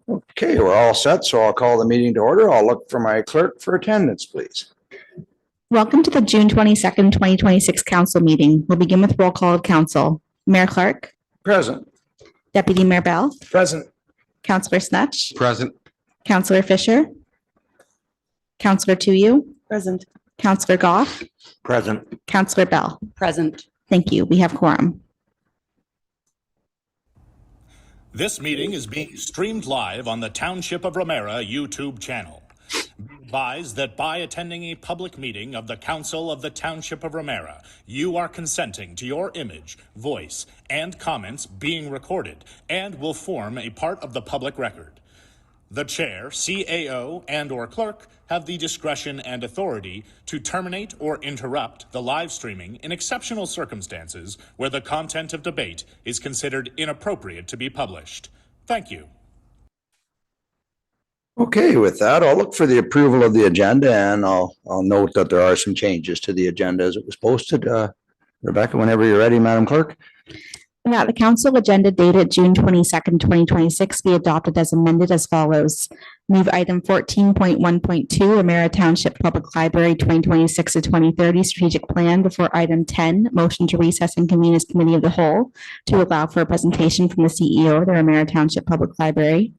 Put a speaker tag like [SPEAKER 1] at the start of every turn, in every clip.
[SPEAKER 1] Okay, we're all set, so I'll call the meeting to order. I'll look for my clerk for attendance, please.
[SPEAKER 2] Welcome to the June 22nd, 2026 council meeting. We'll begin with roll call of council. Mayor Clark.
[SPEAKER 1] Present.
[SPEAKER 2] Deputy Mayor Bell.
[SPEAKER 1] Present.
[SPEAKER 2] Councillor Snetch.
[SPEAKER 1] Present.
[SPEAKER 2] Councillor Fisher. Councillor Tuyu.
[SPEAKER 3] Present.
[SPEAKER 2] Councillor Goff.
[SPEAKER 1] Present.
[SPEAKER 2] Councillor Bell.
[SPEAKER 3] Present.
[SPEAKER 2] Thank you. We have quorum.
[SPEAKER 4] This meeting is being streamed live on the Township of Ramara YouTube channel. Be advised that by attending a public meeting of the Council of the Township of Ramara, you are consenting to your image, voice, and comments being recorded and will form a part of the public record. The chair, CAO, and/or clerk have the discretion and authority to terminate or interrupt the live streaming in exceptional circumstances where the content of debate is considered inappropriate to be published. Thank you.
[SPEAKER 1] Okay, with that, I'll look for the approval of the agenda, and I'll note that there are some changes to the agenda as it was posted. Rebecca, whenever you're ready, Madam Clerk.
[SPEAKER 2] That the council agenda dated June 22nd, 2026 be adopted as amended as follows. Move item 14.1.2, Ramara Township Public Library 2026 to 2030 strategic plan before item 10, motion to recess and convene as committee of the whole to allow for a presentation from the CEO of the Ramara Township Public Library.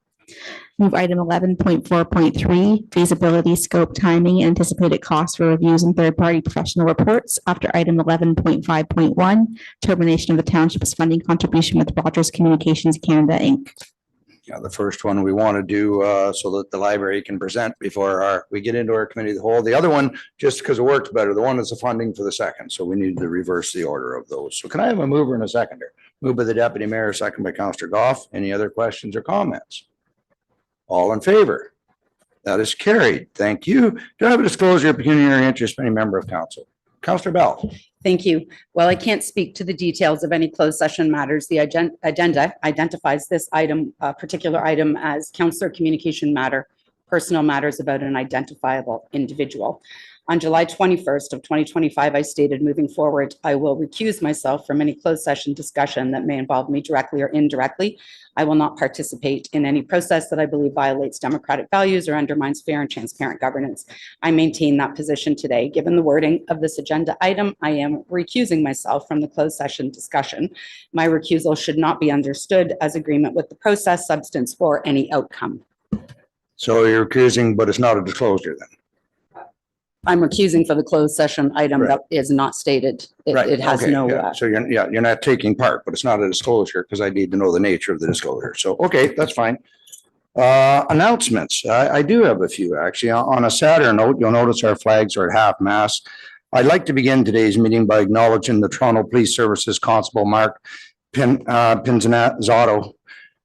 [SPEAKER 2] Move item 11.4.3, feasibility, scope, timing, and anticipated costs for reviews and third-party professional reports after item 11.5.1, termination of the township's funding contribution with Rogers Communications Canada, Inc.
[SPEAKER 1] Yeah, the first one we want to do so that the library can present before we get into our committee of the whole. The other one, just because it works better, the one is the funding for the second. So we need to reverse the order of those. So can I have a mover and a seconder? Moved by the Deputy Mayor, second by Councillor Goff. Any other questions or comments? All in favor? That is carried. Thank you. Do I have a disclosure of pecuniary interest from any member of council? Councillor Bell.
[SPEAKER 3] Thank you. While I can't speak to the details of any closed session matters, the agenda identifies this item, particular item, as councillor communication matter, personal matters about an identifiable individual. On July 21st of 2025, I stated, moving forward, I will recuse myself from any closed session discussion that may involve me directly or indirectly. I will not participate in any process that I believe violates democratic values or undermines fair and transparent governance. I maintain that position today. Given the wording of this agenda item, I am recusing myself from the closed session discussion. My recusal should not be understood as agreement with the process, substance, or any outcome.
[SPEAKER 1] So you're recusing, but it's not a disclosure then?
[SPEAKER 3] I'm recusing for the closed session item
[SPEAKER 1] Right.
[SPEAKER 3] that is not stated. It has
[SPEAKER 1] Okay,
[SPEAKER 3] no.
[SPEAKER 1] yeah. So you're not taking part, but it's not a disclosure because I need to know the nature of the disclosure. So, okay, that's fine. Announcements. I do have a few actually. On a sadder note, you'll notice our flags are at half mast. I'd like to begin today's meeting by acknowledging the Toronto Police Services Constable Mark Pinzanato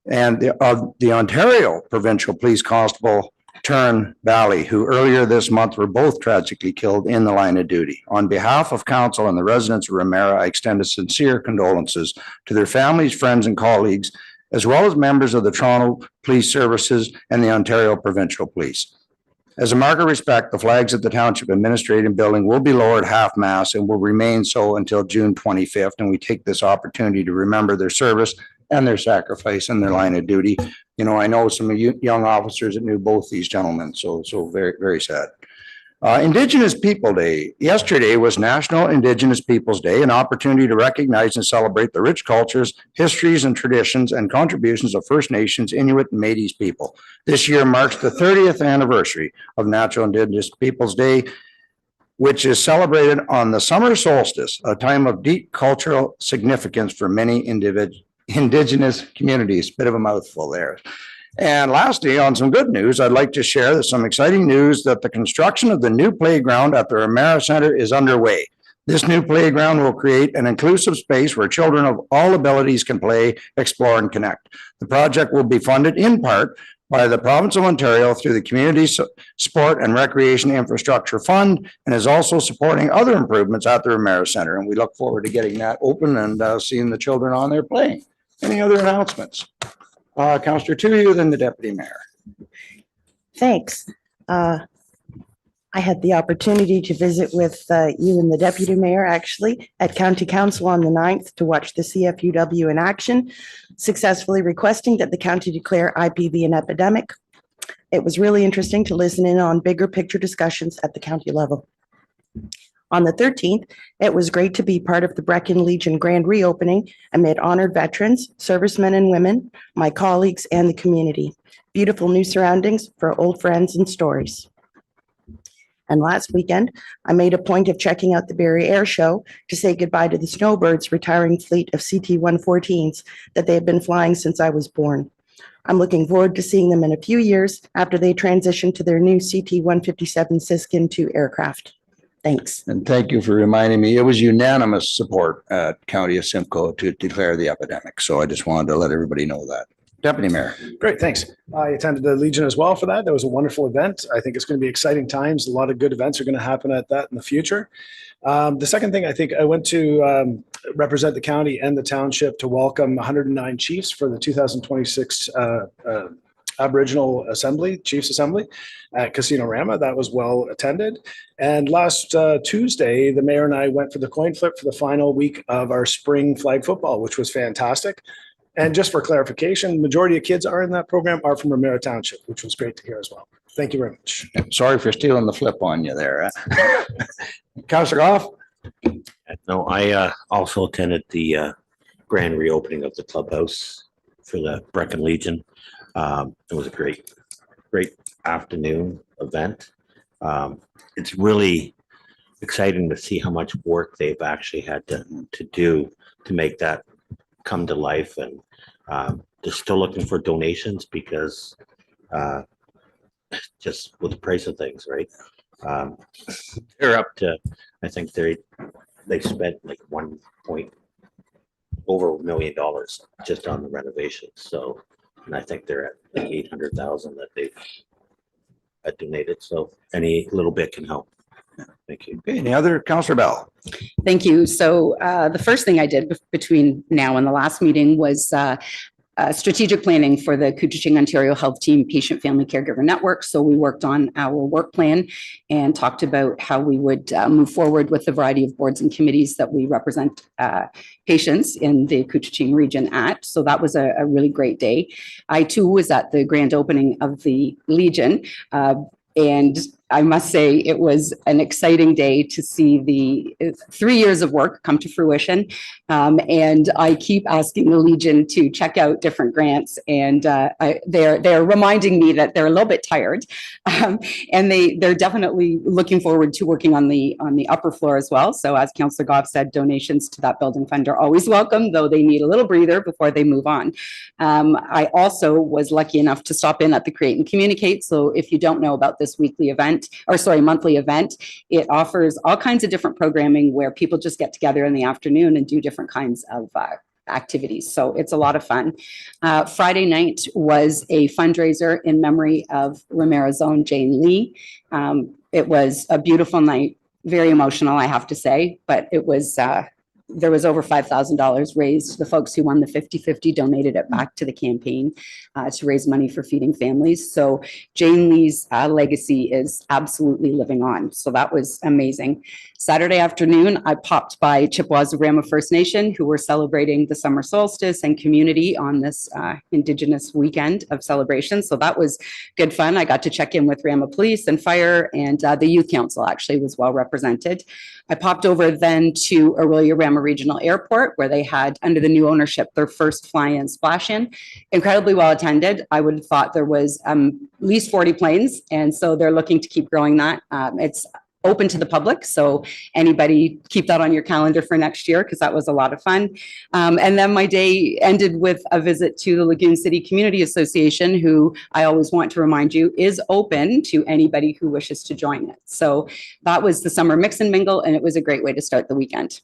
[SPEAKER 1] and the Ontario Provincial Police Constable Turn Valley, who earlier this month were both tragically killed in the line of duty. On behalf of council and the residents of Ramara, I extend a sincere condolences to their families, friends, and colleagues, as well as members of the Toronto Police Services and the Ontario Provincial Police. As a mark of respect, the flags at the Township Administrative Building will be lowered half-mast and will remain so until June 25th, and we take this opportunity to remember their service and their sacrifice and their line of duty. You know, I know some young officers that knew both these gentlemen, so very, very sad. Indigenous People Day. Yesterday was National Indigenous Peoples Day, an opportunity to recognize and celebrate the rich cultures, histories, and traditions and contributions of First Nations, Inuit, and Métis people. This year marks the 30th anniversary of National Indigenous Peoples Day, which is celebrated on the summer solstice, a time of deep cultural significance for many Indigenous communities. Bit of a mouthful there. And lastly, on some good news, I'd like to share some exciting news that the construction of the new playground at the Ramara Center is underway. This new playground will create an inclusive space where children of all abilities can play, explore, and connect. The project will be funded in part by the Province of Ontario through the Community Sport and Recreation Infrastructure Fund, and is also supporting other improvements at the Ramara Center. And we look forward to getting that open and seeing the children on there playing. Any other announcements? Councillor Tuyu, then the Deputy Mayor.
[SPEAKER 5] Thanks. I had the opportunity to visit with you and the deputy mayor, actually, at county council on the 9th to watch the CFUW in action, successfully requesting that the county declare IPV an epidemic. It was really interesting to listen in on bigger picture discussions at the county level. On the 13th, it was great to be part of the Brecon Legion grand reopening amid honored veterans, servicemen and women, my colleagues, and the community. Beautiful new surroundings for old friends and stories. And last weekend, I made a point of checking out the Barrie Air Show to say goodbye to the Snowbirds retiring fleet of CT-114s that they have been flying since I was born. I'm looking forward to seeing them in a few years after they transition to their new CT-157 Siskin II aircraft. Thanks.
[SPEAKER 1] And thank you for reminding me. It was unanimous support at County of Simcoe to declare the epidemic. So I just wanted to let everybody know that. Deputy Mayor.
[SPEAKER 6] Great, thanks. I attended the Legion as well for that. That was a wonderful event. I think it's going to be exciting times. A lot of good events are going to happen at that in the future. The second thing, I think I went to represent the county and the township to welcome 109 chiefs for the 2026 Aboriginal Assembly, Chiefs Assembly at Casino Rama. That was well attended. And last Tuesday, the mayor and I went for the coin flip for the final week of our spring flag football, which was fantastic. And just for clarification, majority of kids are in that program are from Ramara Township, which was great to hear as well. Thank you very much.
[SPEAKER 1] Sorry for stealing the flip on you there. Councillor Goff?
[SPEAKER 7] No, I also attended the grand reopening of the clubhouse for the Brecon Legion. It was a great afternoon event. It's really exciting to see how much work they've actually had to do to make that come to life, and they're still looking for donations because just with the price of things, right? They're up to, I think they spent like over $1 million just on the renovations. So, and I think they're at like 800,000 that they've donated. So any little bit can help. Thank you.
[SPEAKER 1] Okay, any other? Councillor Bell?
[SPEAKER 3] Thank you. So the first thing I did between now and the last meeting was strategic planning for the Couchiching Ontario Health Team Patient Family Caregiver Network. So we worked on our work plan and talked about how we would move forward with the variety of boards and committees that we represent patients in the Couchiching region at. So that was a really great day. I too was at the grand opening of the Legion. And I must say it was an exciting day to see the 3 years of work come to fruition. And I keep asking the Legion to check out different grants, and they're reminding me that they're a little bit tired. And they're definitely looking forward to working on the upper floor as well. So as Councillor Goff said, donations to that building fund are always welcome, though they need a little breather before they move on. I also was lucky enough to stop in at the Create and Communicate. So if you don't know about this monthly event, it offers all kinds of different programming where people just get together in the afternoon and do different kinds of activities. So it's a lot of fun. Friday night was a fundraiser in memory of Ramara's own Jane Lee. It was a beautiful night, very emotional, I have to say, but it was there was over $5,000 raised. The folks who won the 50-50 donated it back to the campaign to raise money for feeding families. So Jane Lee's legacy is absolutely living on. So that was amazing. Saturday afternoon, I popped by Chippewas of Ramara First Nation, who were celebrating the summer solstice and community on this Indigenous weekend of celebration. So that was good fun. I got to check in with Ramara Police and Fire, and the Youth Council actually was well represented. I popped over then to Aurelia Ramara Regional Airport, where they had, under the new ownership, their first fly-in splash-in. Incredibly well attended. I would have thought there was at least 40 planes, and so they're looking to keep growing that. It's open to the public, so anybody keep that on your calendar for next year, because that was a lot of fun. And then my day ended with a visit to the Lagoon City Community Association, who I always want to remind you is open to anybody who wishes to join it. So that was the summer mix and mingle, and it was a great way to start the weekend.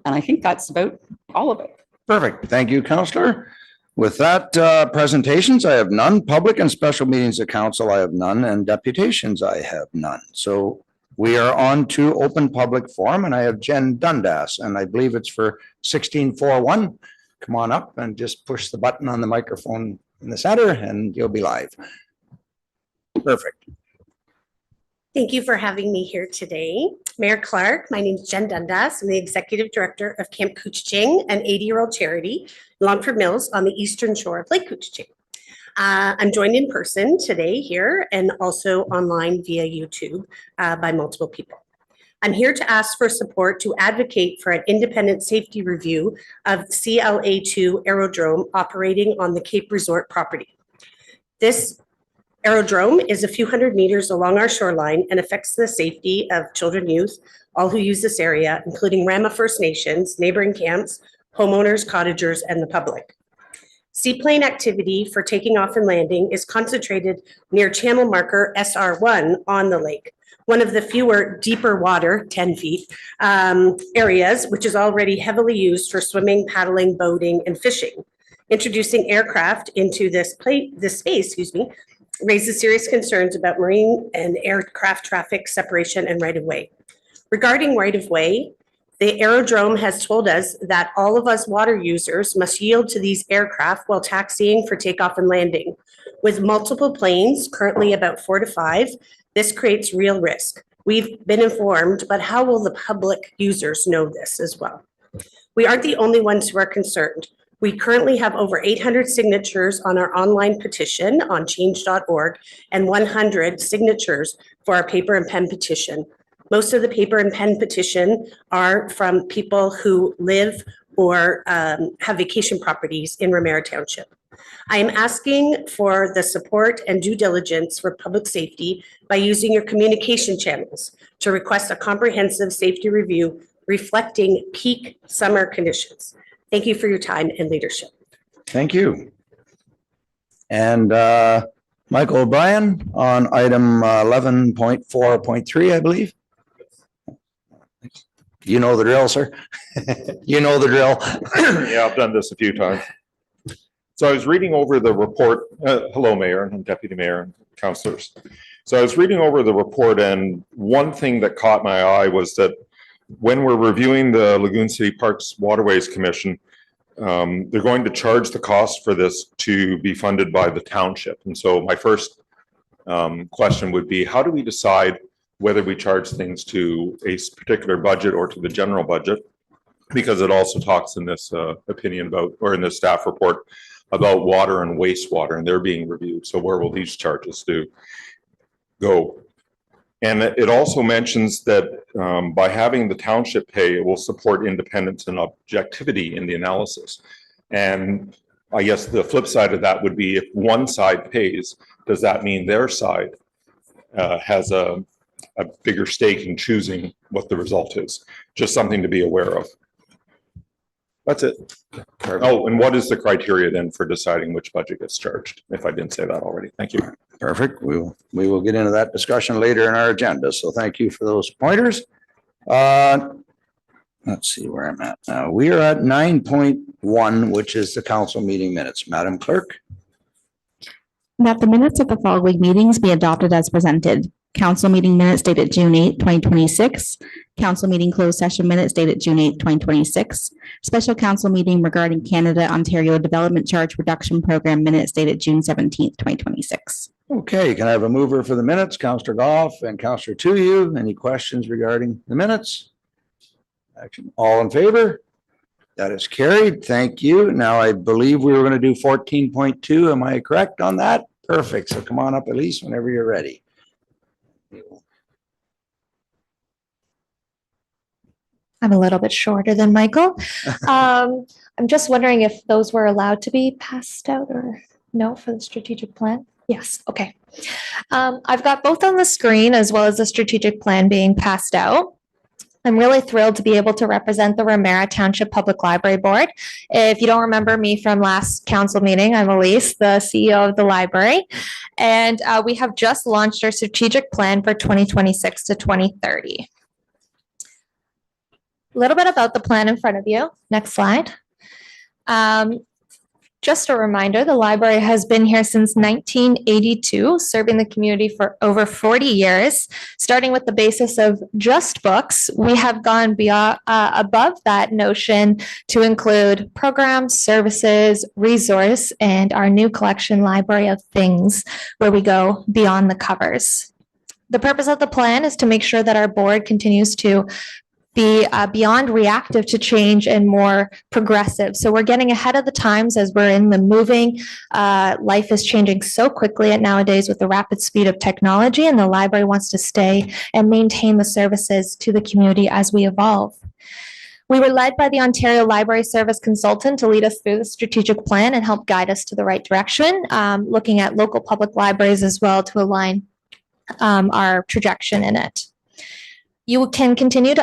[SPEAKER 3] And I think that's about all of it.
[SPEAKER 1] Perfect. Thank you, Councillor. With that, presentations, I have none. Public and special meetings of council, I have none. And deputations, I have none. So we are on to open public forum, and I have Jen Dundas, and I believe it's for 1641. Come on up and just push the button on the microphone in the center and you'll be live. Perfect.
[SPEAKER 8] Thank you for having me here today. Mayor Clark, my name is Jen Dundas. I'm the Executive Director of Camp Couchiching, an 80-year-old charity, Longford Mills on the eastern shore of Lake Couchiching. I'm joined in person today here and also online via YouTube by multiple people. I'm here to ask for support to advocate for an independent safety review of CLA2 aerodrome operating on the Cape Resort property. This aerodrome is a few hundred meters along our shoreline and affects the safety of children, youth, all who use this area, including Rama First Nations, neighboring camps, homeowners, cottagers, and the public. Seaplane activity for taking off and landing is concentrated near channel marker SR1 on the lake, one of the fewer deeper water, 10 feet, areas, which is already heavily used for swimming, paddling, boating, and fishing. Introducing aircraft into this space, raises serious concerns about marine and aircraft traffic separation and right-of-way. Regarding right-of-way, the aerodrome has told us that all of us water users must yield to these aircraft while taxiing for takeoff and landing. With multiple planes, currently about 4 to 5, this creates real risk. We've been informed, but how will the public users know this as well? We aren't the only ones who are concerned. We currently have over 800 signatures on our online petition on change.org and 100 signatures for our paper and pen petition. Most of the paper and pen petition are from people who live or have vacation properties in Ramara Township. I am asking for the support and due diligence for public safety by using your communication channels to request a comprehensive safety review reflecting peak summer conditions. Thank you for your time and leadership.
[SPEAKER 1] Thank you. And Michael O'Brien on item 11.4.3, I believe. You know the drill, sir. You know the drill.
[SPEAKER 9] Yeah, I've done this a few times. So I was reading over the report. Hello, Mayor and Deputy Mayor and councillors. So I was reading over the report, and one thing that caught my eye was that when we're reviewing the Lagoon City Parks Waterways Commission, they're going to charge the cost for this to be funded by the township. And so my first question would be, how do we decide whether we charge things to a particular budget or to the general budget? Because it also talks in this opinion about, or in this staff report, about water and wastewater, and they're being reviewed. So where will these charges go? And it also mentions that by having the township pay, it will support independence and objectivity in the analysis. And I guess the flip side of that would be, if one side pays, does that mean their side has a bigger stake in choosing what the result is? Just something to be aware of. That's it. Oh, and what is the criteria then for deciding which budget gets charged? If I didn't say that already. Thank you.
[SPEAKER 1] Perfect. We will get into that discussion later in our agenda. So thank you for those pointers. Let's see where I'm at now. We are at 9.1, which is the council meeting minutes. Madam Clerk.
[SPEAKER 2] That the minutes of the following meetings be adopted as presented. Council meeting minutes dated June 8, 2026. Council meeting closed session minutes dated June 8, 2026. Special council meeting regarding Canada Ontario Development Charge Reduction Program minutes dated June 17, 2026.
[SPEAKER 1] Okay, can I have a mover for the minutes? Councillor Goff and Councillor Tuyu. Any questions regarding the minutes? Action. All in favor? That is carried. Thank you. Now, I believe we were going to do 14.2. Am I correct on that? Perfect. So come on up, Elise, whenever you're ready.
[SPEAKER 10] I'm a little bit shorter than Michael. I'm just wondering if those were allowed to be passed out or no for the strategic plan. Yes, okay. I've got both on the screen as well as the strategic plan being passed out. I'm really thrilled to be able to represent the Ramara Township Public Library Board. If you don't remember me from last council meeting, I'm Elise, the CEO of the library. And we have just launched our strategic plan for 2026 to 2030. A little bit about the plan in front of you. Next slide. Just a reminder, the library has been here since 1982, serving the community for over 40 years. Starting with the basis of just books, we have gone beyond, above that notion to include programs, services, resource, and our new collection, Library of Things, where we go beyond the covers. The purpose of the plan is to make sure that our board continues to be beyond reactive to change and more progressive. So we're getting ahead of the times as we're in the moving. Life is changing so quickly nowadays with the rapid speed of technology, and the library wants to stay and maintain the services to the community as we evolve. We were led by the Ontario Library Service Consultant to lead us through the strategic plan and help guide us to the right direction, looking at local public libraries as well to align our trajectory in it. You can continue to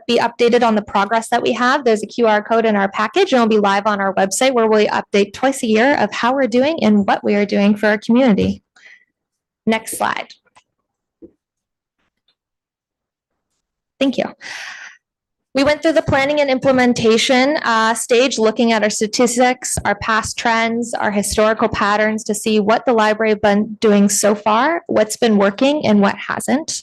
[SPEAKER 10] be updated on the progress that we have. There's a QR code in our package, and it'll be live on our website where we update twice a year of how we're doing and what we are doing for our community. Next slide. Thank you. We went through the planning and implementation stage, looking at our statistics, our past trends, our historical patterns to see what the library has been doing so far, what's been working and what hasn't.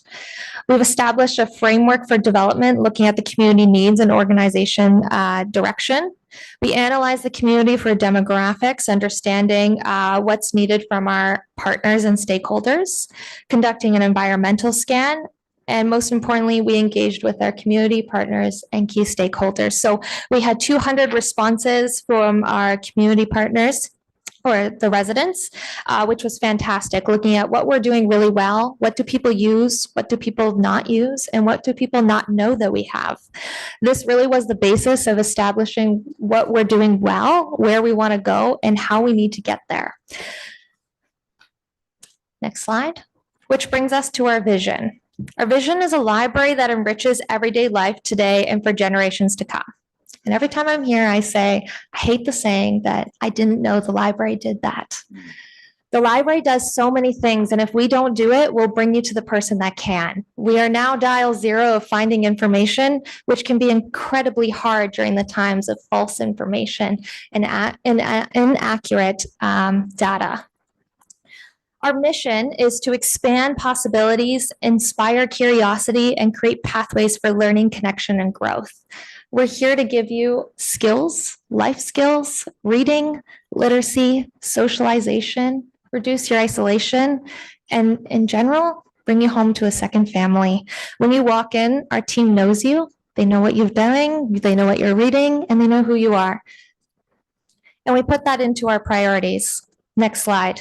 [SPEAKER 10] We've established a framework for development, looking at the community needs and organization direction. We analyze the community for demographics, understanding what's needed from our partners and stakeholders, conducting an environmental scan, and most importantly, we engaged with our community partners and key stakeholders. So we had 200 responses from our community partners or the residents, which was fantastic, looking at what we're doing really well, what do people use, what do people not use, and what do people not know that we have. This really was the basis of establishing what we're doing well, where we want to go, and how we need to get there. Next slide, which brings us to our vision. Our vision is a library that enriches everyday life today and for generations to come. And every time I'm here, I say, I hate the saying that I didn't know the library did that. The library does so many things, and if we don't do it, we'll bring you to the person that can. We are now dial zero of finding information, which can be incredibly hard during the times of false information and inaccurate data. Our mission is to expand possibilities, inspire curiosity, and create pathways for learning, connection, and growth. We're here to give you skills, life skills, reading, literacy, socialization, reduce your isolation, and in general, bring you home to a second family. When you walk in, our team knows you. They know what you're doing, they know what you're reading, and they know who you are. And we put that into our priorities. Next slide.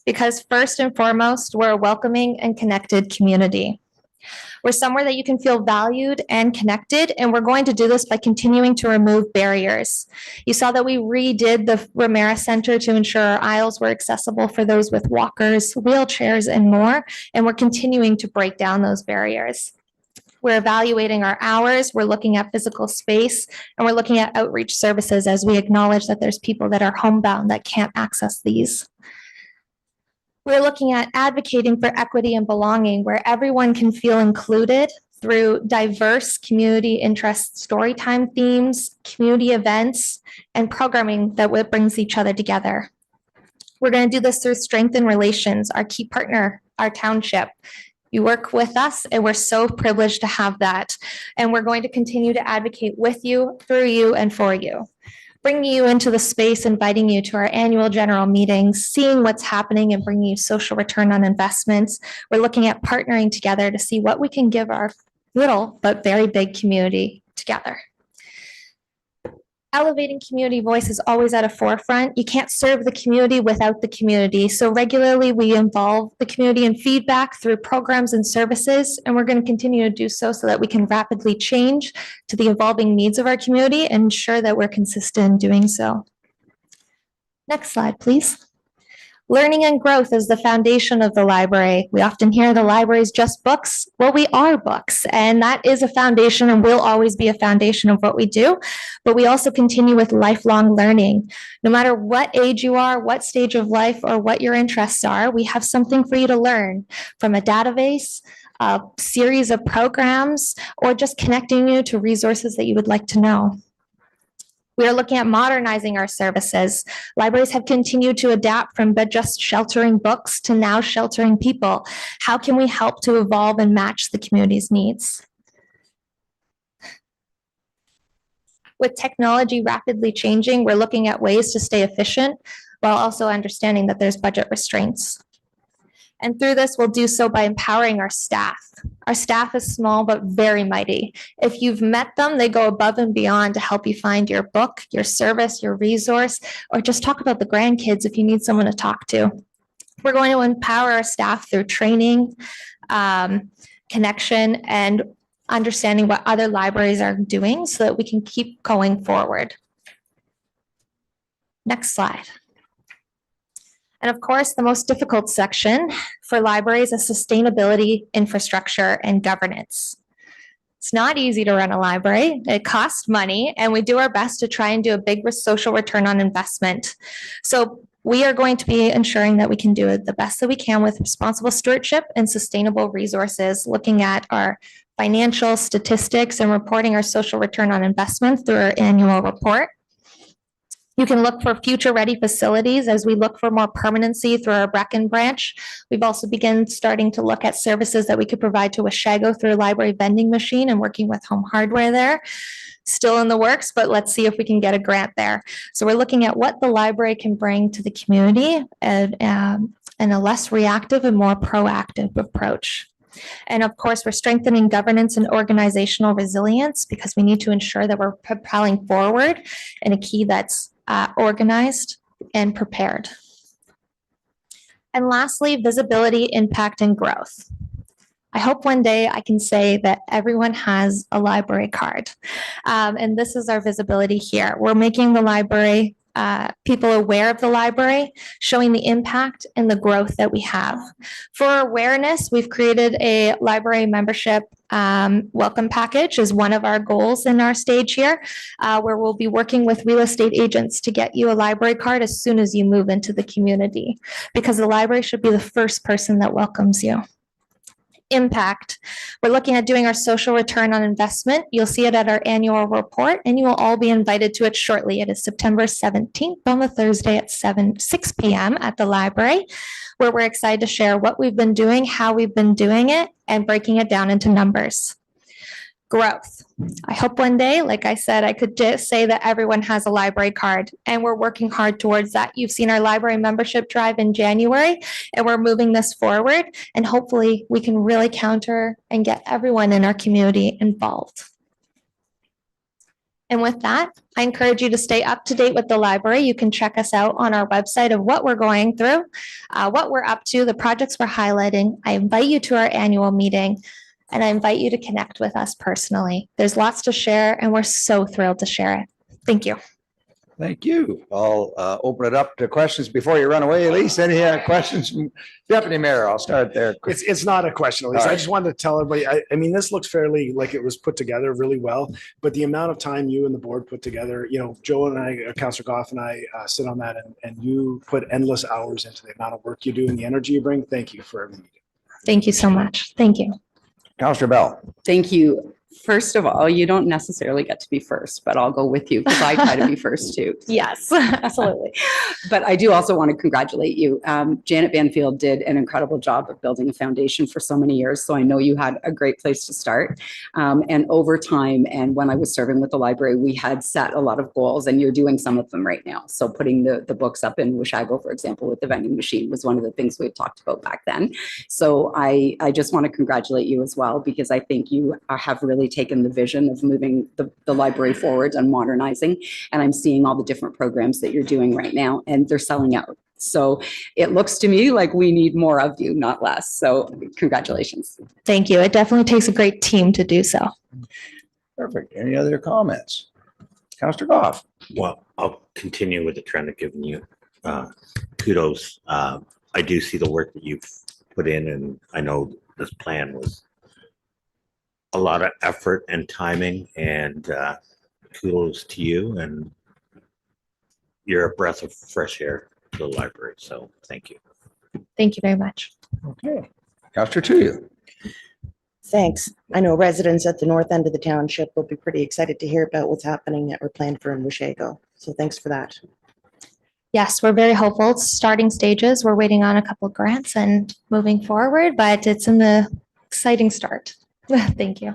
[SPEAKER 10] Because first and foremost, we're a welcoming and connected community. We're somewhere that you can feel valued and connected, and we're going to do this by continuing to remove barriers. You saw that we redid the Ramara Center to ensure our aisles were accessible for those with walkers, wheelchairs, and more, and we're continuing to break down those barriers. We're evaluating our hours, we're looking at physical space, and we're looking at outreach services as we acknowledge that there's people that are homebound that can't access these. We're looking at advocating for equity and belonging, where everyone can feel included through diverse community interest storytime themes, community events, and programming that brings each other together. We're going to do this through Strengthen Relations, our key partner, our township. You work with us, and we're so privileged to have that. And we're going to continue to advocate with you, through you, and for you. Bringing you into the space, inviting you to our annual general meetings, seeing what's happening and bringing you social return on investments. We're looking at partnering together to see what we can give our little but very big community together. Elevating community voice is always at a forefront. You can't serve the community without the community. So regularly we involve the community in feedback through programs and services, and we're going to continue to do so that we can rapidly change to the evolving needs of our community and ensure that we're consistent in doing so. Next slide, please. Learning and growth is the foundation of the library. We often hear the library is just books. Well, we are books, and that is a foundation and will always be a foundation of what we do. But we also continue with lifelong learning. No matter what age you are, what stage of life, or what your interests are, we have something for you to learn from a database, a series of programs, or just connecting you to resources that you would like to know. We are looking at modernizing our services. Libraries have continued to adapt from just sheltering books to now sheltering people. How can we help to evolve and match the community's needs? With technology rapidly changing, we're looking at ways to stay efficient while also understanding that there's budget restraints. And through this, we'll do so by empowering our staff. Our staff is small but very mighty. If you've met them, they go above and beyond to help you find your book, your service, your resource, or just talk about the grandkids if you need someone to talk to. We're going to empower our staff through training, connection, and understanding what other libraries are doing so that we can keep going forward. Next slide. And of course, the most difficult section for libraries is sustainability, infrastructure, and governance. It's not easy to run a library. It costs money, and we do our best to try and do a big social return on investment. So we are going to be ensuring that we can do it the best that we can with responsible stewardship and sustainable resources, looking at our financial statistics and reporting our social return on investment through our annual report. You can look for future-ready facilities as we look for more permanency through our Brecken branch. We've also begun starting to look at services that we could provide to Washago through a library vending machine and working with Home Hardware there. Still in the works, but let's see if we can get a grant there. So we're looking at what the library can bring to the community and a less reactive and more proactive approach. And of course, we're strengthening governance and organizational resilience because we need to ensure that we're propelling forward in a key that's organized and prepared. And lastly, visibility, impact, and growth. I hope one day I can say that everyone has a library card. And this is our visibility here. We're making the library, people aware of the library, showing the impact and the growth that we have. For awareness, we've created a library membership welcome package as one of our goals in our stage here, where we'll be working with real estate agents to get you a library card as soon as you move into the community, because the library should be the first person that welcomes you. Impact. We're looking at doing our social return on investment. You'll see it at our annual report, and you will all be invited to it shortly. It is September 17th on the Thursday at 6 p.m. at the library, where we're excited to share what we've been doing, how we've been doing it, and breaking it down into numbers. Growth. I hope one day, like I said, I could just say that everyone has a library card, and we're working hard towards that. You've seen our library membership drive in January, and we're moving this forward, and hopefully we can really counter and get everyone in our community involved. And with that, I encourage you to stay up to date with the library. You can check us out on our website of what we're going through, what we're up to, the projects we're highlighting. I invite you to our annual meeting, and I invite you to connect with us personally. There's lots to share, and we're so thrilled to share it. Thank you.
[SPEAKER 1] Thank you. I'll open it up to questions before you run away. Elise, any questions from Deputy Mayor? I'll start there.
[SPEAKER 6] It's not a question, Elise. I just wanted to tell everybody, I mean, this looks fairly like it was put together really well, but the amount of time you and the board put together, you know, Joe and I, Councillor Goff and I sit on that, and you put endless hours into the amount of work you do and the energy you bring. Thank you for everything you do.
[SPEAKER 10] Thank you so much. Thank you.
[SPEAKER 1] Councillor Bell.
[SPEAKER 3] Thank you. First of all, you don't necessarily get to be first, but I'll go with you because I try to be first too.
[SPEAKER 10] Yes, absolutely.
[SPEAKER 3] But I do also want to congratulate you. Janet Banfield did an incredible job of building a foundation for so many years. So I know you had a great place to start. And over time, and when I was serving with the library, we had set a lot of goals, and you're doing some of them right now. So putting the books up in Washago, for example, with the vending machine was one of the things we had talked about back then. So I just want to congratulate you as well, because I think you have really taken the vision of moving the library forward and modernizing. And I'm seeing all the different programs that you're doing right now, and they're selling out. So it looks to me like we need more of you, not less. So congratulations.
[SPEAKER 10] Thank you. It definitely takes a great team to do so.
[SPEAKER 1] Perfect. Any other comments? Councillor Goff.
[SPEAKER 7] Well, I'll continue with the trend of giving you kudos. I do see the work that you've put in, and I know this plan was a lot of effort and timing, and kudos to you, and you're a breath of fresh air to the library. So thank you.
[SPEAKER 10] Thank you very much.
[SPEAKER 1] Okay. Councillor Tuya.
[SPEAKER 5] Thanks. I know residents at the north end of the township will be pretty excited to hear about what's happening that we're planned for in Washago. So thanks for that.
[SPEAKER 10] Yes, we're very hopeful. It's starting stages. We're waiting on a couple of grants and moving forward, but it's in the exciting start. Thank you.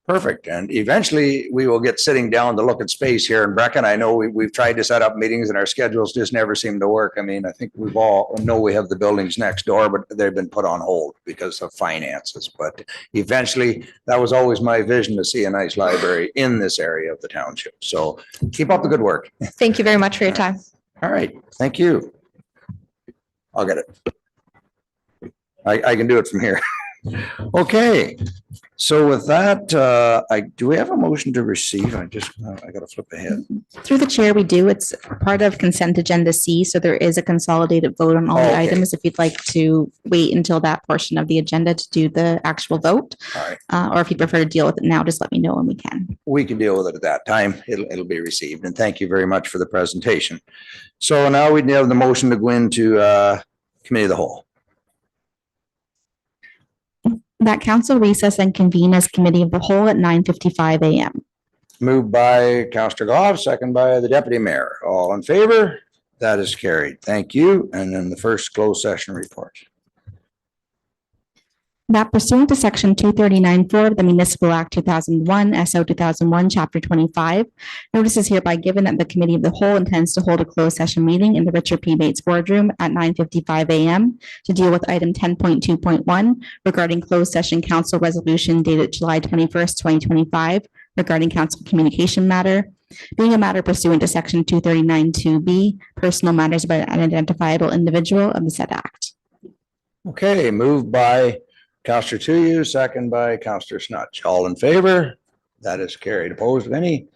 [SPEAKER 1] Perfect. And eventually we will get sitting down to look at space here in Brecken. I know we've tried to set up meetings and our schedules just never seem to work. I mean, I think we've all know we have the buildings next door, but they've been put on hold because of finances. But eventually, that was always my vision, to see a nice library in this area of the township. So keep up the good work.
[SPEAKER 10] Thank you very much for your time.
[SPEAKER 1] All right. Thank you. I'll get it. I can do it from here. Okay. So with that, do we have a motion to receive? I gotta flip ahead.
[SPEAKER 2] Through the chair, we do. It's part of consent agenda C, so there is a consolidated vote on all the
[SPEAKER 1] Okay.
[SPEAKER 2] items. If you'd like to wait until that portion of the agenda to do the actual vote,
[SPEAKER 1] All right.
[SPEAKER 2] or if you prefer to deal with it now, just let me know and we can.
[SPEAKER 1] We can deal with it at that time. It'll be received. And thank you very much for the presentation. So now we have the motion to go into committee of the whole.
[SPEAKER 2] That council recess and convene as committee of the whole at 9:55 a.m.
[SPEAKER 1] Moved by Councillor Goff, second by the deputy mayor. All in favor? That is carried. Thank you. And then the first closed session report.
[SPEAKER 2] That pursuant to section 239(4) of the Municipal Act 2001, SO 2001, Chapter 25, notice is hereby given that the Committee of the Whole intends to hold a closed session meeting in the Richard P. Bates Boardroom at 9:55 a.m. to deal with item 10.2.1 regarding closed session council resolution dated July 21st, 2025, regarding council communication matter, being a matter pursuant to section 239(2)B, personal matters about an identifiable individual of the said act.
[SPEAKER 1] Okay, moved by Councillor Tuyu, second by Councillor Snutch. All in favor? That is carried. Opposed of any?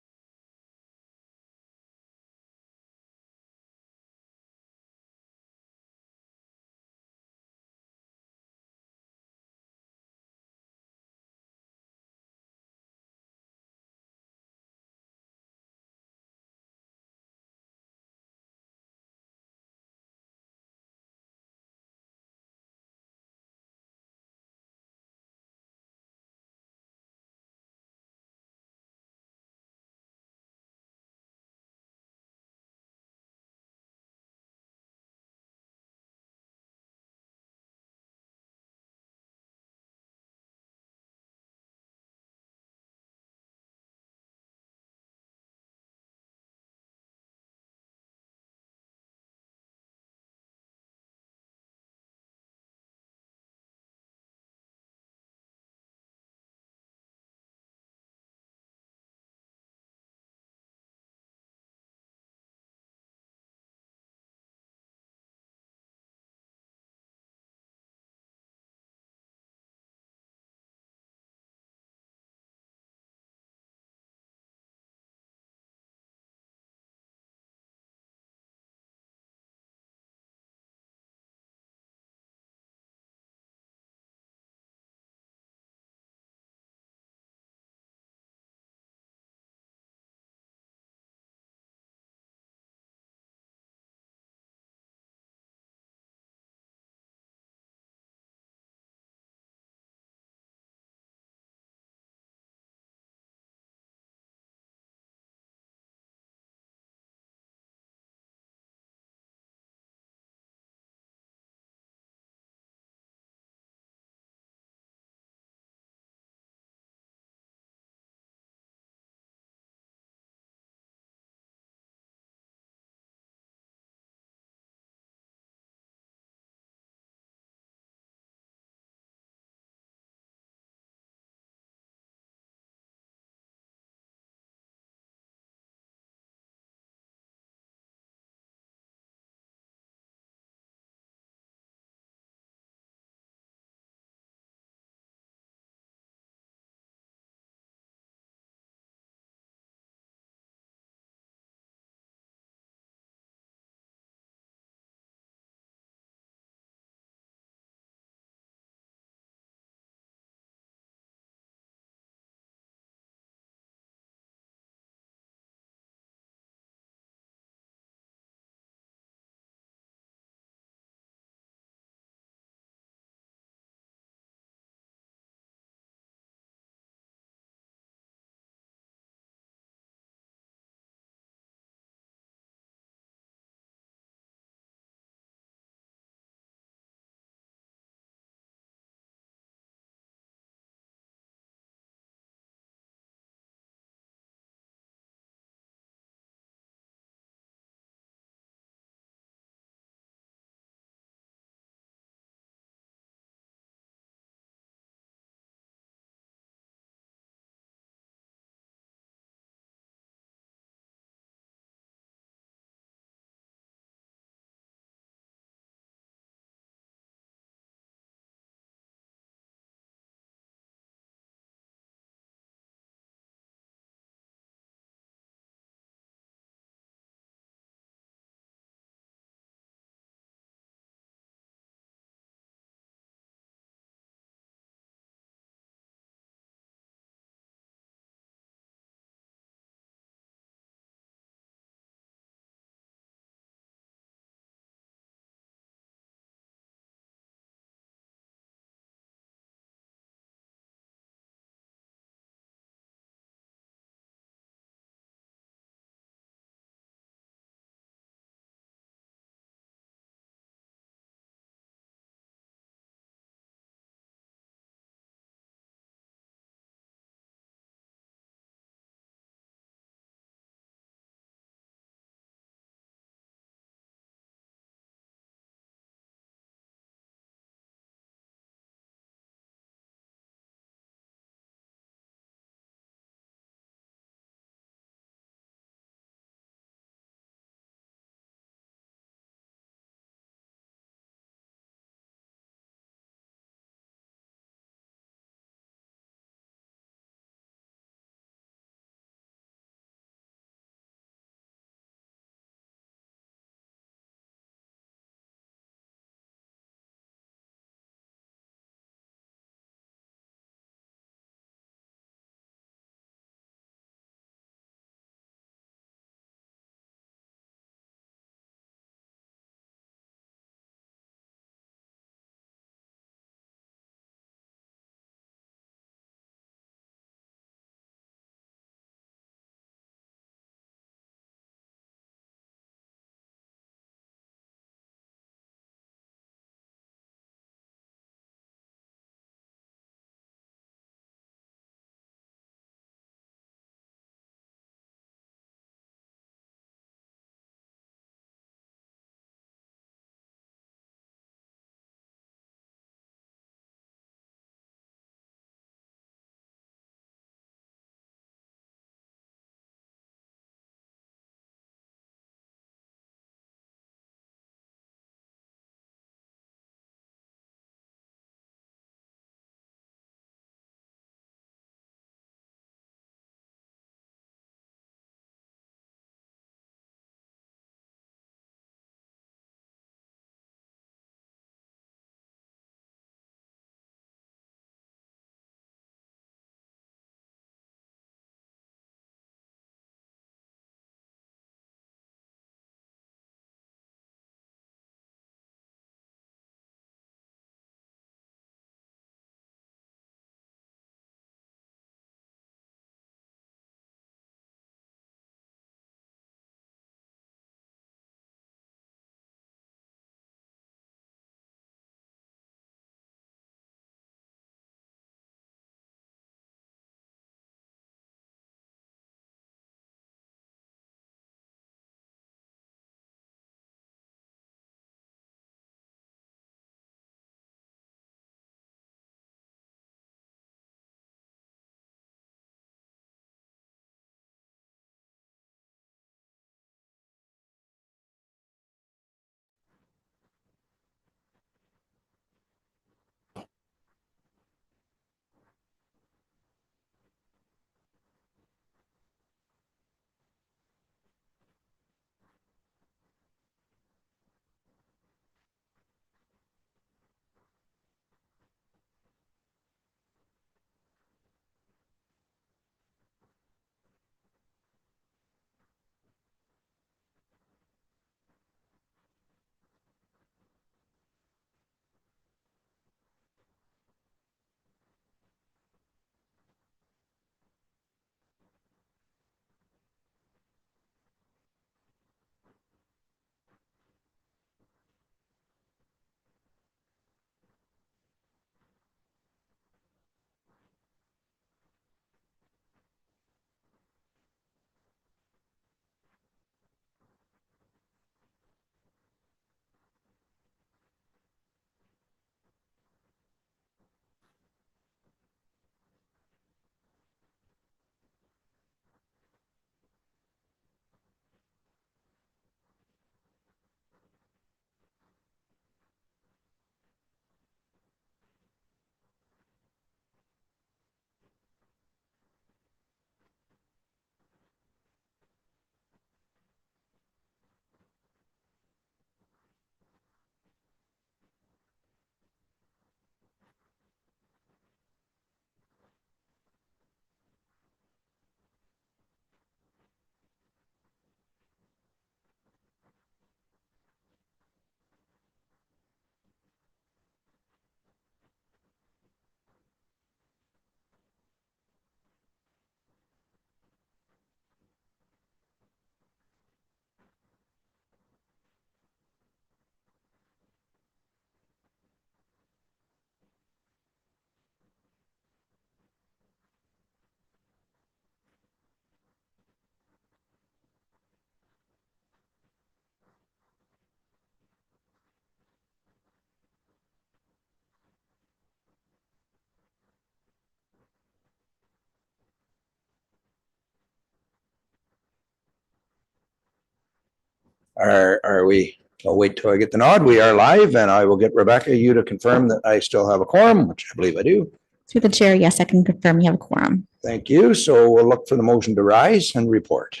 [SPEAKER 1] Are we, I'll wait till I get the nod. We are live and I will get Rebecca, you to confirm that I still have a quorum, which I believe I do.
[SPEAKER 2] Through the chair, yes, I can confirm you have a quorum.
[SPEAKER 1] Thank you. So we'll look for the motion to rise and report.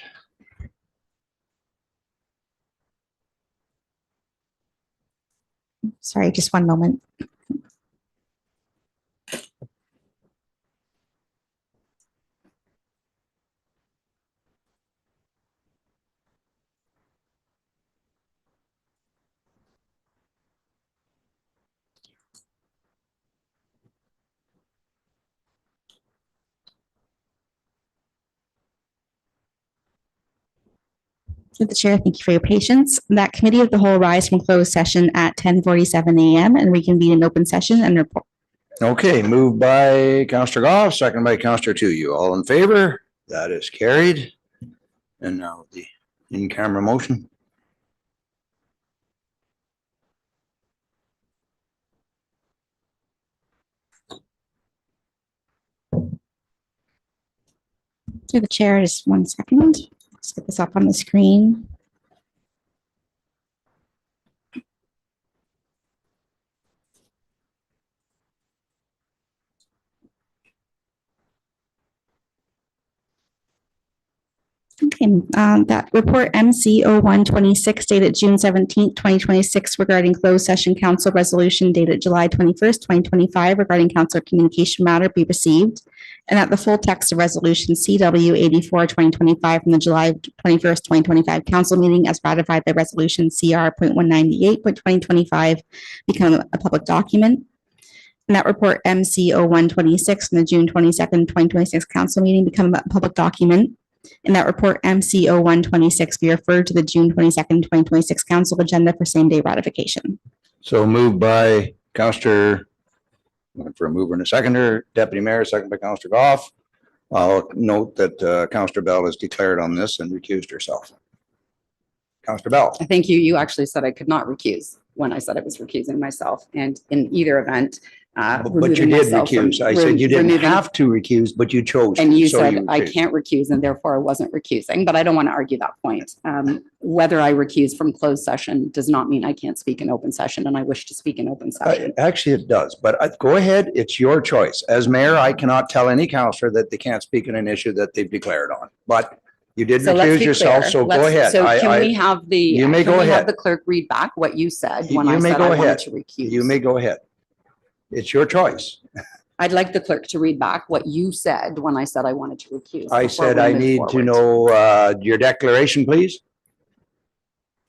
[SPEAKER 2] Sorry, just one moment. Through the chair, thank you for your patience. That committee of the whole rise from closed session at 10:47 a.m. and reconvene in open session and report.
[SPEAKER 1] Okay, moved by Counselor Goff, second by Counselor Tuyu. All in favor? That is carried. And now the in-camera motion.
[SPEAKER 2] Through the chair, just 1 second. Let's get this up on the screen. Okay, that report MC 0126 dated June 17th, 2026 regarding closed session council resolution dated July 21st, 2025 regarding council communication matter be received. And that the full text of resolution CW 84, 2025 from the July 21st, 2025 council meeting as ratified by resolution CR.198.2025 become a public document. And that report MC 0126 from the June 22nd, 2026 council meeting become a public document. And that report MC 0126 be referred to the June 22nd, 2026 council agenda for same day ratification.
[SPEAKER 1] So moved by Counselor, looking for a mover and a seconder, Deputy Mayor, second by Counselor Goff. I'll note that Counselor Bell has declared on this and recused herself. Counselor Bell.
[SPEAKER 3] Thank you. You actually said I could not recuse when I said I was recusing myself. And in either event,
[SPEAKER 1] But you
[SPEAKER 3] removing
[SPEAKER 1] did
[SPEAKER 3] myself from
[SPEAKER 1] recuse. I said you didn't
[SPEAKER 3] removing-
[SPEAKER 1] have to recuse, but you chose.
[SPEAKER 3] And you
[SPEAKER 1] so
[SPEAKER 3] said I
[SPEAKER 1] recused.
[SPEAKER 3] can't recuse and therefore I wasn't recusing, but I don't want to argue that point. Whether I recuse from closed session does not mean I can't speak in open session and I wish to speak in open session.
[SPEAKER 1] Actually, it does, but go ahead. It's your choice. As mayor, I cannot tell any counselor that they can't speak on an issue that they've declared on, but you did
[SPEAKER 3] So let's
[SPEAKER 1] recuse
[SPEAKER 3] be
[SPEAKER 1] yourself,
[SPEAKER 3] clear.
[SPEAKER 1] so go
[SPEAKER 3] Let's-
[SPEAKER 1] ahead.
[SPEAKER 3] So can we have the,
[SPEAKER 1] you may
[SPEAKER 3] can
[SPEAKER 1] go
[SPEAKER 3] we have
[SPEAKER 1] ahead.
[SPEAKER 3] the clerk read back what you said when
[SPEAKER 1] You
[SPEAKER 3] I
[SPEAKER 1] may
[SPEAKER 3] said
[SPEAKER 1] go
[SPEAKER 3] I wanted
[SPEAKER 1] ahead.
[SPEAKER 3] to recuse?
[SPEAKER 1] You may go ahead. It's your choice.
[SPEAKER 3] I'd like the clerk to read back what you said when I said I wanted to recuse.
[SPEAKER 1] I
[SPEAKER 3] before
[SPEAKER 1] said
[SPEAKER 3] we
[SPEAKER 1] I
[SPEAKER 3] move
[SPEAKER 1] need to
[SPEAKER 3] forward.
[SPEAKER 1] know your declaration, please.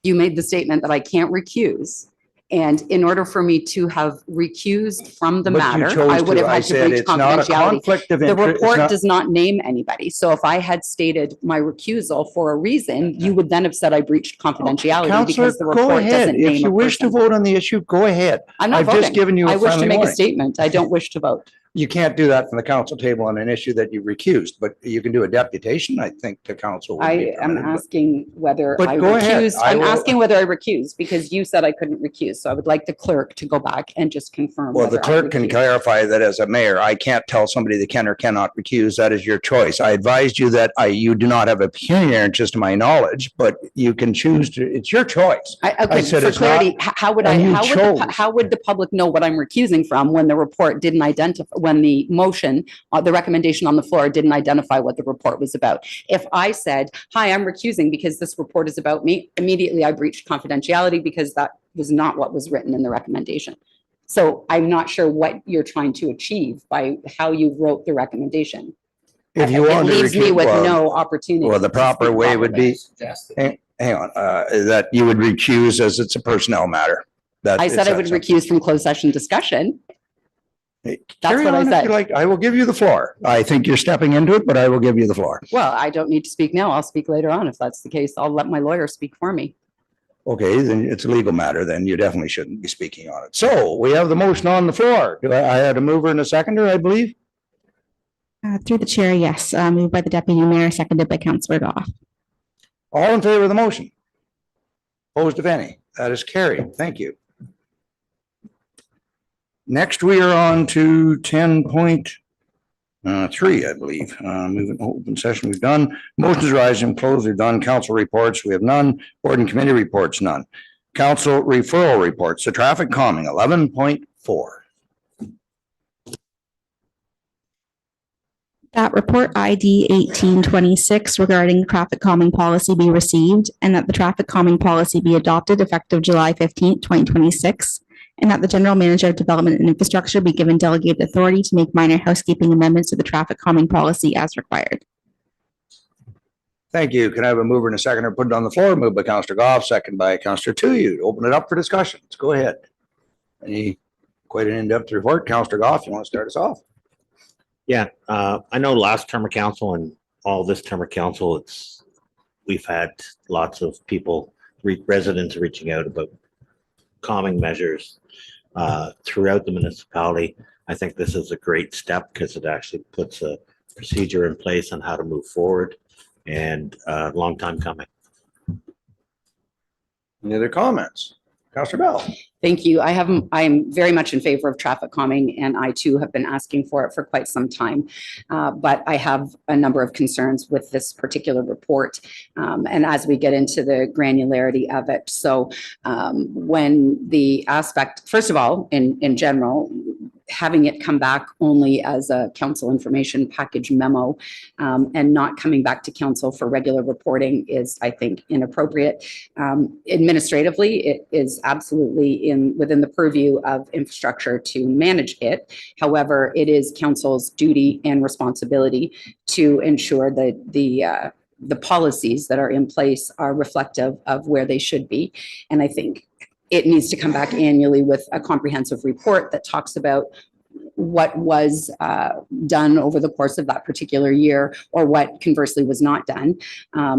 [SPEAKER 3] You made the statement that I can't recuse. And in order for me to have recused from the
[SPEAKER 1] But you
[SPEAKER 3] matter,
[SPEAKER 1] chose
[SPEAKER 3] I would have
[SPEAKER 1] I
[SPEAKER 3] had to
[SPEAKER 1] said
[SPEAKER 3] breach
[SPEAKER 1] it's not a
[SPEAKER 3] confidentiality.
[SPEAKER 1] conflict of
[SPEAKER 3] The
[SPEAKER 1] interest. It's
[SPEAKER 3] report
[SPEAKER 1] not-
[SPEAKER 3] does not name anybody. So if I had stated my recusal for a reason, you would then have said I breached confidentiality
[SPEAKER 1] Counselor,
[SPEAKER 3] because the
[SPEAKER 1] go
[SPEAKER 3] report
[SPEAKER 1] ahead.
[SPEAKER 3] doesn't
[SPEAKER 1] If
[SPEAKER 3] name
[SPEAKER 1] you
[SPEAKER 3] a
[SPEAKER 1] wish to
[SPEAKER 3] person.
[SPEAKER 1] vote on the issue, go ahead.
[SPEAKER 3] I'm not
[SPEAKER 1] I've just
[SPEAKER 3] voting.
[SPEAKER 1] given you a
[SPEAKER 3] I wish to
[SPEAKER 1] friendly
[SPEAKER 3] make a
[SPEAKER 1] warning.
[SPEAKER 3] statement. I don't wish to vote.
[SPEAKER 1] You can't do that from the council table on an issue that you recused, but you can do a deputation, I think, to council. would be
[SPEAKER 3] I am
[SPEAKER 1] permitted, but-
[SPEAKER 3] asking whether
[SPEAKER 1] But
[SPEAKER 3] I
[SPEAKER 1] go ahead.
[SPEAKER 3] recused.
[SPEAKER 1] I
[SPEAKER 3] I'm
[SPEAKER 1] will-
[SPEAKER 3] asking whether I recused because you said I couldn't recuse. So I would like the clerk to go back and just confirm.
[SPEAKER 1] Well, the
[SPEAKER 3] whether I
[SPEAKER 1] clerk can
[SPEAKER 3] recused.
[SPEAKER 1] clarify that as a mayor, I can't tell somebody they can or cannot recuse. That is your choice. I advised you that you do not have a pecuniary interest to my knowledge, but you can choose to, it's your choice.
[SPEAKER 3] Okay,
[SPEAKER 1] said
[SPEAKER 3] for
[SPEAKER 1] it's not-
[SPEAKER 3] clarity, how would I,
[SPEAKER 1] and you
[SPEAKER 3] how would the public know what I'm recusing from when the report didn't identify, when the motion, the recommendation on the floor didn't identify what the report was about? If I said, hi, I'm recusing because this report is about me, immediately I breached confidentiality because that was not what was written in the recommendation. So I'm not sure what you're trying to achieve by how you wrote the recommendation.
[SPEAKER 1] If you
[SPEAKER 3] It
[SPEAKER 1] want to
[SPEAKER 3] leaves me
[SPEAKER 1] recuse,
[SPEAKER 3] with
[SPEAKER 1] well,
[SPEAKER 3] no opportunity.
[SPEAKER 1] well, the
[SPEAKER 3] to
[SPEAKER 1] proper
[SPEAKER 3] speak
[SPEAKER 1] way would
[SPEAKER 3] properly.
[SPEAKER 1] be, hang on, that you would recuse as it's a personnel matter. That
[SPEAKER 3] I
[SPEAKER 1] it's
[SPEAKER 3] said I
[SPEAKER 1] that
[SPEAKER 3] would
[SPEAKER 1] simple.
[SPEAKER 3] recuse from closed session discussion.
[SPEAKER 1] Carry
[SPEAKER 3] what I
[SPEAKER 1] on if
[SPEAKER 3] said.
[SPEAKER 1] you like. I will give you the floor. I think you're stepping into it, but I will give you the floor.
[SPEAKER 3] Well, I don't need to speak now. I'll speak later on. If that's the case, I'll let my lawyer speak for me.
[SPEAKER 1] Okay, then it's a legal matter, then you definitely shouldn't be speaking on it. So we have the motion on the floor. I had a mover and a seconder, I believe.
[SPEAKER 2] Through the chair, yes, moved by the deputy mayor, seconded by Councillor Goff.
[SPEAKER 1] All in favor of the motion? Opposed, if any? That is carried. Thank you. Next, we are on to 10.2. Three, I believe. Moving open session, we've done. Motions rising, closed, we've done. Council reports, we have none. Board and committee reports, none. Council referral reports, the traffic calming, 11.4.
[SPEAKER 2] That report ID 1826 regarding traffic calming policy be received, and that the traffic calming policy be adopted effective July 15th, 2026, and that the general manager of development and infrastructure be given delegated authority to make minor housekeeping amendments to the traffic calming policy as required.
[SPEAKER 1] Thank you. Can I have a mover and a seconder put it on the floor? Moved by Councillor Goff, second by Councillor Tuyu. Open it up for discussion. Let's go ahead. Quite an in-depth report. Councillor Goff, you want to start us off?
[SPEAKER 7] Yeah, I know last term of council and all this term of council, we've had lots of people, residents reaching out about calming measures throughout the municipality. I think this is a great step because it actually puts a procedure in place on how to move forward, and a long time coming.
[SPEAKER 1] Any other comments? Councillor Bell.
[SPEAKER 3] Thank you. I'm very much in favor of traffic calming, and I too have been asking for it for quite some time. But I have a number of concerns with this particular report, and as we get into the granularity of it. So when the aspect, first of all, in general, having it come back only as a council information package memo and not coming back to council for regular reporting is, I think, inappropriate. Administratively, it is absolutely within the purview of infrastructure to manage it. However, it is council's duty and responsibility to ensure that the policies that are in place are reflective of where they should be. And I think it needs to come back annually with a comprehensive report that talks about what was done over the course of that particular year, or what conversely was not done.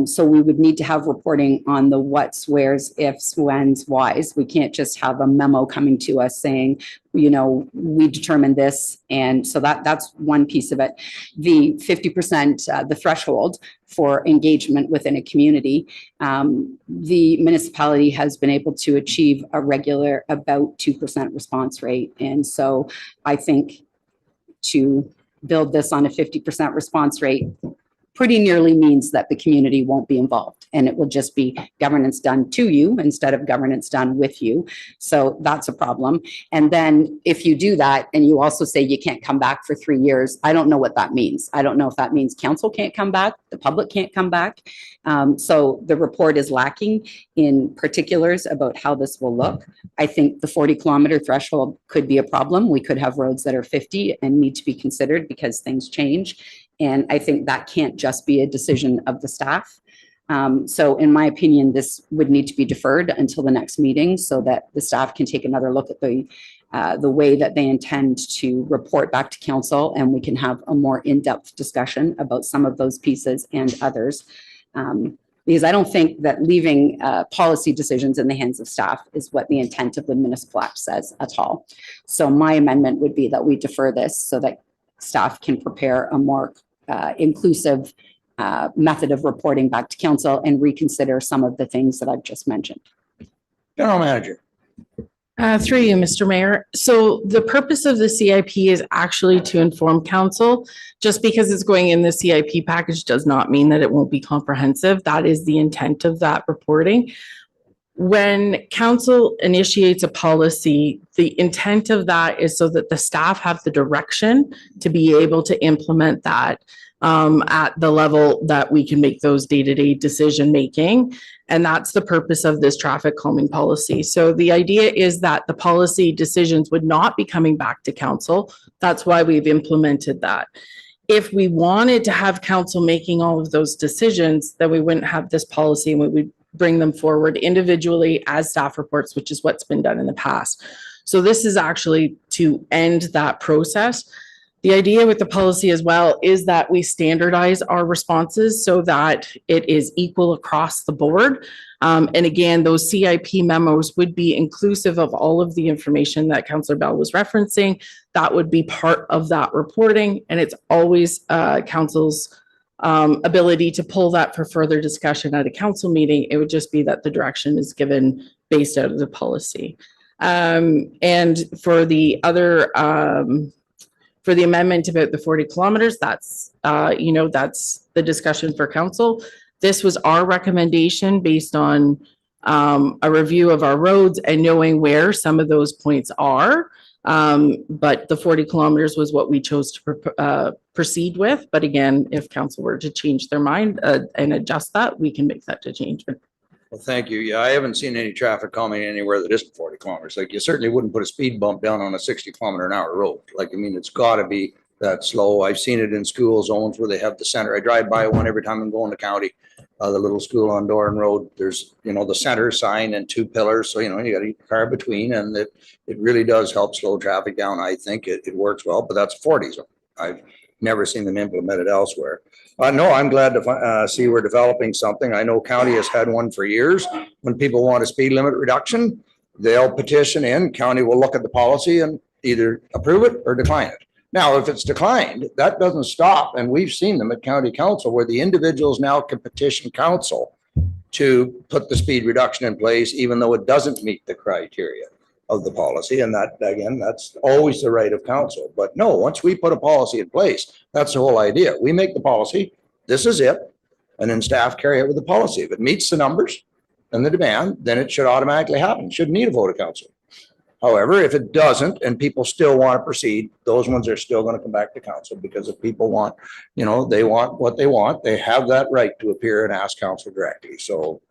[SPEAKER 3] So we would need to have reporting on the what's, where's, ifs, when's, why's. We can't just have a memo coming to us saying, you know, we determined this. And so that's one piece of it. The 50%, the threshold for engagement within a community, the municipality has been able to achieve a regular about 2% response rate. And so I think to build this on a 50% response rate pretty nearly means that the community won't be involved, and it will just be governance done to you instead of governance done with you. So that's a problem. And then if you do that and you also say you can't come back for 3 years, I don't know what that means. I don't know if that means council can't come back, the public can't come back. So the report is lacking in particulars about how this will look. I think the 40-kilometer threshold could be a problem. We could have roads that are 50 and need to be considered because things change. And I think that can't just be a decision of the staff. So in my opinion, this would need to be deferred until the next meeting so that the staff can take another look at the way that they intend to report back to council, and we can have a more in-depth discussion about some of those pieces and others. Because I don't think that leaving policy decisions in the hands of staff is what the intent of the municipal act says at all. So my amendment would be that we defer this so that staff can prepare a more inclusive method of reporting back to council and reconsider some of the things that I've just mentioned.
[SPEAKER 1] General Manager.
[SPEAKER 11] Through you, Mr. Mayor. So the purpose of the CIP is actually to inform council. Just because it's going in the CIP package does not mean that it won't be comprehensive. That is the intent of that reporting. When council initiates a policy, the intent of that is so that the staff have the direction to be able to implement that at the level that we can make those day-to-day decision making. And that's the purpose of this traffic calming policy. So the idea is that the policy decisions would not be coming back to council. That's why we've implemented that. If we wanted to have council making all of those decisions, then we wouldn't have this policy, and we would bring them forward individually as staff reports, which is what's been done in the past. So this is actually to end that process. The idea with the policy as well is that we standardize our responses so that it is equal across the board. And again, those CIP memos would be inclusive of all of the information that Councillor Bell was referencing. That would be part of that reporting, and it's always council's ability to pull that for further discussion at a council meeting. It would just be that the direction is given based out of the policy. And for the other For the amendment about the 40 kilometers, that's, that's the discussion for council. This was our recommendation based on a review of our roads and knowing where some of those points are. But the 40 kilometers was what we chose to proceed with. But again, if council were to change their mind and adjust that, we can make that change.
[SPEAKER 1] Well, thank you. Yeah, I haven't seen any traffic calming anywhere that isn't 40 kilometers. Like you certainly wouldn't put a speed bump down on a 60-kilometer-an-hour road. Like, I mean, it's got to be that slow. I've seen it in school zones where they have the center. I drive by one every time I'm going to county. The little school on Doran Road, there's, the center sign and 2 pillars. So, you got a car between, and it really does help slow traffic down. I think it works well, but that's 40 zone. I've never seen them implement it elsewhere. No, I'm glad to see we're developing something. I know county has had one for years. When people want a speed limit reduction, they'll petition in, county will look at the policy and either approve it or decline it. Now, if it's declined, that doesn't stop. And we've seen them at county council where the individuals now can petition council to put the speed reduction in place, even though it doesn't meet the criteria of the policy. And that, again, that's always the right of council. But no, once we put a policy in place, that's the whole idea. We make the policy, this is it, and then staff carry it with the policy. If it meets the numbers and the demand, then it should automatically happen. Shouldn't need a vote of council. However, if it doesn't and people still want to proceed, those ones are still going to come back to council, because if people want, they want what they want, they have that right to appear and ask council directly. So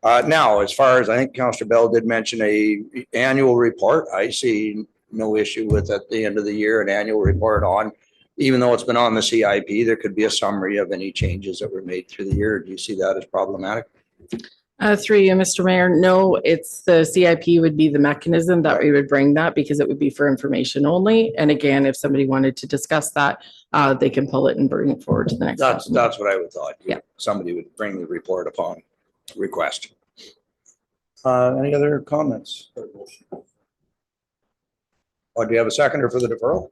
[SPEAKER 1] now, as far as I think Councillor Bell did mention a annual report, I see no issue with at the end of the year, an annual report on, even though it's been on the CIP, there could be a summary of any changes that were made through the year. Do you see that as problematic?
[SPEAKER 11] Through you, Mr. Mayor, no, it's the CIP would be the mechanism that we would bring that, because it would be for information only. And again, if somebody wanted to discuss that, they can pull it and bring it forward to the next.
[SPEAKER 1] That's what I would thought.
[SPEAKER 11] Yeah.
[SPEAKER 1] Somebody would bring the report upon request. Any other comments? Or do you have a seconder for the deferral?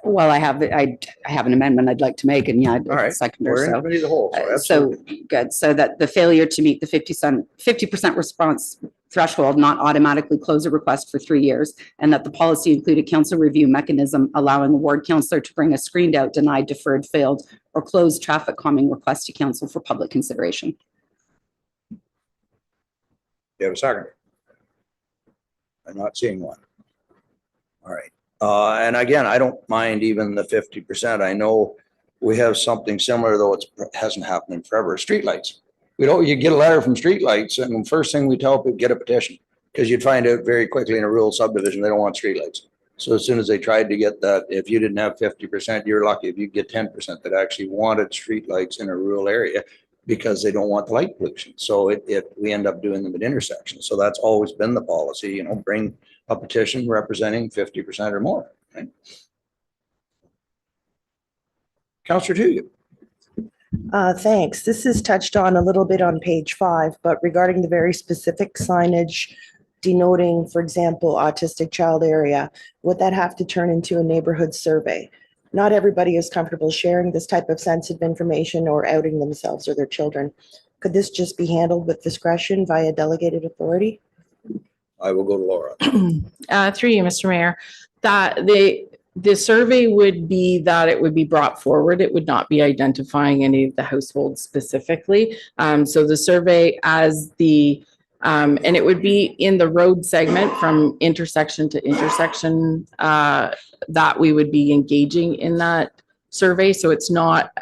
[SPEAKER 3] Well, I have an amendment I'd like to make, and
[SPEAKER 1] All right.
[SPEAKER 3] seconder.
[SPEAKER 1] We're in
[SPEAKER 3] So,
[SPEAKER 1] committee of the whole. So
[SPEAKER 3] so
[SPEAKER 1] absolutely.
[SPEAKER 3] good. So that the failure to meet the 50% response threshold not automatically close a request for 3 years, and that the policy included council review mechanism allowing a ward councillor to bring a screened out, denied, deferred, failed, or closed traffic calming request to council for public consideration.
[SPEAKER 1] You have a seconder? I'm not seeing one. All right. And again, I don't mind even the 50%. I know we have something similar, though it hasn't happened in forever. Streetlights. You get a letter from streetlights, and the first thing we tell people, get a petition, because you'd find out very quickly in a rural subdivision they don't want streetlights. So as soon as they tried to get that, if you didn't have 50%, you're lucky if you get 10% that actually wanted streetlights in a rural area, because they don't want the light pollution. So we end up doing them at intersections. So that's always been the policy, bring a petition representing 50% or more. Right? Councillor Tuya.
[SPEAKER 5] Thanks. This is touched on a little bit on page 5, but regarding the very specific signage denoting, for example, autistic child area, would that have to turn into a neighborhood survey? Not everybody is comfortable sharing this type of sensitive information or outing themselves or their children. Could this just be handled with discretion via delegated authority?
[SPEAKER 1] I will go to Laura.
[SPEAKER 11] Through you, Mr. Mayor, that the survey would be that it would be brought forward. It would not be identifying any of the households specifically. So the survey as the, and it would be in the road segment from intersection to intersection, that we would be engaging in that survey. So it's not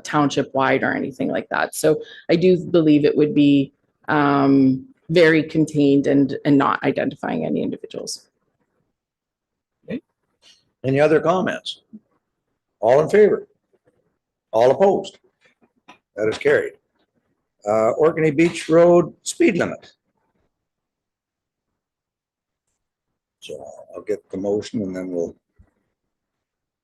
[SPEAKER 11] township wide or anything like that. So I do believe it would be very contained and not identifying any individuals.
[SPEAKER 1] Okay. Any other comments? All in favor? All opposed? That is carried. Orkney Beach Road speed limit. So I'll get the motion and then we'll.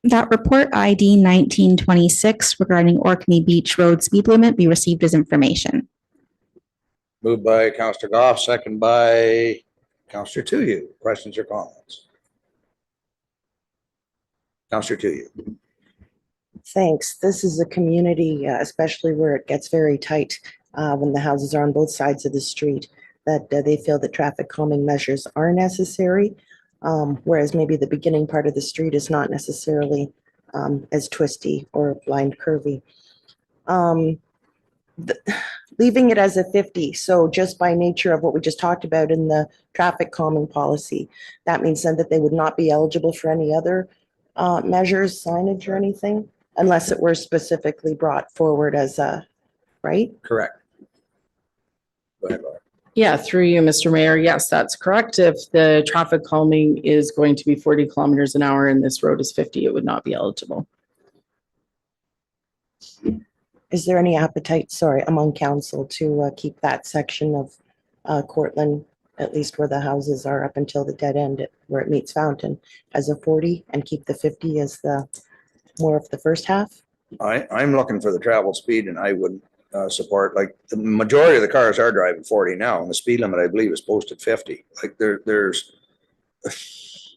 [SPEAKER 2] That report ID 1926 regarding Orkney Beach Road speed limit be received as information.
[SPEAKER 1] Moved by Councillor Goff, second by Councillor Tuya. Questions or comments? Councillor Tuya.
[SPEAKER 5] Thanks. This is a community, especially where it gets very tight when the houses are on both sides of the street, that they feel that traffic calming measures are necessary. Whereas maybe the beginning part of the street is not necessarily as twisty or blind curvy. Leaving it as a 50, so just by nature of what we just talked about in the traffic calming policy, that means then that they would not be eligible for any other measures, signage or anything, unless it were specifically brought forward as a, right?
[SPEAKER 1] Correct. Go ahead, Laura.
[SPEAKER 11] Yeah, through you, Mr. Mayor. Yes, that's correct. If the traffic calming is going to be 40 kilometers an hour and this road is 50, it would not be eligible.
[SPEAKER 5] Is there any appetite, sorry, among council to keep that section of Cortland, at least where the houses are up until the dead end, where it meets Fountain, as a 40 and keep the 50 as the more of the first half?
[SPEAKER 1] I'm looking for the travel speed and I would support, like, the majority of the cars are driving 40 now and the speed limit, I believe, is posted 50. Like there's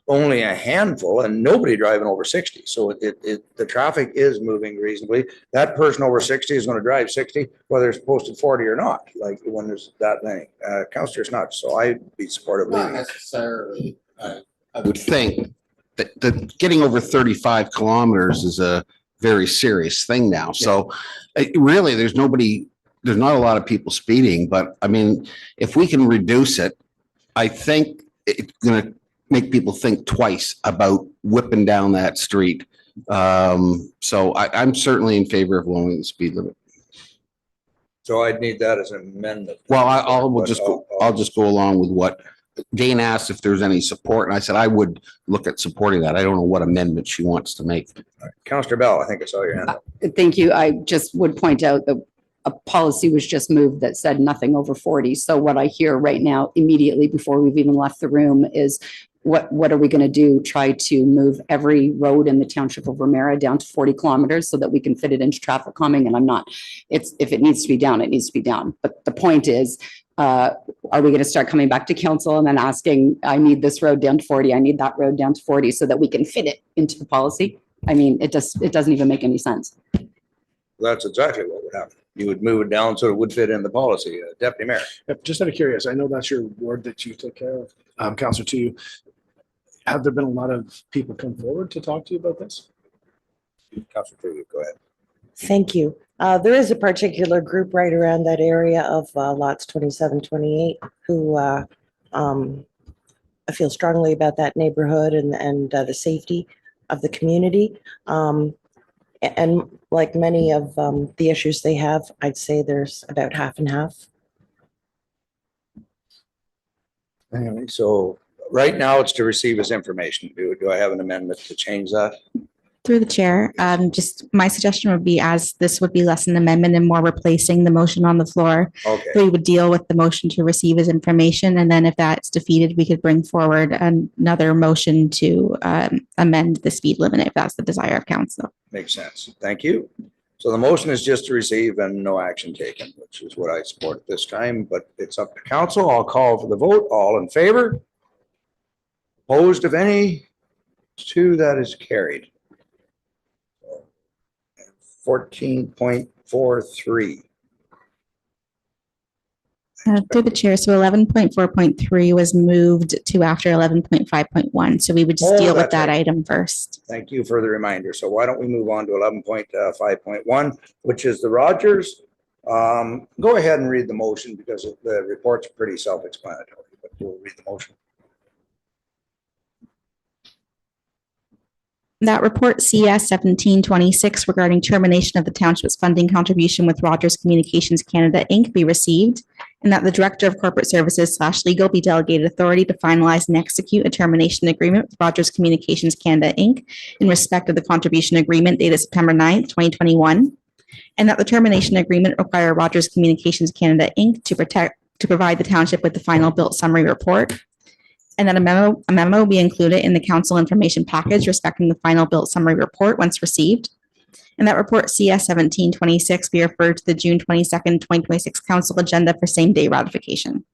[SPEAKER 1] only a handful and nobody driving over 60. So the traffic is moving reasonably. That person over 60 is going to drive 60, whether it's posted 40 or not, like when there's that many. Councillor Snutt, so I'd be supportive of
[SPEAKER 12] Not
[SPEAKER 1] leaving it.
[SPEAKER 12] necessarily. I would think that getting over 35 kilometers is a very serious thing now. So really, there's not a lot of people speeding, but I mean, if we can reduce it, I think it's going to make people think twice about whipping down that street. So I'm certainly in favor of lowering the speed limit.
[SPEAKER 1] So I'd need that as an amendment.
[SPEAKER 12] Well, I'll just go along with what Dane asked if there's any support, and I said I would look at supporting that. I don't know what amendment she wants to make.
[SPEAKER 1] Councillor Bell, I think I saw your hand up.
[SPEAKER 3] Thank you. I just would point out that a policy was just moved that said nothing over 40. So what I hear right now, immediately before we've even left the room, is what are we going to do? Try to move every road in the Township of Ramara down to 40 kilometers so that we can fit it into traffic calming? And I'm not, if it needs to be down, it needs to be down. But the point is, are we going to start coming back to council and then asking, I need this road down to 40, I need that road down to 40 so that we can fit it into the policy? I mean, it doesn't even make any sense.
[SPEAKER 1] That's exactly what would happen. You would move it down so it would fit in the policy. Deputy Mayor.
[SPEAKER 6] Just out of curious, I know that's your ward that you took care of, Councillor Tu. Have there been a lot of people come forward to talk to you about this?
[SPEAKER 1] Councillor Tu, go ahead.
[SPEAKER 5] Thank you. There is a particular group right around that area of lots 27, 28 who I feel strongly about that neighborhood and the safety of the community. And like many of the issues they have, I'd say there's about half and half.
[SPEAKER 1] Anyway, so right now it's to receive his information. Do I have an amendment to change that?
[SPEAKER 2] Through the chair, just my suggestion would be, as this would be less an amendment and more replacing the motion on the floor,
[SPEAKER 1] Okay.
[SPEAKER 2] we would deal with the motion to receive his information. And then if that's defeated, we could bring forward another motion to amend the speed limit if that's the desire of council.
[SPEAKER 1] Makes sense. Thank you. So the motion is just to receive and no action taken, which is what I support at this time, but it's up to council. I'll call for the vote. All in favor? Opposed, if any? 2, that is carried. 14.43.
[SPEAKER 2] Through the chair, so 11.4.3 was moved to after 11.5.1. So we would just
[SPEAKER 1] Oh,
[SPEAKER 2] deal with
[SPEAKER 1] that's
[SPEAKER 2] that
[SPEAKER 1] right.
[SPEAKER 2] item first.
[SPEAKER 1] Thank you for the reminder. So why don't we move on to 11.5.1, which is the Rogers. Go ahead and read the motion because the report's pretty self-explanatory, but we'll read the motion.
[SPEAKER 2] That report CS 1726 regarding termination of the township's funding contribution with Rogers Communications Canada, Inc. be received, and that the Director of Corporate Services / Legal be delegated authority to finalize and execute a termination agreement with Rogers Communications Canada, Inc. in respect of the contribution agreement dated September 9th, 2021, and that the termination agreement require Rogers Communications Canada, Inc. to provide the township with the final built summary report, and that a memo be included in the council information package respecting the final built summary report once received. And that report CS 1726 be referred to the June 22nd, 2026 council agenda for same day ratification.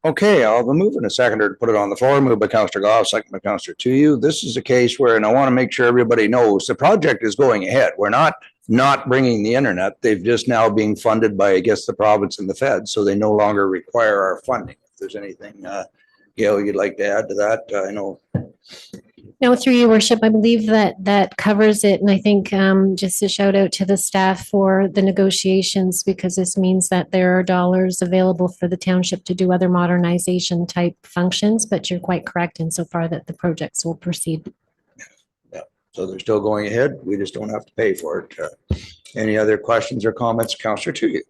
[SPEAKER 1] Okay, I'll have a move and a seconder to put it on the floor. Moved by Councillor Goff, second by Councillor Tu. This is a case where, and I want to make sure everybody knows, the project is going ahead. We're not bringing the internet. They've just now being funded by, I guess, the province and the Fed, so they no longer require our funding. If there's anything Gail, you'd like to add to that? I know.
[SPEAKER 13] No, through your worship, I believe that covers it. And I think just a shout out to the staff for the negotiations, because this means that there are dollars available for the township to do other modernization type functions. But you're quite correct insofar that the projects will proceed.
[SPEAKER 1] Yeah, so they're still going ahead. We just don't have to pay for it. Any other questions or comments, Councillor Toohey?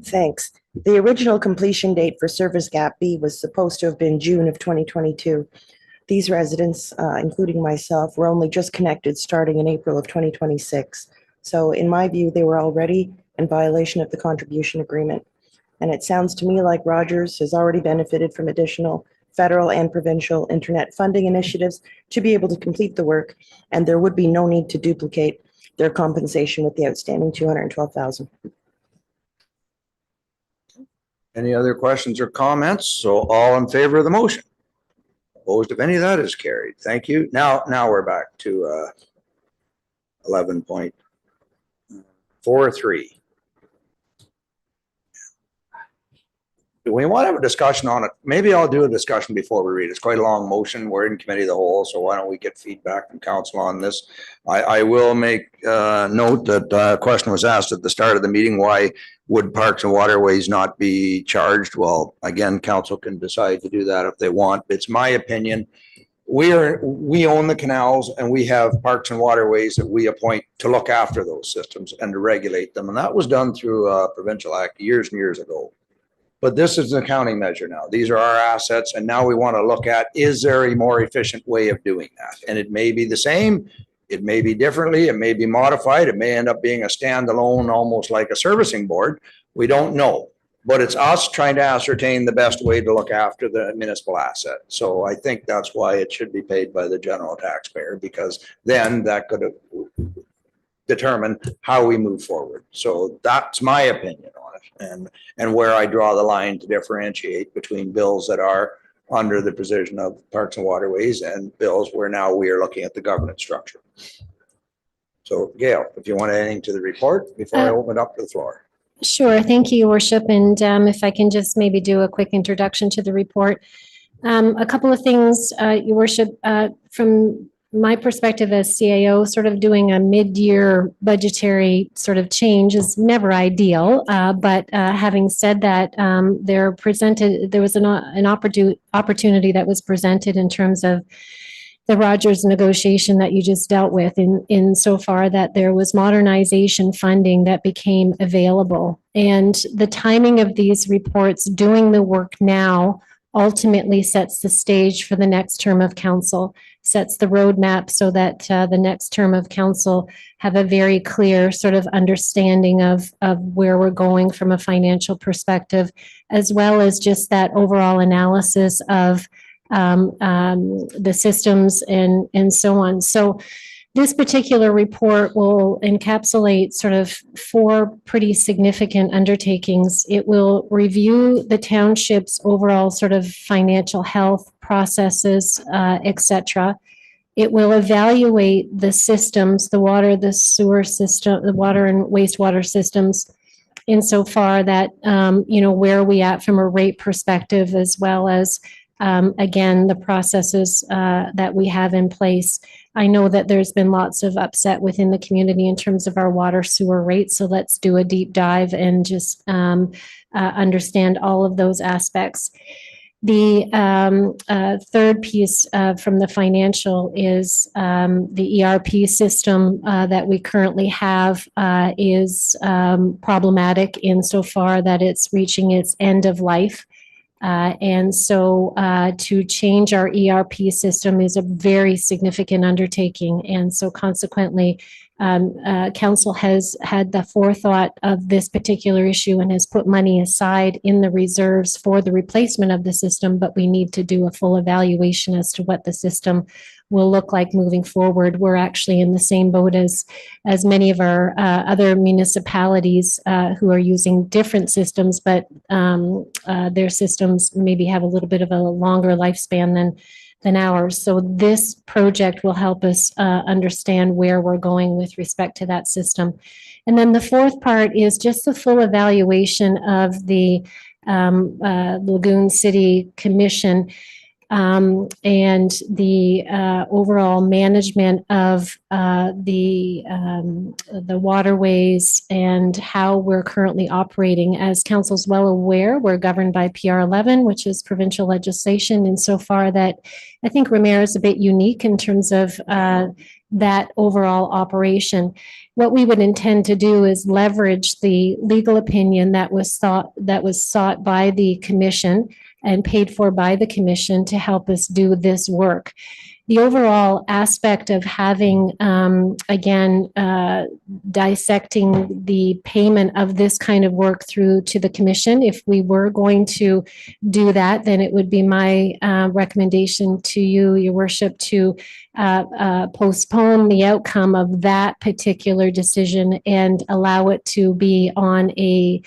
[SPEAKER 5] Thanks. The original completion date for Service Gap B was supposed to have been June of 2022. These residents, including myself, were only just connected starting in April of 2026. So in my view, they were already in violation of the contribution agreement. And it sounds to me like Rogers has already benefited from additional federal and provincial internet funding initiatives to be able to complete the work, and there would be no need to duplicate their compensation with the outstanding $212,000.
[SPEAKER 1] Any other questions or comments? So all in favor of the motion? Opposed, if any, that is carried. Thank you. Now we're back to 11.43. Do we want to have a discussion on it? Maybe I'll do a discussion before we read. It's quite a long motion. We're in committee of the whole, so why don't we get feedback from council on this? I will make note that a question was asked at the start of the meeting, why would Parks and Waterways not be charged? Well, again, council can decide to do that if they want. It's my opinion. We own the canals, and we have Parks and Waterways that we appoint to look after those systems and to regulate them. And that was done through a provincial act years and years ago. But this is an accounting measure now. These are our assets. And now we want to look at, is there a more efficient way of doing that? And it may be the same. It may be differently. It may be modified. It may end up being a standalone, almost like a servicing board. We don't know. But it's us trying to ascertain the best way to look after the municipal asset. So I think that's why it should be paid by the general taxpayer, because then that could determine how we move forward. So that's my opinion on it, and where I draw the line to differentiate between bills that are under the position of Parks and Waterways and bills where now we are looking at the governance structure. So Gail, if you want anything to the report before I open it up to the floor.
[SPEAKER 13] Sure. Thank you, Your Worship. And if I can just maybe do a quick introduction to the report. A couple of things, Your Worship, from my perspective as CAO, sort of doing a mid-year budgetary sort of change is never ideal. But having said that, there was an opportunity that was presented in terms of the Rogers negotiation that you just dealt with, in so far that there was modernization funding that became available. And the timing of these reports, doing the work now, ultimately sets the stage for the next term of council, sets the roadmap so that the next term of council have a very clear sort of understanding of where we're going from a financial perspective, as well as just that overall analysis of the systems and so on. So this particular report will encapsulate sort of 4 pretty significant undertakings. It will review the township's overall sort of financial health processes, et cetera. It will evaluate the systems, the water, the sewer system, the water and wastewater systems, insofar that, where are we at from a rate perspective, as well as again, the processes that we have in place. I know that there's been lots of upset within the community in terms of our water sewer rates. So let's do a deep dive and just understand all of those aspects. The third piece from the financial is the ERP system that we currently have is problematic insofar that it's reaching its end of life. And so to change our ERP system is a very significant undertaking. And so consequently, council has had the forethought of this particular issue and has put money aside in the reserves for the replacement of the system, but we need to do a full evaluation as to what the system will look like moving forward. We're actually in the same boat as many of our other municipalities who are using different systems, but their systems maybe have a little bit of a longer lifespan than ours. So this project will help us understand where we're going with respect to that system. And then the fourth part is just the full evaluation of the Lagoon City Commission, and the overall management of the waterways and how we're currently operating. As council's well aware, we're governed by PR 11, which is provincial legislation, insofar that I think Ramara is a bit unique in terms of that overall operation. What we would intend to do is leverage the legal opinion that was sought by the commission and paid for by the commission to help us do this work. The overall aspect of having, dissecting the payment of this kind of work through to the commission, if we were going to do that, then it would be my recommendation to you, your worship, to postpone the outcome of that particular decision and allow it to be on an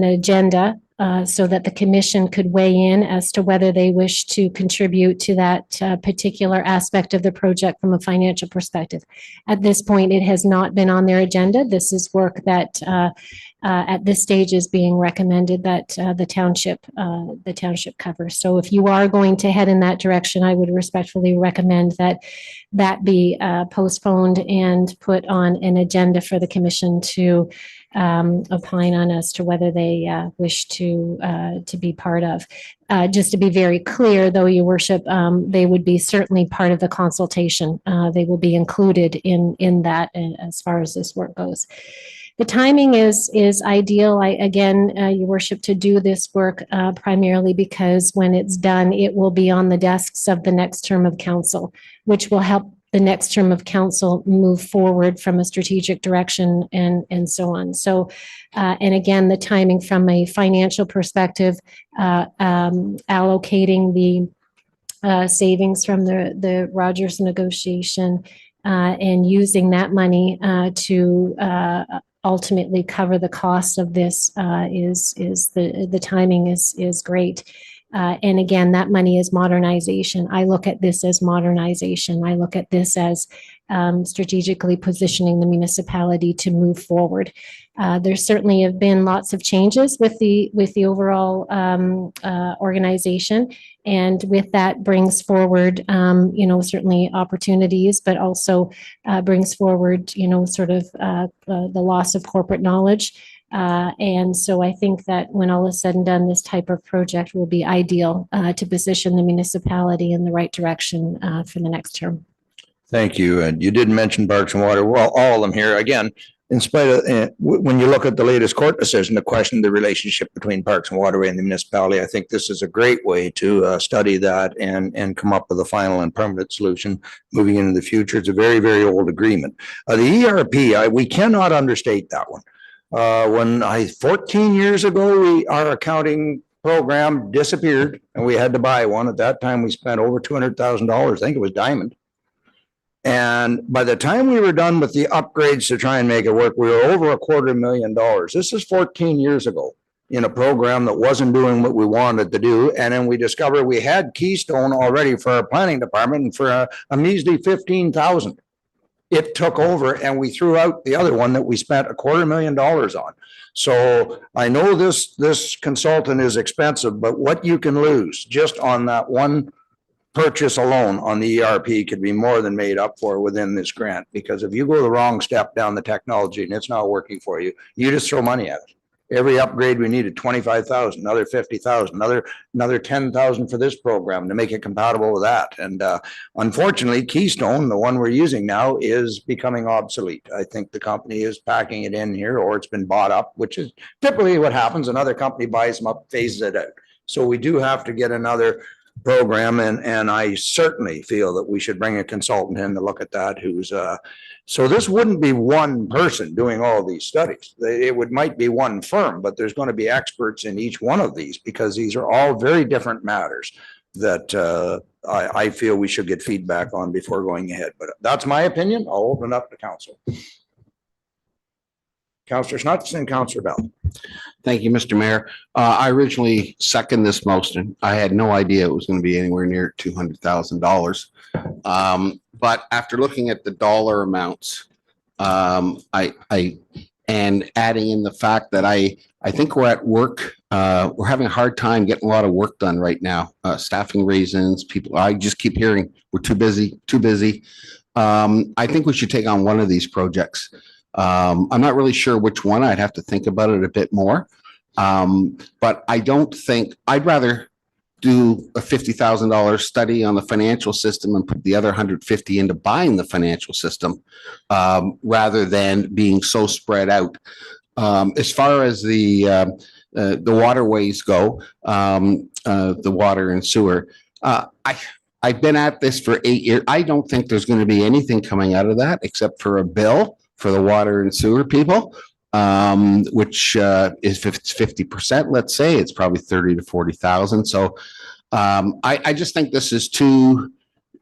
[SPEAKER 13] agenda, so that the commission could weigh in as to whether they wish to contribute to that particular aspect of the project from a financial perspective. At this point, it has not been on their agenda. This is work that at this stage is being recommended that the township covers. So if you are going to head in that direction, I would respectfully recommend that that be postponed and put on an agenda for the commission to opine on as to whether they wish to be part of. Just to be very clear, though, your worship, they would be certainly part of the consultation. They will be included in that as far as this work goes. The timing is ideal. Your worship, to do this work primarily because when it's done, it will be on the desks of the next term of council, which will help the next term of council move forward from a strategic direction and so on. So, and again, the timing from a financial perspective, allocating the savings from the Rogers negotiation and using that money to ultimately cover the cost of this is the timing is great. And again, that money is modernization. I look at this as modernization. I look at this as strategically positioning the municipality to move forward. There certainly have been lots of changes with the overall organization, and with that brings forward, certainly opportunities, but also brings forward, the loss of corporate knowledge. And so I think that when all is said and done, this type of project will be ideal to position the municipality in the right direction for the next term.
[SPEAKER 1] Thank you. And you didn't mention Parks and Water. Well, all of them here. Again, in spite of, when you look at the latest court decision to question the relationship between Parks and Waterway and the municipality, I think this is a great way to study that and come up with a final and permanent solution moving into the future. It's a very, very old agreement. The ERP, we cannot understate that one. 14 years ago, our accounting program disappeared and we had to buy one. At that time, we spent over $200,000. I think it was Diamond. And by the time we were done with the upgrades to try and make it work, we were over $250,000. This is 14 years ago in a program that wasn't doing what we wanted to do. And then we discovered we had Keystone already for our planning department and for a measly $15,000. It took over and we threw out the other one that we spent $250,000 on. So I know this consultant is expensive, but what you can lose just on that one purchase alone on the ERP could be more than made up for within this grant. Because if you go the wrong step down the technology and it's not working for you, you just throw money at it. Every upgrade we needed $25,000, another $50,000, another $10,000 for this program to make it compatible with that. And unfortunately, Keystone, the one we're using now, is becoming obsolete. I think the company is packing it in here, or it's been bought up, which is typically what happens. Another company buys them up, phases it out. So we do have to get another program, and I certainly feel that we should bring a consultant in to look at that who's so this wouldn't be one person doing all these studies. It might be one firm, but there's going to be experts in each one of these because these are all very different matters that I feel we should get feedback on before going ahead. But that's my opinion. I'll open it up to council. Councillor Snuts and Councillor Bell.
[SPEAKER 12] Thank you, Mr. Mayor. I originally seconded this motion. I had no idea it was going to be anywhere near $200,000. But after looking at the dollar amounts, and adding in the fact that I think we're at work we're having a hard time getting a lot of work done right now. Staffing reasons, people, I just keep hearing we're too busy, too busy. I think we should take on one of these projects. I'm not really sure which one. I'd have to think about it a bit more. But I don't think, I'd rather do a $50,000 study on the financial system and put the other 150 into buying the financial system, rather than being so spread out. As far as the waterways go, the water and sewer, I've been at this for 8 years. I don't think there's going to be anything coming out of that except for a bill for the water and sewer people, which is 50%, let's say. It's probably 30 to 40,000. So I just think this is too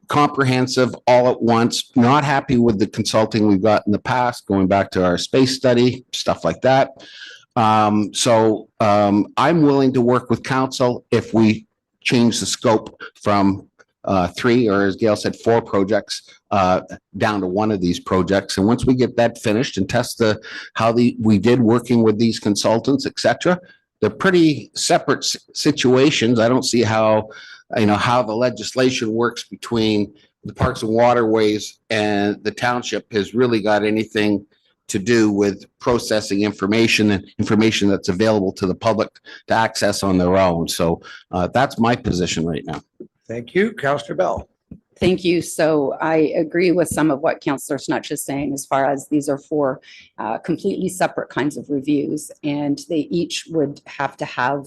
[SPEAKER 12] comprehensive all at once. Not happy with the consulting we've got in the past, going back to our space study, stuff like that. So I'm willing to work with council if we change the scope from 3, or as Gail said, 4 projects down to 1 of these projects. And once we get that finished and test how we did working with these consultants, etc., they're pretty separate situations. I don't see how the legislation works between the Parks and Waterways and the township has really got anything to do with processing information and information that's available to the public to access on their own. So that's my position right now.
[SPEAKER 1] Thank you. Councillor Bell.
[SPEAKER 3] Thank you. So I agree with some of what Councillor Snutch is saying as far as these are 4 completely separate kinds of reviews, and they each would have to have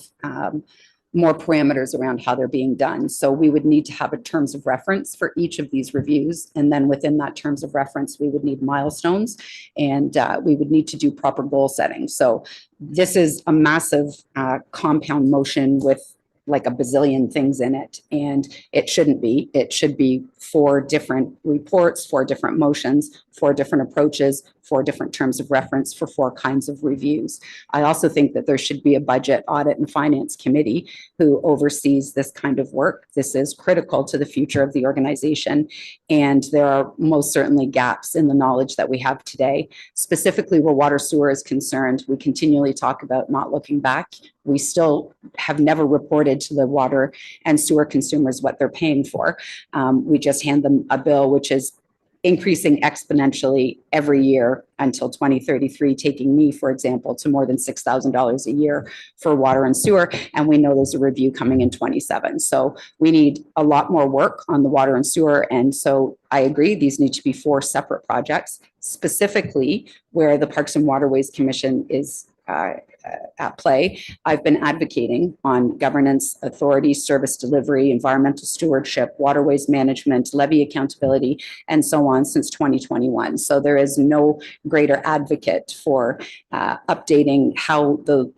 [SPEAKER 3] more parameters around how they're being done. So we would need to have a terms of reference for each of these reviews. And then within that terms of reference, we would need milestones, and we would need to do proper goal setting. So this is a massive compound motion with like a bazillion things in it, and it shouldn't be. It should be 4 different reports, 4 different motions, 4 different approaches, 4 different terms of reference for 4 kinds of reviews. I also think that there should be a budget, audit, and finance committee who oversees this kind of work. This is critical to the future of the organization, and there are most certainly gaps in the knowledge that we have today. Specifically where water sewer is concerned, we continually talk about not looking back. We still have never reported to the water and sewer consumers what they're paying for. We just hand them a bill which is increasing exponentially every year until 2033, taking me, for example, to more than $6,000 a year for water and sewer. And we know there's a review coming in 27. So we need a lot more work on the water and sewer. And so I agree, these need to be 4 separate projects, specifically where the Parks and Waterways Commission is at play. I've been advocating on governance, authority, service delivery, environmental stewardship, waterways management, levy accountability, and so on since 2021. So there is no greater advocate for updating how the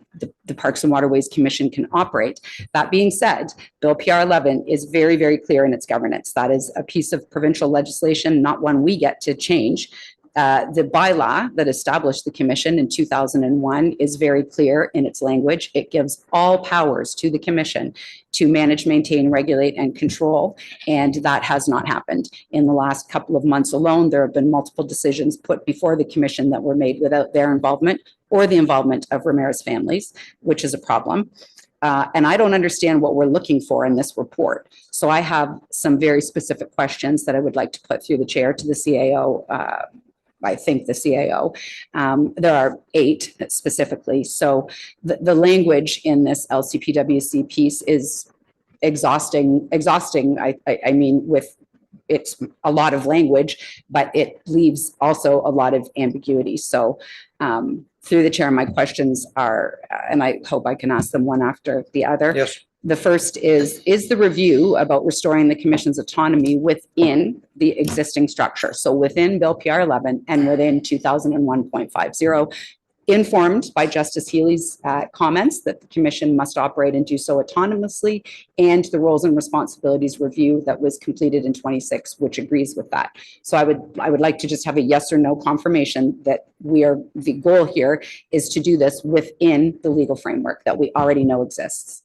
[SPEAKER 3] Parks and Waterways Commission can operate. That being said, Bill PR 11 is very, very clear in its governance. That is a piece of provincial legislation, not one we get to change. The bylaw that established the commission in 2001 is very clear in its language. It gives all powers to the commission to manage, maintain, regulate, and control, and that has not happened. In the last couple of months alone, there have been multiple decisions put before the commission that were made without their involvement or the involvement of Ramara's families, which is a problem. And I don't understand what we're looking for in this report. So I have some very specific questions that I would like to put through the chair to the CAO. I think the CAO. There are 8 specifically. So the language in this LCPWC piece is exhausting. I mean, it's a lot of language, but it leaves also a lot of ambiguity. So through the chair, my questions are, and I hope I can ask them one after the other.
[SPEAKER 1] Yes.
[SPEAKER 3] The first is the review about restoring the commission's autonomy within the existing structure? So within Bill PR 11 and within 2001.50, informed by Justice Healy's comments that the commission must operate and do so autonomously, and the roles and responsibilities review that was completed in 26, which agrees with that. So I would like to just have a yes or no confirmation that the goal here is to do this within the legal framework that we already know exists.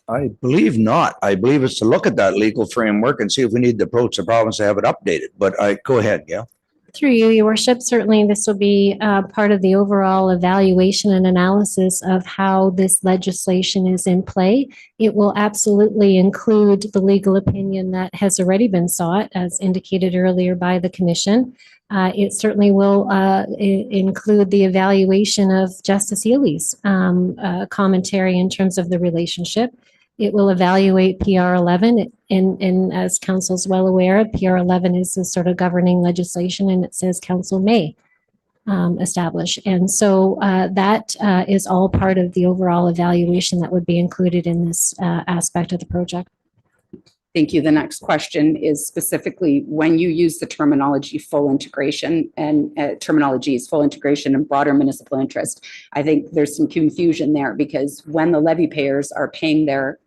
[SPEAKER 1] I believe not. I believe it's to look at that legal framework and see if we need to approach the province to have it updated. But go ahead, Gail.
[SPEAKER 13] Through you, your worship, certainly this will be part of the overall evaluation and analysis of how this legislation is in play. It will absolutely include the legal opinion that has already been sought, as indicated earlier by the commission. It certainly will include the evaluation of Justice Ely's commentary in terms of the relationship. It will evaluate PR 11, and as council's well aware, PR 11 is a sort of governing legislation, and it says council may establish. And so that is all part of the overall evaluation that would be included in this aspect of the project.
[SPEAKER 3] Thank you. The next question is specifically when you use the terminology full integration and terminologies full integration and broader municipal interest. I think there's some confusion there because when the levy payers are paying their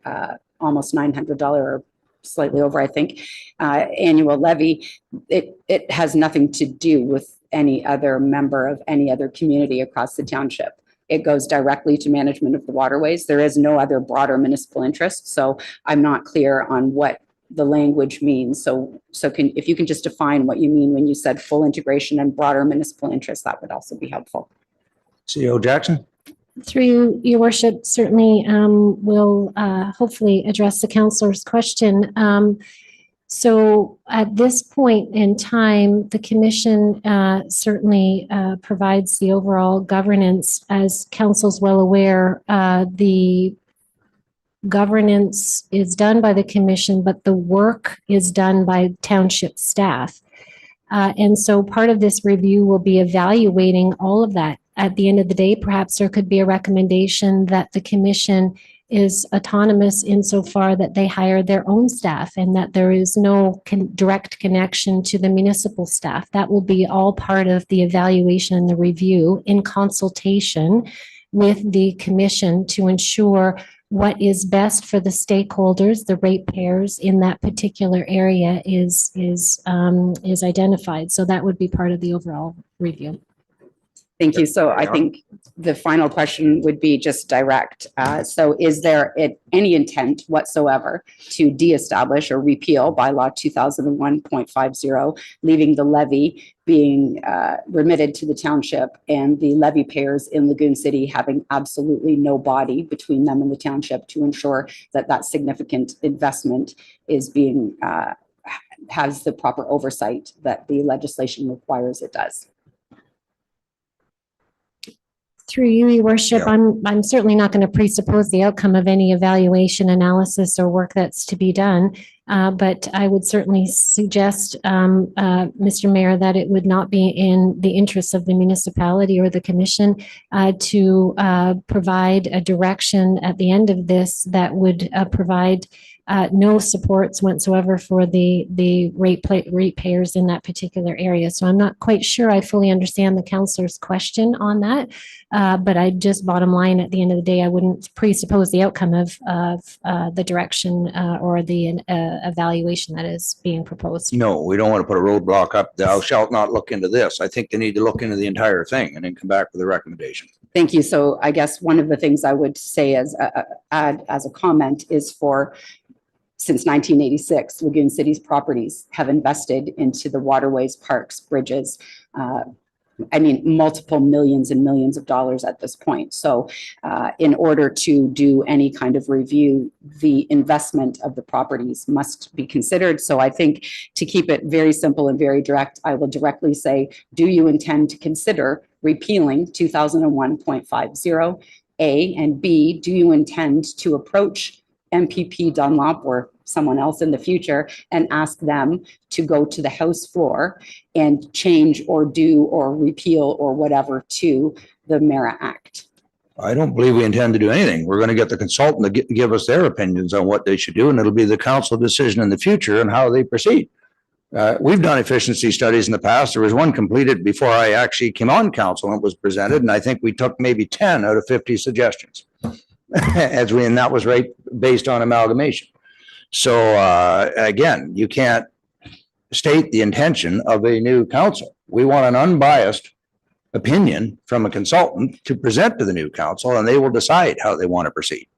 [SPEAKER 3] almost $900 or slightly over, I think, annual levy, it has nothing to do with any other member of any other community across the township. It goes directly to management of the waterways. There is no other broader municipal interest. So I'm not clear on what the language means. So if you can just define what you mean when you said full integration and broader municipal interest, that would also be helpful.
[SPEAKER 1] CEO Jackson?
[SPEAKER 13] Through you, your worship, certainly will hopefully address the councillor's question. So at this point in time, the commission certainly provides the overall governance. As council's well aware, the governance is done by the commission, but the work is done by township staff. And so part of this review will be evaluating all of that. At the end of the day, perhaps there could be a recommendation that the commission is autonomous insofar that they hire their own staff and that there is no direct connection to the municipal staff. That will be all part of the evaluation and the review in consultation with the commission to ensure what is best for the stakeholders, the ratepayers in that particular area is identified. So that would be part of the overall review.
[SPEAKER 3] Thank you. So I think the final question would be just direct. So is there any intent whatsoever to deestablish or repeal bylaw 2001.50, leaving the levy being remitted to the township and the levy payers in Lagoon City having absolutely no body between them and the township to ensure that that significant investment is being has the proper oversight that the legislation requires it does?
[SPEAKER 13] Through you, your worship, I'm certainly not going to presuppose the outcome of any evaluation, analysis, or work that's to be done. But I would certainly suggest, Mr. Mayor, that it would not be in the interests of the municipality or the commission to provide a direction at the end of this that would provide no supports whatsoever for the ratepayers in that particular area. So I'm not quite sure I fully understand the councillor's question on that. But I just bottom line at the end of the day, I wouldn't presuppose the outcome of the direction or the evaluation that is being proposed.
[SPEAKER 1] No, we don't want to put a roadblock up. Thou shalt not look into this. I think they need to look into the entire thing and then come back with a recommendation.
[SPEAKER 3] Thank you. So I guess one of the things I would say as add as a comment is since 1986, Lagoon City's properties have invested into the waterways, parks, bridges, multiple millions and millions of dollars at this point. So in order to do any kind of review, the investment of the properties must be considered. So I think to keep it very simple and very direct, I will directly say, do you intend to consider repealing 2001.50? A, and B, do you intend to approach MPP Dunlop or someone else in the future and ask them to go to the House floor and change or do or repeal or whatever to the MARA Act?
[SPEAKER 1] I don't believe we intend to do anything. We're going to get the consultant to give us their opinions on what they should do, and it'll be the council decision in the future and how they proceed. We've done efficiency studies in the past. There was one completed before I actually came on council and it was presented, and I think we took maybe 10 out of 50 suggestions. And that was right based on amalgamation. So again, you can't state the intention of a new council. We want an unbiased opinion from a consultant to present to the new council, and they will decide how they want to proceed.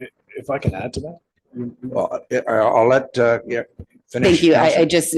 [SPEAKER 6] If I can add to that.
[SPEAKER 1] Well, I'll let finish.
[SPEAKER 3] Thank you. I
[SPEAKER 1] Counselor.
[SPEAKER 3] just,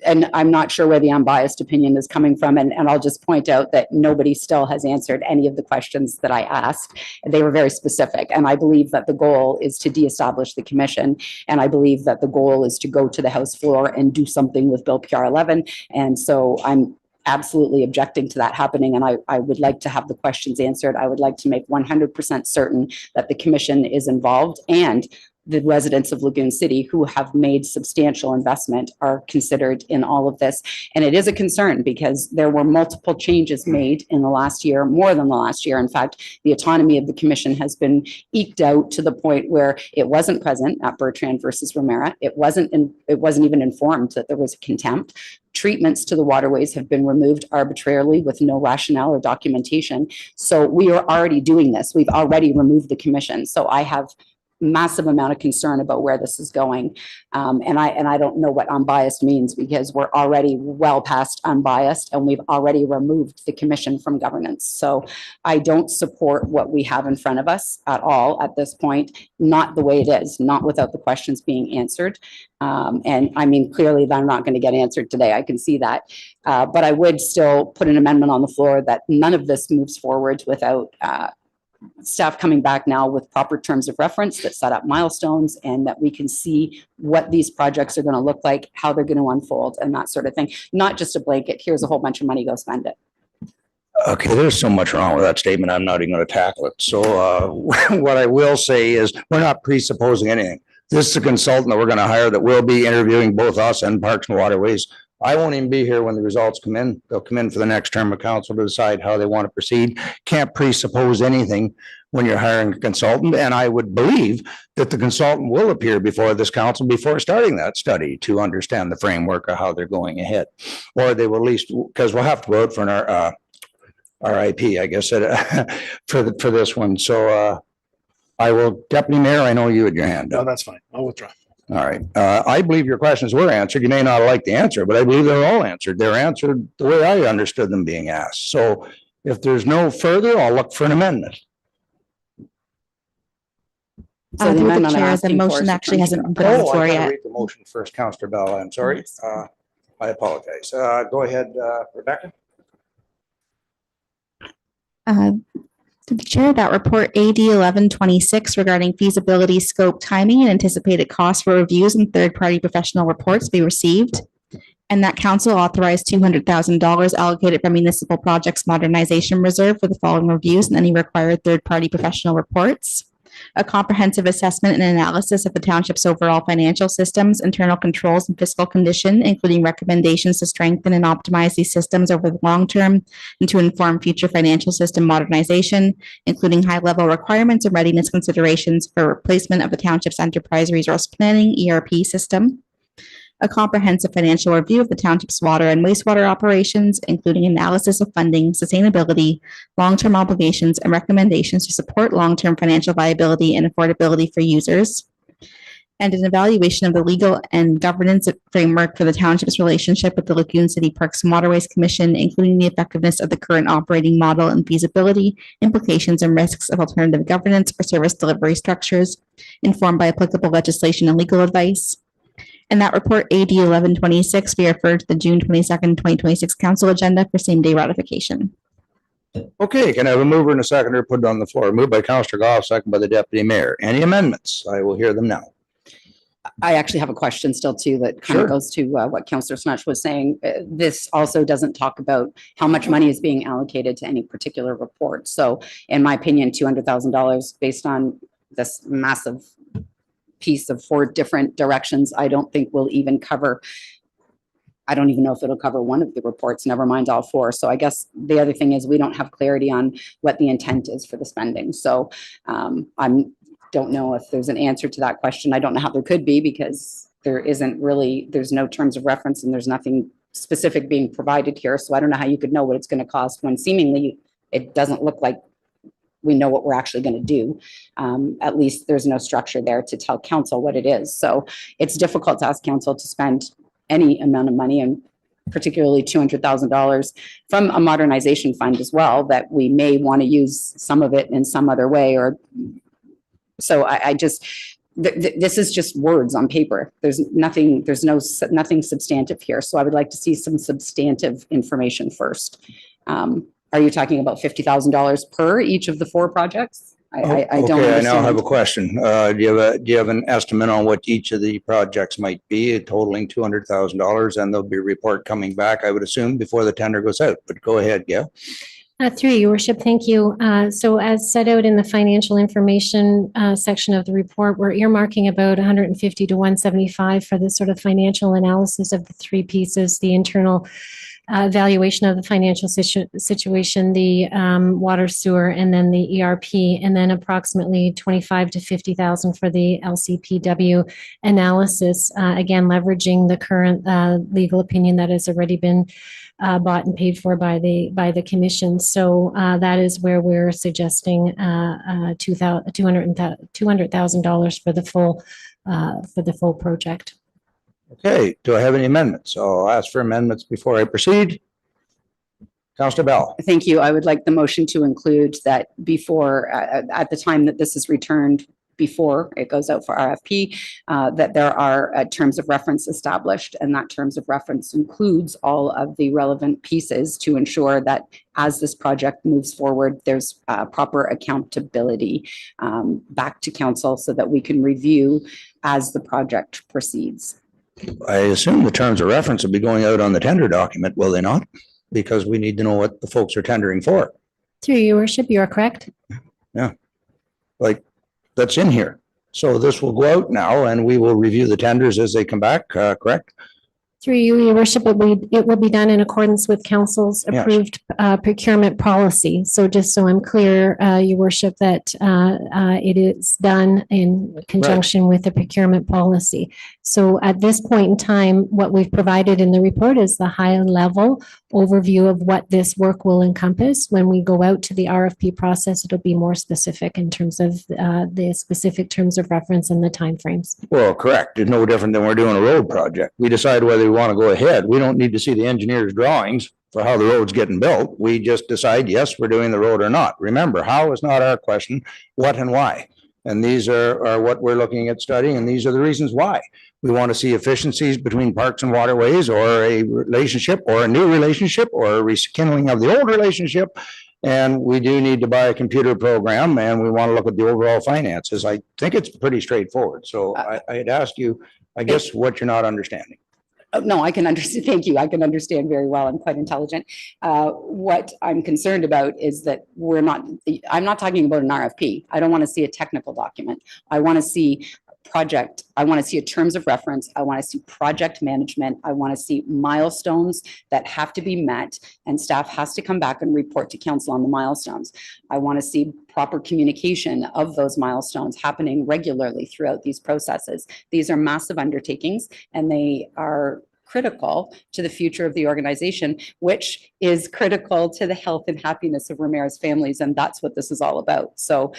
[SPEAKER 3] and I'm not sure where the unbiased opinion is coming from. And I'll just point out that nobody still has answered any of the questions that I asked. They were very specific. And I believe that the goal is to deestablish the commission. And I believe that the goal is to go to the House floor and do something with Bill PR 11. And so I'm absolutely objecting to that happening. And I would like to have the questions answered. I would like to make 100% certain that the commission is involved and the residents of Lagoon City who have made substantial investment are considered in all of this. And it is a concern because there were multiple changes made in the last year, more than the last year. In fact, the autonomy of the commission has been eked out to the point where it wasn't present at Bertrand versus Ramara. It wasn't even informed that there was a contempt. Treatments to the waterways have been removed arbitrarily with no rationale or documentation. So we are already doing this. We've already removed the commission. So I have massive amount of concern about where this is going. And I don't know what unbiased means because we're already well past unbiased and we've already removed the commission from governance. So I don't support what we have in front of us at all at this point, not the way it is, not without the questions being answered. And I mean, clearly they're not going to get answered today. I can see that. But I would still put an amendment on the floor that none of this moves forward without staff coming back now with proper terms of reference that set up milestones and that we can see what these projects are going to look like, how they're going to unfold and that sort of thing. Not just a blanket, here's a whole bunch of money, go spend it.
[SPEAKER 1] Okay, there's so much wrong with that statement. I'm not even going to tackle it. So what I will say is we're not presupposing anything. This is a consultant that we're going to hire that will be interviewing both us and Parks and Waterways. I won't even be here when the results come in. They'll come in for the next term of council to decide how they want to proceed. Can't presuppose anything when you're hiring a consultant. And I would believe that the consultant will appear before this council before starting that study to understand the framework of how they're going ahead. Or they will at least, because we'll have to vote for an RIP, I guess, for this one. So I will, Deputy Mayor, I know you had your hand
[SPEAKER 6] No,
[SPEAKER 1] up.
[SPEAKER 6] that's fine. I'll withdraw.
[SPEAKER 1] All right. I believe your questions were answered. You may not like the answer, but I believe they're all answered. They're answered the way I understood them being asked. So if there's no further, I'll look for an amendment.
[SPEAKER 3] So the
[SPEAKER 2] Through the
[SPEAKER 3] amendment I'm
[SPEAKER 2] chair, the
[SPEAKER 3] asking for
[SPEAKER 2] motion
[SPEAKER 3] is
[SPEAKER 2] actually
[SPEAKER 3] to
[SPEAKER 2] hasn't been put on the
[SPEAKER 1] Oh, I
[SPEAKER 2] floor
[SPEAKER 1] gotta
[SPEAKER 2] yet.
[SPEAKER 1] read the motion first, Councillor Bell. I'm sorry. I apologize. Go ahead, Rebecca.
[SPEAKER 2] To the chair, that report AD 1126 regarding feasibility, scope, timing, and anticipated costs for reviews and third-party professional reports be received. And that council authorized $200,000 allocated from municipal projects modernization reserve for the following reviews and any required third-party professional reports. A comprehensive assessment and analysis of the township's overall financial systems, internal controls, and fiscal condition, including recommendations to strengthen and optimize these systems over the long term and to inform future financial system modernization, including high-level requirements and readiness considerations for replacement of the township's enterprise resource planning ERP system. A comprehensive financial review of the township's water and wastewater operations, including analysis of funding, sustainability, long-term obligations, and recommendations to support long-term financial viability and affordability for users. And an evaluation of the legal and governance framework for the township's relationship with the Lagoon City Parks and Waterways Commission, including the effectiveness of the current operating model and feasibility, implications and risks of alternative governance or service delivery structures, informed by applicable legislation and legal advice. And that report AD 1126 be referred to the June 22nd, 2026 council agenda for same day ratification.
[SPEAKER 1] Okay, can I have a mover and a seconder put it on the floor? Moved by Councillor Goff, second by the Deputy Mayor. Any amendments? I will hear them now.
[SPEAKER 3] I actually have a question still too that kind
[SPEAKER 1] Sure.
[SPEAKER 3] of goes to what Councillor Snatch was saying. This also doesn't talk about how much money is being allocated to any particular report. So in my opinion, $200,000 based on this massive piece of 4 different directions, I don't think will even cover, I don't even know if it'll cover one of the reports, never mind all 4. So I guess the other thing is we don't have clarity on what the intent is for the spending. So don't know if there's an answer to that question. I don't know how there could be because there's no terms of reference and there's nothing specific being provided here. So I don't know how you could know what it's going to cost when seemingly it doesn't look like we know what we're actually going to do. At least there's no structure there to tell council what it is. So it's difficult to ask council to spend any amount of money, and particularly $200,000 from a modernization fund as well, that we may want to use some of it in some other way. Or so I just, This is just words on paper. There's nothing substantive here. So I would like to see some substantive information first. Are you talking about $50,000 per each of the 4 projects? I don't
[SPEAKER 1] Okay, I now have a
[SPEAKER 3] understand.
[SPEAKER 1] question. Do you have an estimate on what each of the projects might be, totaling $200,000? And there'll be a report coming back, I would assume, before the tender goes out. But go ahead, Gail.
[SPEAKER 13] Through you, worship, thank you. So as set out in the financial information section of the report, we're earmarking about 150 to 175 for the sort of financial analysis of the 3 pieces, the internal evaluation of the financial situation, the water sewer, and then the ERP, and then approximately 25 to 50,000 for the LCPW analysis. Again, leveraging the current legal opinion that has already been bought and paid for by the commission. So that is where we're suggesting $200,000 for the full project.
[SPEAKER 1] Okay, do I have any amendments? So I'll ask for amendments before I proceed. Councillor Bell.
[SPEAKER 3] Thank you. I would like the motion to include that before, at the time that this is returned, before it goes out for RFP, that there are terms of reference established, and that terms of reference includes all of the relevant pieces to ensure that as this project moves forward, there's proper accountability back to council so that we can review as the project proceeds.
[SPEAKER 1] I assume the terms of reference will be going out on the tender document, will they not? Because we need to know what the folks are tendering for.
[SPEAKER 13] Through your worship, you are correct.
[SPEAKER 1] Yeah, like that's in here. So this will go out now and we will review the tenders as they come back, correct?
[SPEAKER 13] Through you, your worship, it will be done in accordance with council's
[SPEAKER 1] Yes.
[SPEAKER 13] approved procurement policy. So just so I'm clear, your worship, that it is done in conjunction with the procurement policy. So at this point in time, what we've provided in the report is the high level overview of what this work will encompass. When we go out to the RFP process, it'll be more specific in terms of the specific terms of reference and the timeframes.
[SPEAKER 1] Well, correct. It's no different than we're doing a road project. We decide whether we want to go ahead. We don't need to see the engineer's drawings for how the road's getting built. We just decide, yes, we're doing the road or not. Remember, how is not our question, what and why. And these are what we're looking at studying, and these are the reasons why. We want to see efficiencies between parks and waterways, or a relationship, or a new relationship, or a rekindling of the old relationship. And we do need to buy a computer program, and we want to look at the overall finances. I think it's pretty straightforward. So I'd ask you, I guess, what you're not understanding.
[SPEAKER 3] No, I can understand. Thank you. I can understand very well. I'm quite intelligent. What I'm concerned about is that I'm not talking about an RFP. I don't want to see a technical document. I want to see project. I want to see a terms of reference. I want to see project management. I want to see milestones that have to be met, and staff has to come back and report to council on the milestones. I want to see proper communication of those milestones happening regularly throughout these processes. These are massive undertakings, and they are critical to the future of the organization, which is critical to the health and happiness of Ramara's families. And that's what this is all about. So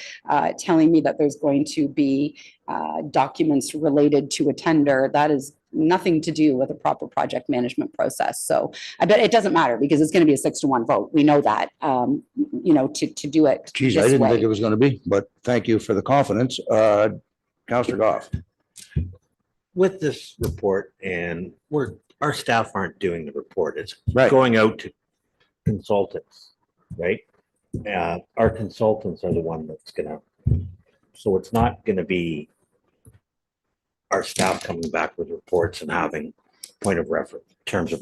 [SPEAKER 3] telling me that there's going to be documents related to a tender, that is nothing to do with a proper project management process. So I bet it doesn't matter, because it's going to be a 6-1 vote. We know that, to do it.
[SPEAKER 1] Geez, I didn't think it was going to be, but thank you for the confidence. Councillor Goff.
[SPEAKER 7] With this report, and our staff aren't doing the report, it's
[SPEAKER 1] Right.
[SPEAKER 7] going out to consultants, right? Our consultants are the one that's gonna, so it's not gonna be our staff coming back with reports and having point of reference in terms of.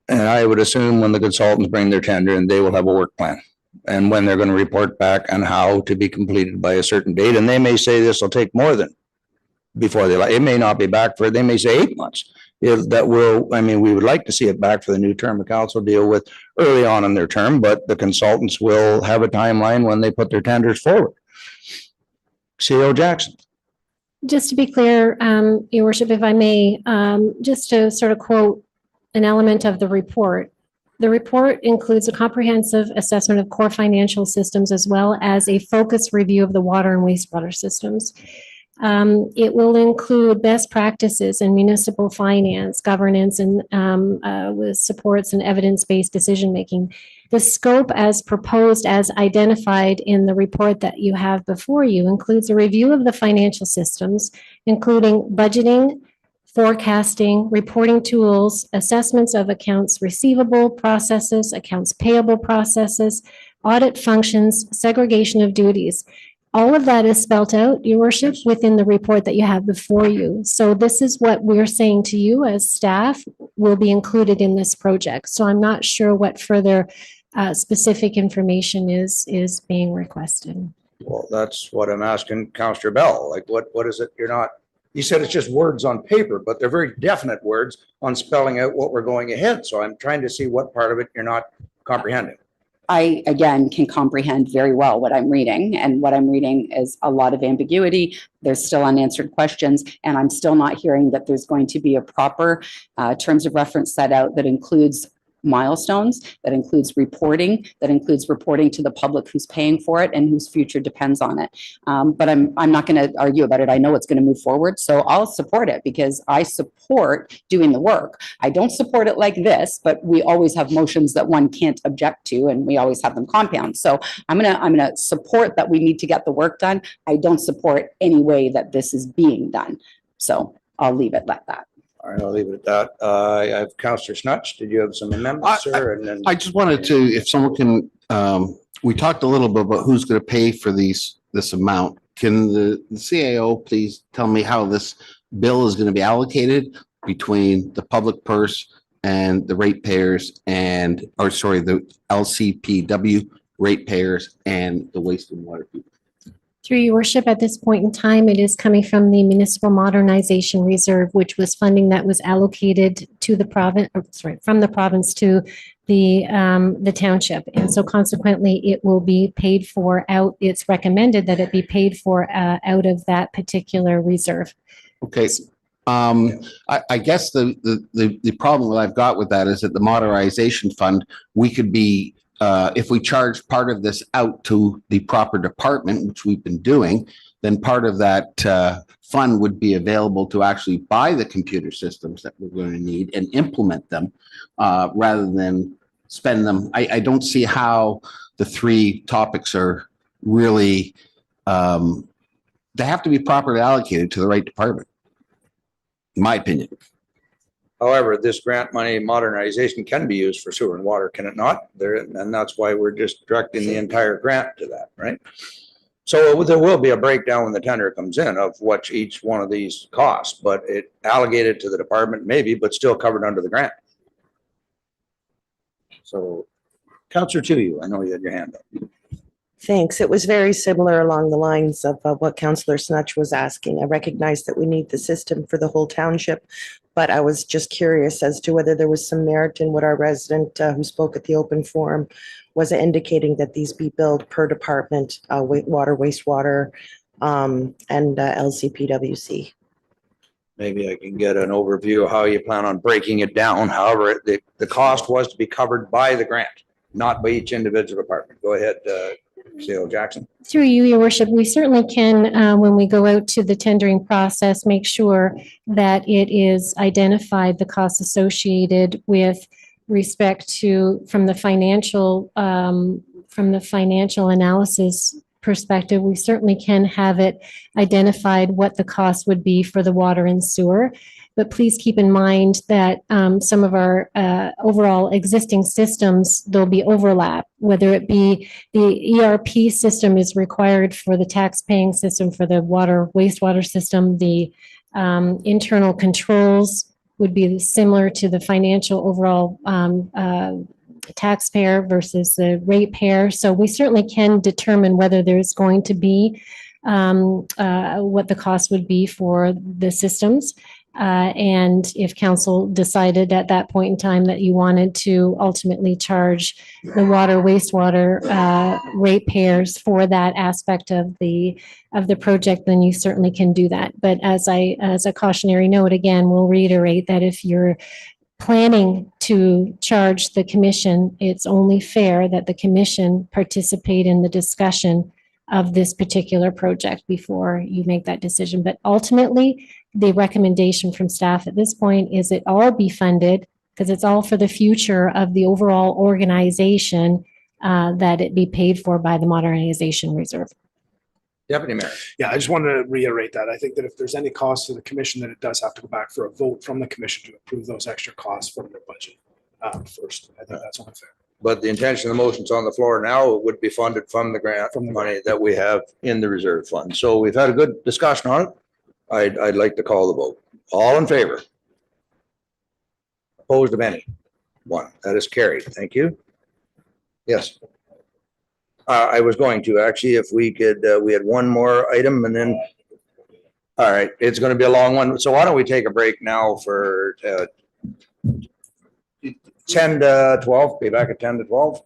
[SPEAKER 1] And I would assume when the consultants bring their tender, and they will have a work plan, and when they're going to report back on how to be completed by a certain date. And they may say this will take more than before it may not be back for, they may say 8 months. We would like to see it back for the new term of council deal with early on in their term, but the consultants will have a timeline when they put their tenders forward. CEO Jackson.
[SPEAKER 13] Just to be clear, your worship, if I may, just to sort of quote an element of the report. The report includes a comprehensive assessment of core financial systems, as well as a focused review of the water and wastewater systems. It will include best practices in municipal finance, governance, and with supports and evidence-based decision-making. The scope as proposed, as identified in the report that you have before you, includes a review of the financial systems, including budgeting, forecasting, reporting tools, assessments of accounts receivable processes, accounts payable processes, audit functions, segregation of duties. All of that is spelled out, Your Worship, within the report that you have before you. So this is what we're saying to you as staff will be included in this project. So I'm not sure what further specific information is being requested.
[SPEAKER 1] Well, that's what I'm asking Councillor Bell. Like, what is it? You said it's just words on paper, but they're very definite words on spelling out what we're going ahead. So I'm trying to see what part of it you're not comprehending.
[SPEAKER 3] I, again, can comprehend very well what I'm reading, and what I'm reading is a lot of ambiguity. There's still unanswered questions, and I'm still not hearing that there's going to be a proper terms of reference set out that includes milestones, that includes reporting to the public who's paying for it and whose future depends on it. But I'm not going to argue about it. I know it's going to move forward, so I'll support it because I support doing the work. I don't support it like this, but we always have motions that one can't object to, and we always have them compound. So I'm gonna support that we need to get the work done. I don't support any way that this is being done. So I'll leave it like that.
[SPEAKER 1] All right, I'll leave it at that. I have Councillor Snutch. Did you have some amendments, sir? And then
[SPEAKER 12] I just wanted to, if someone can, we talked a little bit about who's going to pay for this amount. Can the CAO please tell me how this bill is going to be allocated between the public purse and the ratepayers the LCPW ratepayers and the waste and water people?
[SPEAKER 13] Through your worship, at this point in time, it is coming from the Municipal Modernization Reserve, which was funding that was allocated to the province, from the province to the township. And so consequently, it will be paid for out. It's recommended that it be paid for out of that particular reserve.
[SPEAKER 12] Okay. I guess the problem that I've got with that is that the modernization fund, we could be if we charge part of this out to the proper department, which we've been doing, then part of that fund would be available to actually buy the computer systems that we're going to need and implement them rather than spend them. I don't see how the three topics are really, they have to be properly allocated to the right department, in my opinion.
[SPEAKER 1] however, this grant money modernization can be used for sewer and water, can it not? And that's why we're just directing the entire grant to that, right? So there will be a breakdown when the tender comes in of what each one of these costs, but it allocated to the department maybe, but still covered under the grant. So Councillor Toohey, I know you had your hand up.
[SPEAKER 5] Thanks. It was very similar along the lines of what Councillor Snutch was asking. I recognize that we need the system for the whole township, but I was just curious as to whether there was some merit in what our resident who spoke at the open forum was indicating that these be billed per department, water, wastewater, and LCPWC.
[SPEAKER 1] Maybe I can get an overview of how you plan on breaking it down. However, the cost was to be covered by the grant, not by each individual department. Go ahead, CAO Jackson.
[SPEAKER 13] Through you, Your Worship, we certainly can, when we go out to the tendering process, make sure that it is identified the costs associated with respect to from the financial analysis perspective. We certainly can have it identified what the cost would be for the water and sewer. But please keep in mind that some of our overall existing systems, there'll be overlap, whether it be the ERP system is required for the tax paying system for the water, wastewater system, the internal controls would be similar to the financial overall taxpayer versus the ratepayer. So we certainly can determine whether there's going to be what the cost would be for the systems. And if council decided at that point in time that you wanted to ultimately charge the water, wastewater ratepayers for that aspect of the project, then you certainly can do that. But as a cautionary note, again, we'll reiterate that if you're planning to charge the commission, it's only fair that the commission participate in the discussion of this particular project before you make that decision. But ultimately, the recommendation from staff at this point is it all be funded because it's all for the future of the overall organization, that it be paid for by the modernization reserve.
[SPEAKER 1] Deputy Mayor.
[SPEAKER 6] Yeah, I just wanted to reiterate that. I think that if there's any cost to the commission, then it does have to go back for a vote from the commission to approve those extra costs from their budget first. I think that's only fair.
[SPEAKER 1] But the intention of the motion's on the floor now, it would be funded from the grant
[SPEAKER 6] From the
[SPEAKER 1] money that we have in the reserve fund. So we've had a good discussion on it. I'd like to call the vote. All in favor? Opposed of any? One. That is carried. Thank you. Yes. I was going to actually, if we could, we had one more item and then, all right, it's going to be a long one. So why don't we take a break now for 10 to 12, be back at 10 to 12.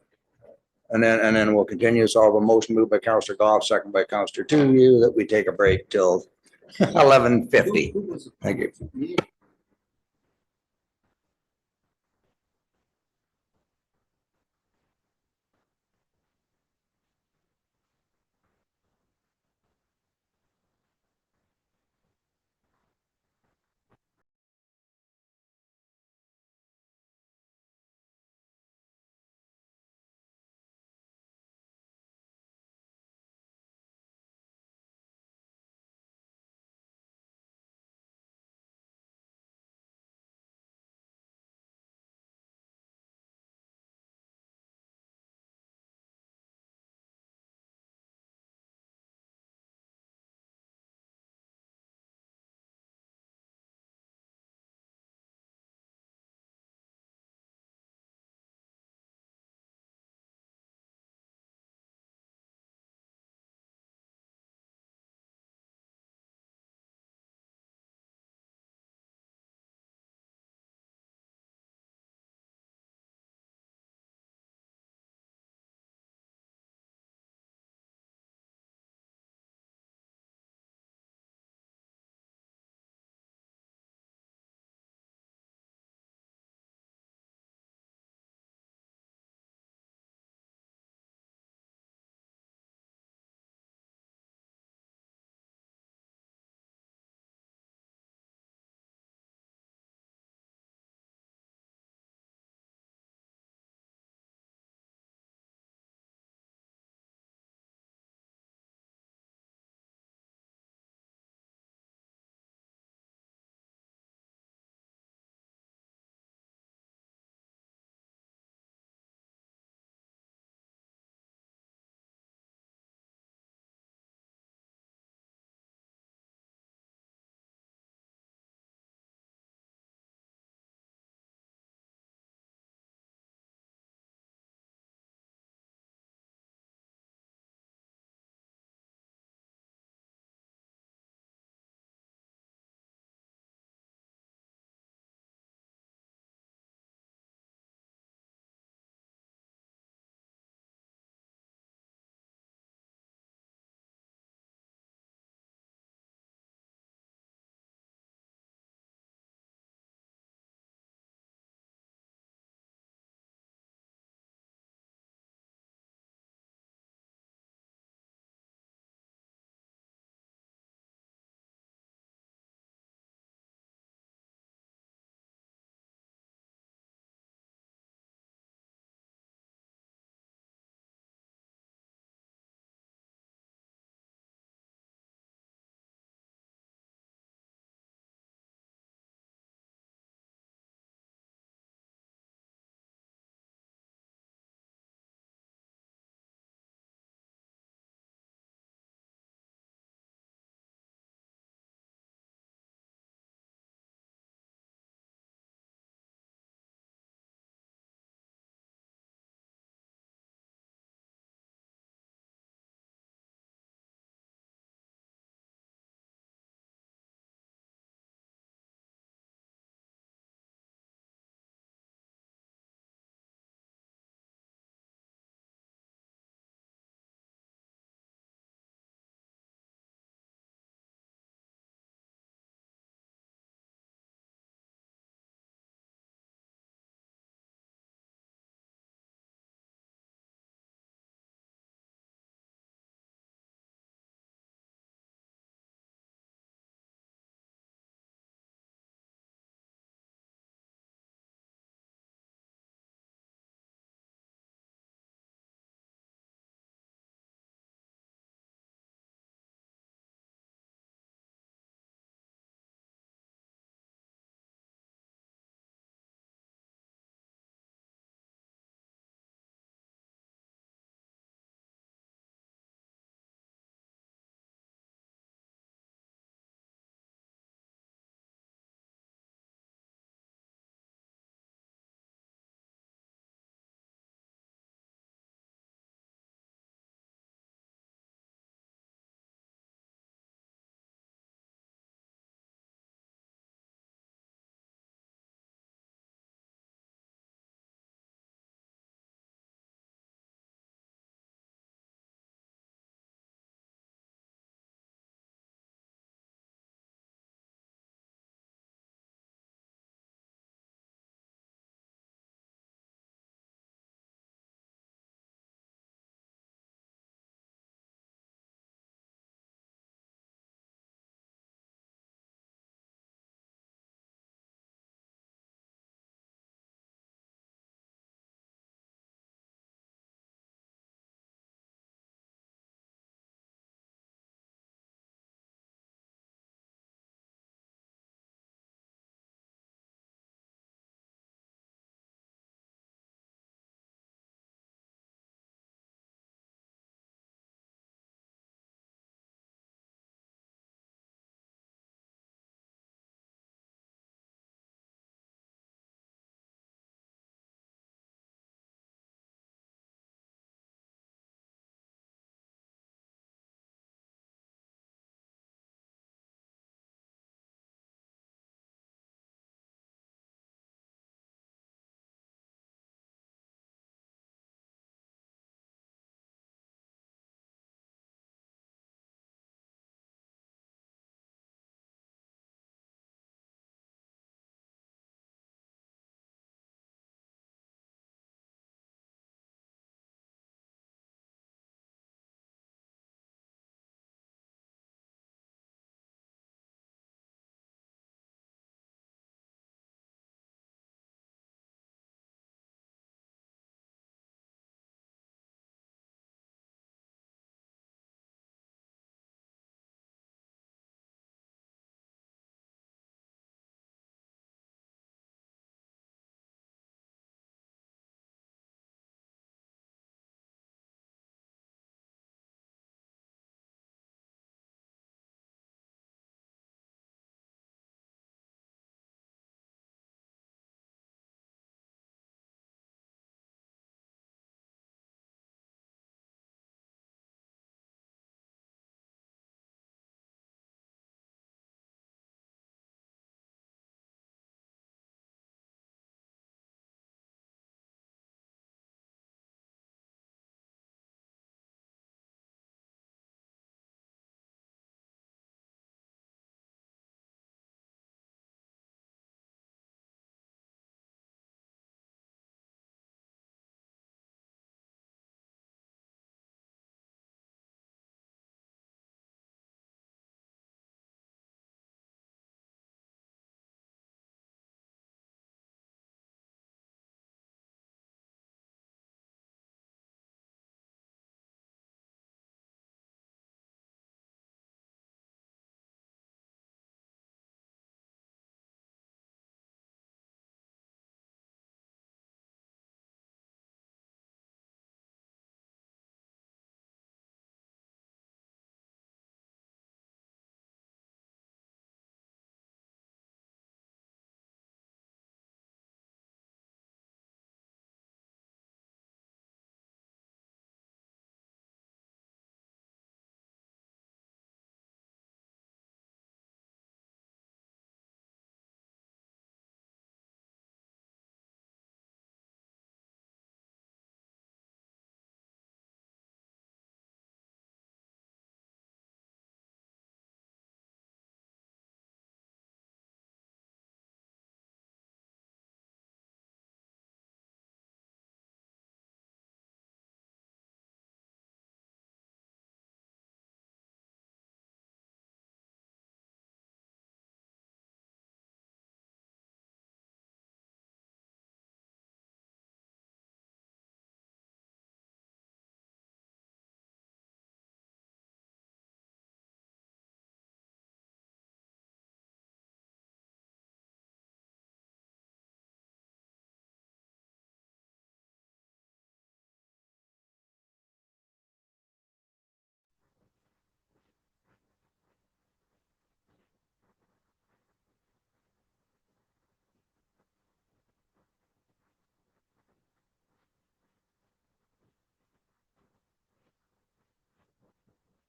[SPEAKER 1] And then we'll continue. So I'll have a motion moved by Councillor Goff, second by Councillor Two, that we take a break till 11:50. Thank you.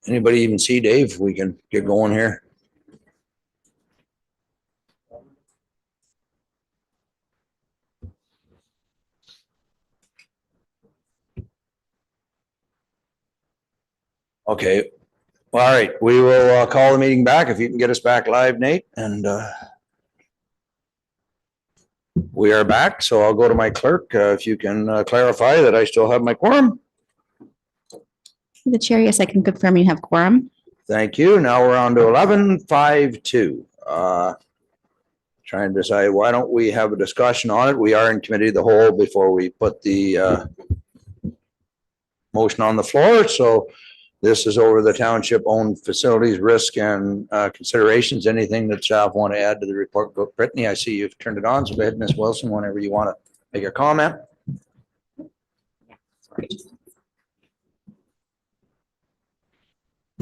[SPEAKER 1] Anybody even see Dave? We can get going here. Okay. All right. We will call the meeting back if you can get us back live, Nate. And we are back. So I'll go to my clerk. If you can clarify that I still have my quorum.
[SPEAKER 2] The chair, yes, I can confirm you have quorum.
[SPEAKER 1] Thank you. Now we're on to 11:52. Trying to decide, why don't we have a discussion on it? We are in committee of the whole before we put the motion on the floor. So this is over the township owned facilities, risk and considerations. Anything that staff want to add to the report? Go, Brittany, I see you've turned it on. So go ahead, Ms. Wilson, whenever you want to make a comment.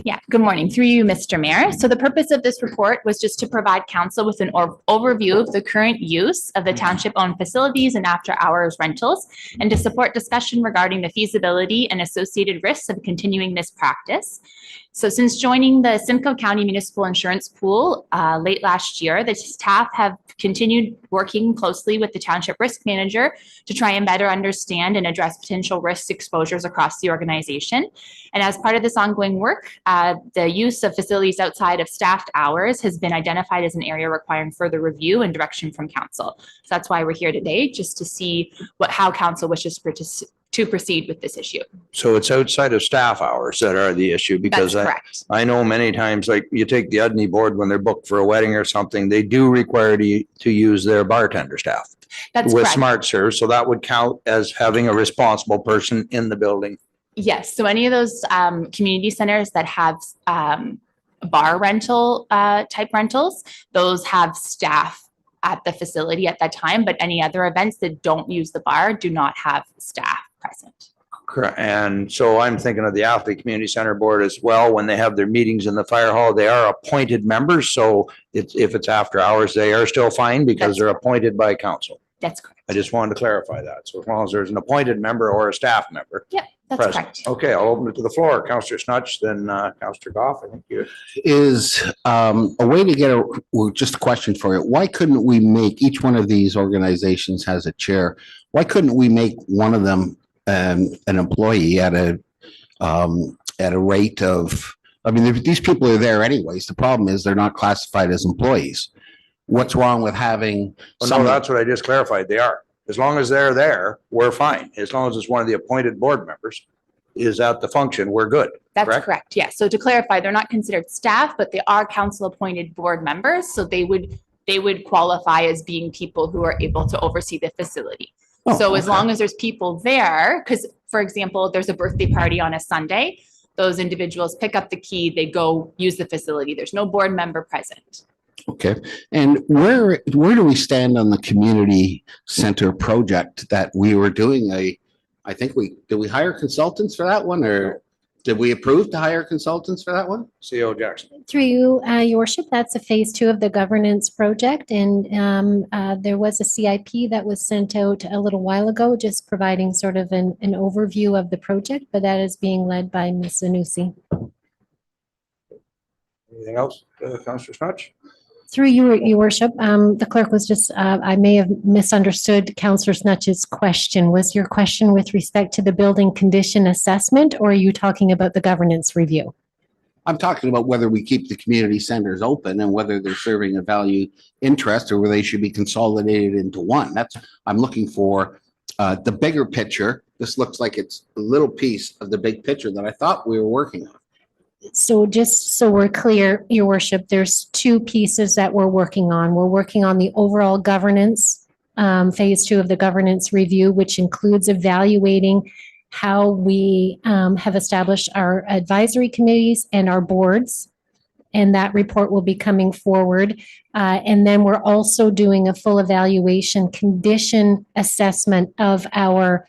[SPEAKER 14] Yeah, good morning. Through you, Mr. Mayor. So the purpose of this report was just to provide council with an overview of the current use of the township-owned facilities and after-hours rentals, and to support discussion regarding the feasibility and associated risks of continuing this practice. So since joining the Simcoe County Municipal Insurance Pool late last year, the staff have continued working closely with the township risk manager to try and better understand and address potential risk exposures across the organization. And as part of this ongoing work, the use of facilities outside of staffed hours has been identified as an area requiring further review and direction from council. So that's why we're here today, just to see how council wishes to proceed with this issue.
[SPEAKER 1] So it's outside of staff hours that are the issue, because
[SPEAKER 14] That's correct.
[SPEAKER 1] I know many times, like you take the Udney board when they're booked for a wedding or something, they do require to use their bartender staff.
[SPEAKER 14] That's
[SPEAKER 1] with
[SPEAKER 14] correct.
[SPEAKER 1] Smart Serve. So that would count as having a responsible person in the building.
[SPEAKER 14] Yes. So any of those community centers that have bar rental type rentals, those have staff at the facility at that time, but any other events that don't use the bar do not have staff present.
[SPEAKER 1] Correct. And so I'm thinking of the Athlete Community Center Board as well. When they have their meetings in the fire hall, they are appointed members. So if it's after hours, they are still fine because they're appointed by council.
[SPEAKER 14] That's correct.
[SPEAKER 1] I just wanted to clarify that. So as long as there's an appointed member or a staff member.
[SPEAKER 14] Yeah, that's
[SPEAKER 1] present.
[SPEAKER 14] correct.
[SPEAKER 1] Okay, I'll open it to the floor. Councillor Snutch, then Councillor Goff. I think you.
[SPEAKER 12] Is a way to get just a question for you. Why couldn't we make, each one of these organizations has a chair. Why couldn't we make one of them an employee at a rate of, I mean, these people are there anyways. The problem is they're not classified as employees. What's wrong with having?
[SPEAKER 1] No, that's what I just clarified. They are. As long as they're there, we're fine. As long as it's one of the appointed board members is at the function, we're good.
[SPEAKER 14] That's correct. Yeah. So to clarify, they're not considered staff, but they are council appointed board members. So they would qualify as being people who are able to oversee the facility. So as long as there's people there, because for example, there's a birthday party on a Sunday, those individuals pick up the key, they go use the facility. There's no board member present.
[SPEAKER 12] Okay. And where do we stand on the community center project that we were doing I think did we hire consultants for that one, or did we approve to hire consultants for that one?
[SPEAKER 1] CEO Jackson.
[SPEAKER 13] Through you, your worship, that's a phase 2 of the governance project. And there was a CIP that was sent out a little while ago, just providing sort of an overview of the project, but that is being led by Ms. Zanussi.
[SPEAKER 1] Anything else, Councillor Snutch?
[SPEAKER 13] Through you, your worship, the clerk was just, I may have misunderstood Councillor Snutch's question. Was your question with respect to the building condition assessment, or are you talking about the governance review?
[SPEAKER 12] I'm talking about whether we keep the community centers open and whether they're serving a value interest or whether they should be consolidated into one. I'm looking for the bigger picture. This looks like it's a little piece of the big picture that I thought we were working on.
[SPEAKER 13] So just so we're clear, your worship, there's 2 pieces that we're working on. We're working on the overall governance, phase 2 of the governance review, which includes evaluating how we have established our advisory committees and our boards. And that report will be coming forward. And then we're also doing a full evaluation condition assessment of our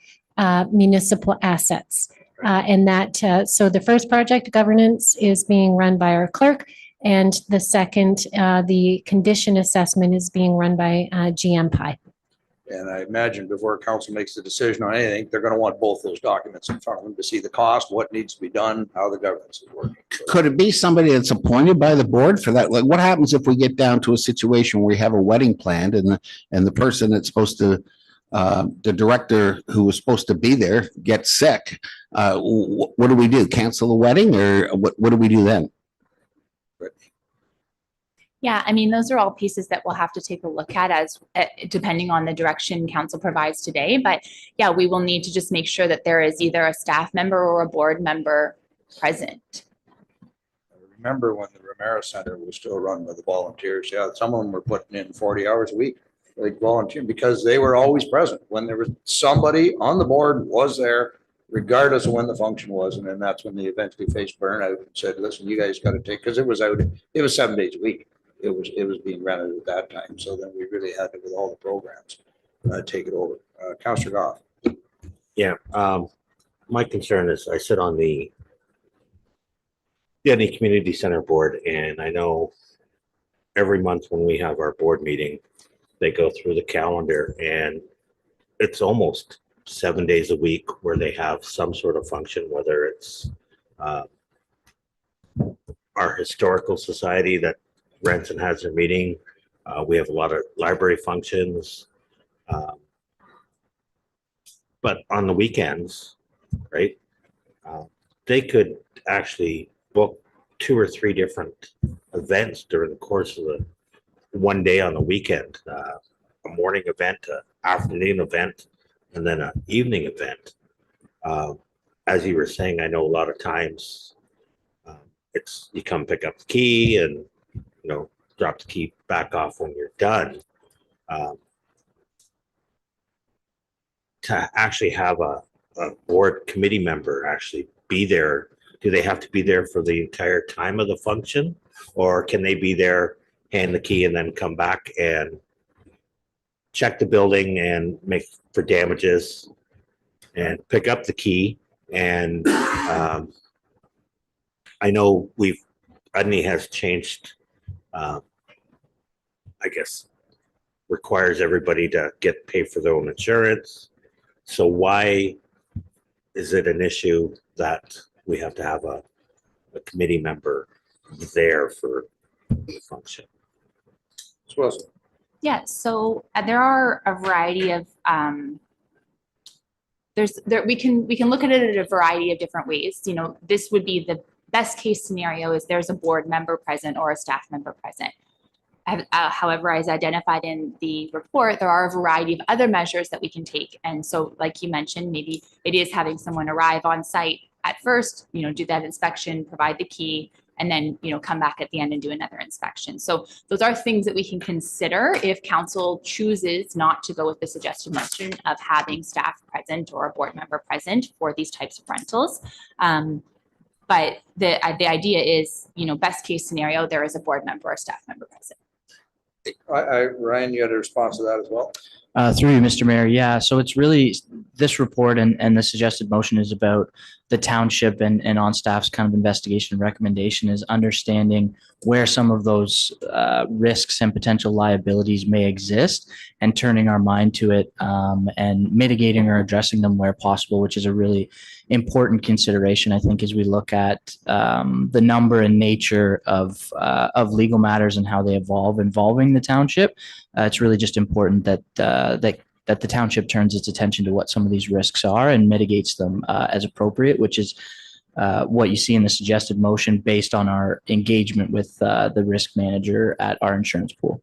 [SPEAKER 13] municipal assets. So the first project, governance, is being run by our clerk, and the second, the condition assessment, is being run by GM Pi.
[SPEAKER 1] And I imagine before council makes a decision on anything, they're going to want both those documents in front of them to see the cost, what needs to be done, how the governance is working.
[SPEAKER 12] Could it be somebody that's appointed by the board for that? Like, what happens if we get down to a situation where we have a wedding planned and the person that's supposed to, the director who was supposed to be there gets sick? What do we do? Cancel the wedding, or what do we do then?
[SPEAKER 14] Yeah, I mean, those are all pieces that we'll have to take a look at as depending on the direction council provides today. But yeah, we will need to just make sure that there is either a staff member or a board member present.
[SPEAKER 1] I remember when the Ramara Center was still run by the volunteers. Yeah, some of them were putting in 40 hours a week, like volunteer, because they were always present. When there was somebody on the board was there, regardless of when the function was. And then that's when they eventually faced burnout and said, listen, you guys got to take, because it was 7 days a week. It was being rented at that time. So then we really had to, with all the programs, take it over. Councillor Goff.
[SPEAKER 7] Yeah, my concern is I sit on the Denny Community Center board, and I know every month when we have our board meeting, they go through the calendar, and it's almost 7 days a week where they have some sort of function, whether it's our historical society that rents and has their meeting. We have a lot of library functions. But on the weekends, right, they could actually book 2 or 3 different events during the course of the one day on the weekend, a morning event, an afternoon event, and then an evening event. As you were saying, I know a lot of times it's you come pick up the key and drop the key back off when you're done. To actually have a board committee member actually be there, do they have to be there for the entire time of the function, or can they be there, hand the key, and then come back and check the building and make for damages and pick up the key? And I know Udney has changed, I guess, requires everybody to pay for their own insurance. So why is it an issue that we have to have a committee member there for the function?
[SPEAKER 14] Yeah, so there are a variety of we can look at it in a variety of different ways. This would be the best case scenario is there's a board member present or a staff member present. However, as identified in the report, there are a variety of other measures that we can take. And so, like you mentioned, maybe it is having someone arrive on site at first, do that inspection, provide the key, and then, come back at the end and do another inspection. So those are things that we can consider if council chooses not to go with the suggested motion of having staff present or a board member present for these types of rentals. But the idea is, best case scenario, there is a board member or staff member present.
[SPEAKER 1] Ryan, you had a response to that as well?
[SPEAKER 15] Through you, Mr. Mayor. Yeah, so it's really this report and the suggested motion is about the township and on staff's kind of investigation and recommendation is understanding where some of those risks and potential liabilities may exist and turning our mind to it and mitigating or addressing them where possible, which is a really important consideration, I think, as we look at the number and nature of legal matters and how they evolve involving the township. It's really just important that the township turns its attention to what some of these risks are and mitigates them as appropriate, which is what you see in the suggested motion based on our engagement with the risk manager at our insurance pool.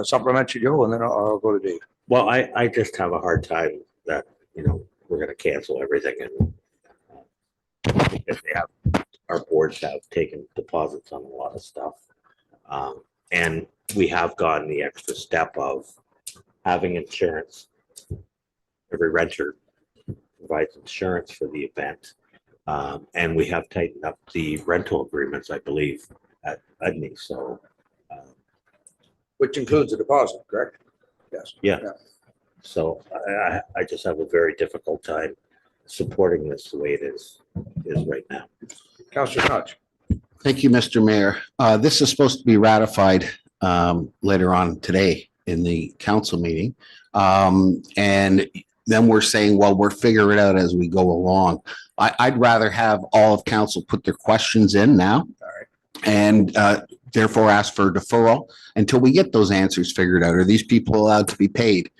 [SPEAKER 1] Supplementary, Joe, and then I'll go to Dave.
[SPEAKER 7] Well, I just have a hard time that, we're going to cancel everything and because our boards have taken deposits on a lot of stuff. And we have gone the extra step of having insurance. Every renter provides insurance for the event. And we have tightened up the rental agreements, I believe, at Udney. So,
[SPEAKER 1] which includes a deposit, correct? Yes.
[SPEAKER 7] Yeah. So I just have a very difficult time supporting this the way it is right now.
[SPEAKER 1] Councillor Hodge.
[SPEAKER 12] Thank you, Mr. Mayor. This is supposed to be ratified later on today in the council meeting. And then we're saying, well, we're figuring it out as we go along. I'd rather have all of council put their questions in now. And therefore ask for deferral until we get those answers figured out. Are these people allowed to be paid?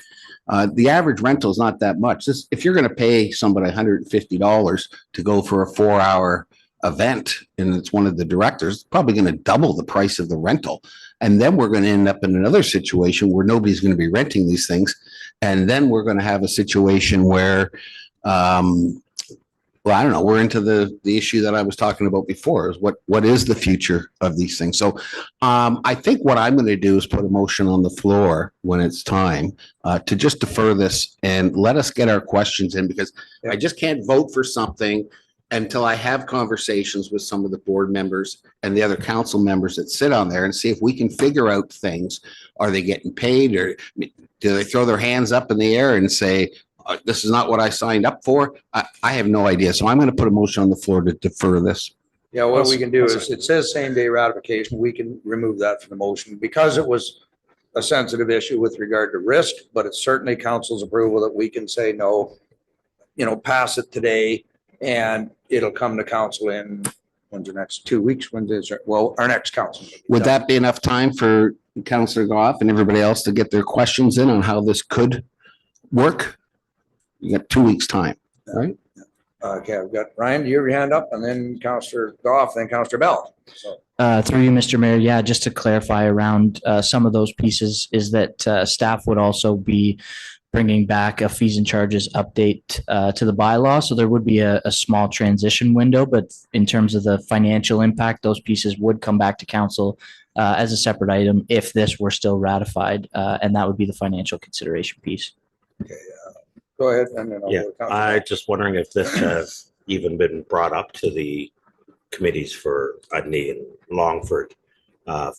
[SPEAKER 12] The average rental is not that much. If you're going to pay somebody $150 to go for a 4-hour event and it's one of the directors, it's probably going to double the price of the rental. And then we're going to end up in another situation where nobody's going to be renting these things. And then we're going to have a situation where, well, I don't know, we're into the issue that I was talking about before, is what is the future of these things? So I think what I'm going to do is put a motion on the floor when it's time to just defer this and let us get our questions in, because I just can't vote for something until I have conversations with some of the board members and the other council members that sit on there and see if we can figure out things. Are they getting paid, or do they throw their hands up in the air and say, this is not what I signed up for? I have no idea. So I'm going to put a motion on the floor to defer this.
[SPEAKER 1] Yeah, what we can do is, it says same day ratification. We can remove that from the motion because it was a sensitive issue with regard to risk, but it's certainly council's approval that we can say no, pass it today, and it'll come to council in, when's the next 2 weeks? When is it? Well, our next council.
[SPEAKER 12] Would that be enough time for Councillor Goff and everybody else to get their questions in on how this could work? You got 2 weeks time, right?
[SPEAKER 1] Okay, I've got Ryan, do you have your hand up? And then Councillor Goff, then Councillor Bell. So.
[SPEAKER 15] Through you, Mr. Mayor. Yeah, just to clarify around some of those pieces is that staff would also be bringing back a fees and charges update to the bylaw. So there would be a small transition window, but in terms of the financial impact, those pieces would come back to council as a separate item if this were still ratified, and that would be the financial consideration piece.
[SPEAKER 1] Okay, go ahead. And then
[SPEAKER 7] I'm just wondering if this has even been brought up to the committees for Udney and Longford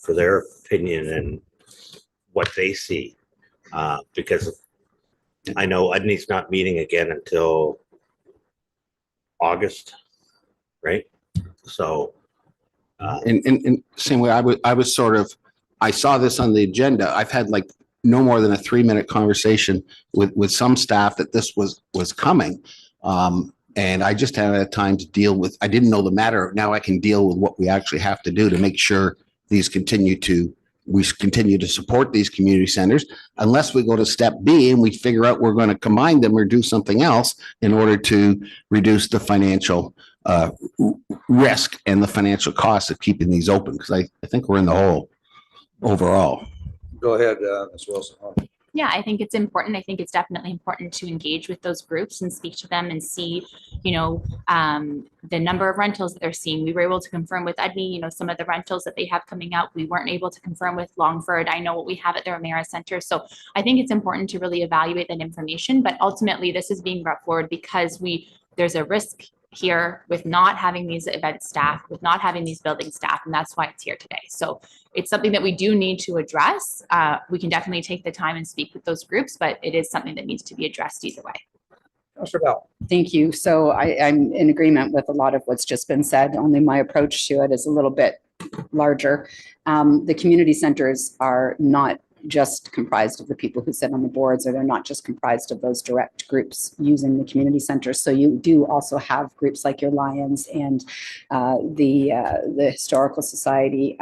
[SPEAKER 7] for their opinion and what they see, because I know Udney's not meeting again until August, right? So,
[SPEAKER 12] in same way, I saw this on the agenda. I've had like no more than a 3-minute conversation with some staff that this was coming. And I just haven't had time to deal with, I didn't know the matter. Now I can deal with what we actually have to do to make sure we continue to support these community centers, unless we go to step B and we figure out we're going to combine them or do something else in order to reduce the financial risk and the financial costs of keeping these open. Because I think we're in the hole overall.
[SPEAKER 1] Go ahead, Ms. Wilson.
[SPEAKER 14] Yeah, I think it's important. I think it's definitely important to engage with those groups and speak to them and see, the number of rentals that they're seeing. We were able to confirm with Udney, some of the rentals that they have coming out. We weren't able to confirm with Longford. I know what we have at the Ramara Center. So I think it's important to really evaluate that information. But ultimately, this is being brought forward because there's a risk here with not having these event staff, with not having these building staff, and that's why it's here today. So it's something that we do need to address. We can definitely take the time and speak with those groups, but it is something that needs to be addressed either way.
[SPEAKER 1] Councillor Bell.
[SPEAKER 3] Thank you. So I'm in agreement with a lot of what's just been said, only my approach to it is a little bit larger. The community centers are not just comprised of the people who sit on the boards, or they're not just comprised of those direct groups using the community centers. So you do also have groups like your Lions and the Historical Society.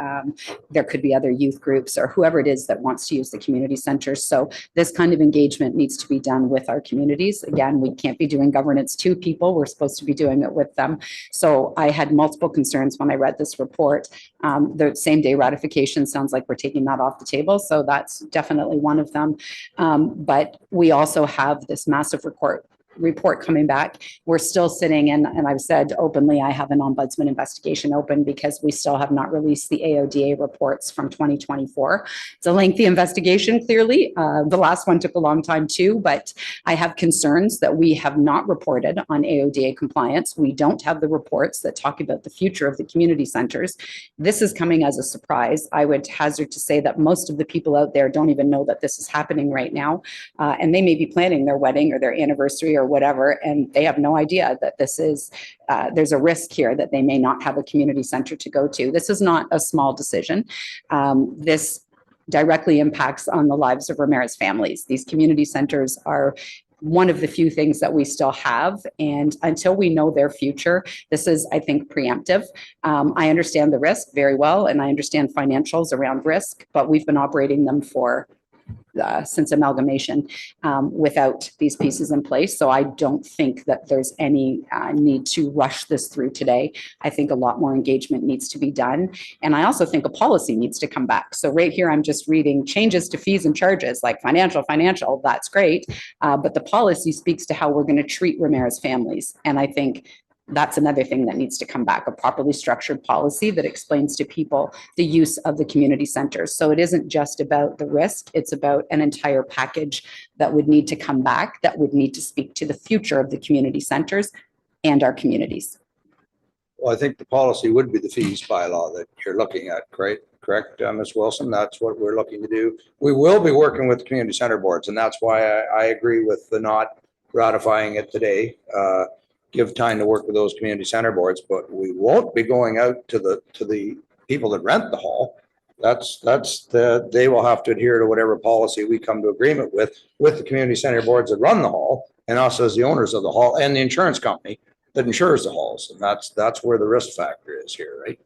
[SPEAKER 3] There could be other youth groups or whoever it is that wants to use the community centers. So this kind of engagement needs to be done with our communities. Again, we can't be doing governance to people. We're supposed to be doing it with them. So I had multiple concerns when I read this report. The same day ratification sounds like we're taking that off the table. So that's definitely one of them. But we also have this massive report coming back. We're still sitting, and I've said openly, I have an ombudsman investigation open because we still have not released the AODA reports from 2024. It's a lengthy investigation, clearly. The last one took a long time too, but I have concerns that we have not reported on AODA compliance. We don't have the reports that talk about the future of the community centers. This is coming as a surprise. I would hazard to say that most of the people out there don't even know that this is happening right now. And they may be planning their wedding or their anniversary or whatever, and they have no idea that this is, there's a risk here that they may not have a community center to go to. This is not a small decision. directly impacts on the lives of Ramirez families. These community centers are one of the few things that we still have. And until we know their future, this is, I think, preemptive. I understand the risk very well, and I understand financials around risk, but we've been operating them for since amalgamation without these pieces in place. So I don't think that there's any need to rush this through today. I think a lot more engagement needs to be done. And I also think a policy needs to come back. So right here, I'm just reading changes to fees and charges, like financial, that's great. But the policy speaks to how we're going to treat Ramirez families. And I think that's another thing that needs to come back, a properly structured policy that explains to people the use of the community centers. So it isn't just about the risk, it's about an entire package that would need to come back, that would need to speak to the future of the community centers and our communities.
[SPEAKER 1] Well, I think the policy would be the fees bylaw that you're looking at, correct, Ms. Wilson? That's what we're looking to do. We will be working with community center boards, and that's why I agree with the not ratifying it today. Give time to work with those community center boards, but we won't be going out to the people that rent the hall. They will have to adhere to whatever policy we come to agreement with the community center boards that run the hall and us as the owners of the hall and the insurance company that insures the halls. And that's where the risk factor is here, right?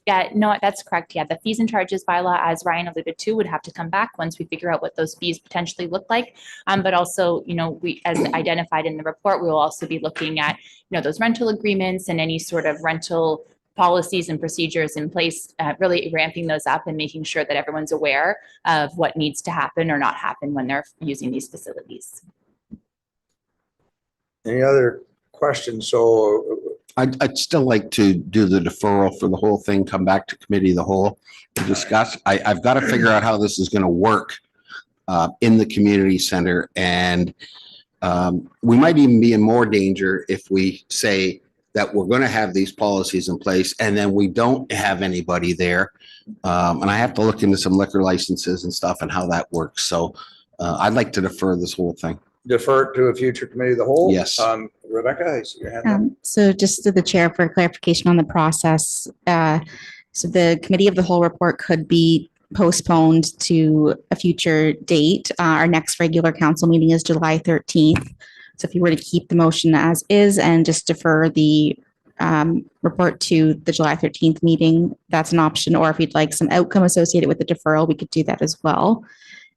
[SPEAKER 14] Yeah, no, that's correct. Yeah, the fees and charges bylaw, as Ryan alluded to, would have to come back once we figure out what those fees potentially look like. But also, we, as identified in the report, we will also be looking at, those rental agreements and any sort of rental policies and procedures in place, really ramping those up and making sure that everyone's aware of what needs to happen or not happen when they're using these facilities.
[SPEAKER 1] Any other questions? So
[SPEAKER 12] I'd still like to do the deferral for the whole thing, come back to committee of the whole to discuss. I've got to figure out how this is going to work in the community center. And we might even be in more danger if we say that we're going to have these policies in place and then we don't have anybody there. And I have to look into some liquor licenses and stuff and how that works. So I'd like to defer this whole thing.
[SPEAKER 1] Defer to a future committee of the whole?
[SPEAKER 12] Yes.
[SPEAKER 1] Rebecca, I see your hand up.
[SPEAKER 2] So just to the chair for clarification on the process. So the committee of the whole report could be postponed to a future date. Our next regular council meeting is July 13th. So if you were to keep the motion as is and just defer the report to the July 13th meeting, that's an option. Or if you'd like some outcome associated with the deferral, we could do that as well.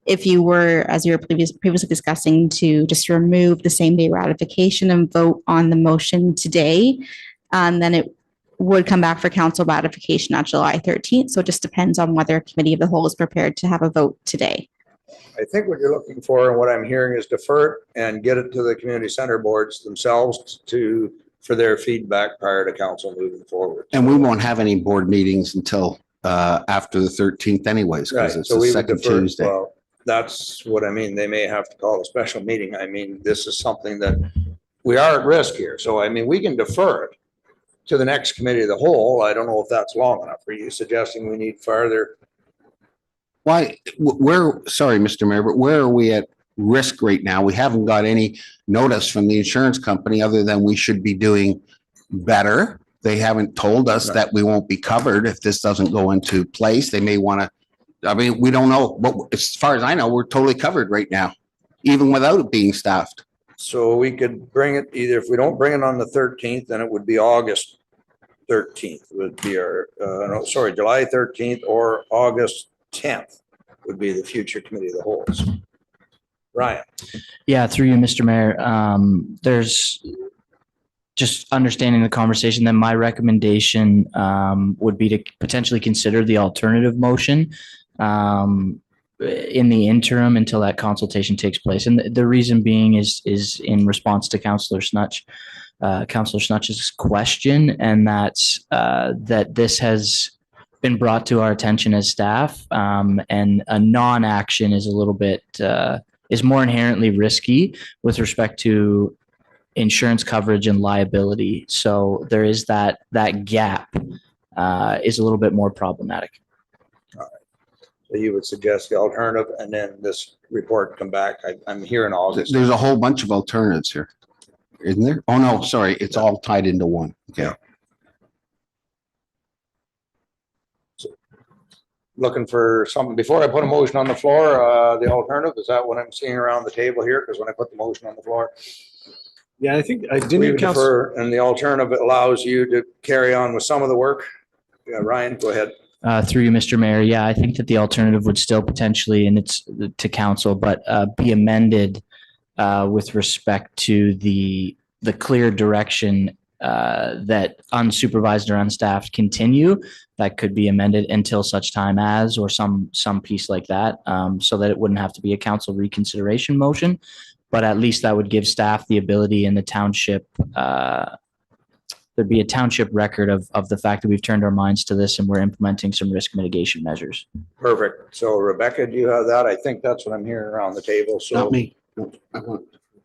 [SPEAKER 2] If you were, as you were previously discussing, to just remove the same day ratification and vote on the motion today, then it would come back for council ratification on July 13th. So it just depends on whether committee of the whole is prepared to have a vote today.
[SPEAKER 1] I think what you're looking for and what I'm hearing is defer it and get it to the community center boards themselves for their feedback prior to council moving forward.
[SPEAKER 12] And we won't have any board meetings until after the 13th anyways, because it's the second Tuesday.
[SPEAKER 1] Well, that's what I mean. They may have to call a special meeting. I mean, this is something that we are at risk here. So, I mean, we can defer it to the next committee of the whole. I don't know if that's long enough. Are you suggesting we need further?
[SPEAKER 12] Why, sorry, Mr. Mayor, but where are we at risk right now? We haven't got any notice from the insurance company other than we should be doing better. They haven't told us that we won't be covered if this doesn't go into place. They may want to, I mean, we don't know, but as far as I know, we're totally covered right now, even without it being staffed.
[SPEAKER 1] So we could bring it either, if we don't bring it on the 13th, then it would be August 13th would be our, July 13th or August 10th would be the future committee of the whole. Ryan.
[SPEAKER 15] Yeah, through you, Mr. Mayor. There's just understanding the conversation, then my recommendation would be to potentially consider the alternative motion in the interim until that consultation takes place. And the reason being is in response to Councillor Snutch's question, and that's that this has been brought to our attention as staff, and a non-action is a little bit is more inherently risky with respect to insurance coverage and liability. So there is that gap is a little bit more problematic.
[SPEAKER 1] All right. So you would suggest the alternative and then this report come back. I'm here in August.
[SPEAKER 12] There's a whole bunch of alternatives here, isn't there? Oh, no, sorry. It's all tied into one. Okay.
[SPEAKER 1] looking for something, before I put a motion on the floor, the alternative, is that what I'm seeing around the table here? Because when I put the motion on the floor,
[SPEAKER 6] Yeah, I think I
[SPEAKER 1] we
[SPEAKER 6] didn't
[SPEAKER 1] would
[SPEAKER 6] council.
[SPEAKER 1] defer, and the alternative allows you to carry on with some of the work. Yeah, Ryan, go ahead.
[SPEAKER 15] Through you, Mr. Mayor. Yeah, I think that the alternative would still potentially, and it's to council, but be amended with respect to the clear direction that unsupervised or unstaffed continue. That could be amended until such time as, or some piece like that, so that it wouldn't have to be a council reconsideration motion. But at least that would give staff the ability in the township, there'd be a township record of the fact that we've turned our minds to this and we're implementing some risk mitigation measures.
[SPEAKER 1] Perfect. So Rebecca, do you have that? I think that's what I'm hearing around the table. So
[SPEAKER 12] Not me.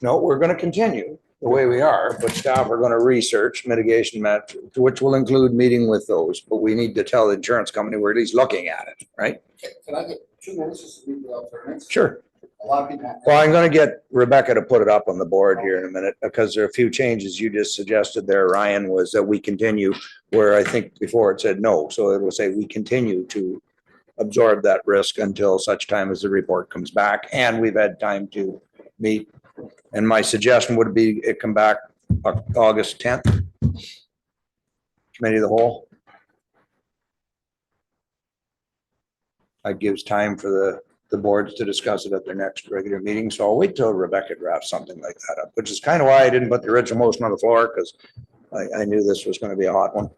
[SPEAKER 1] no, we're going to continue the way we are, but staff are going to research mitigation measures, which will include meeting with those, but we need to tell the insurance company we're at least looking at it, right?
[SPEAKER 16] Can I get 2 minutes just to read the alternatives?
[SPEAKER 1] Sure.
[SPEAKER 16] A lot of people.
[SPEAKER 1] Well, I'm going to get Rebecca to put it up on the board here in a minute, because there are a few changes you just suggested there, Ryan, was that we continue where I think before it said no. So it will say we continue to absorb that risk until such time as the report comes back and we've had time to meet. And my suggestion would be it come back August 10th. Committee of the whole. That gives time for the boards to discuss it at their next regular meeting. So I'll wait till Rebecca drafts something like that up, which is kind of why I didn't put the original motion on the floor, because I knew this was going to be a hot one.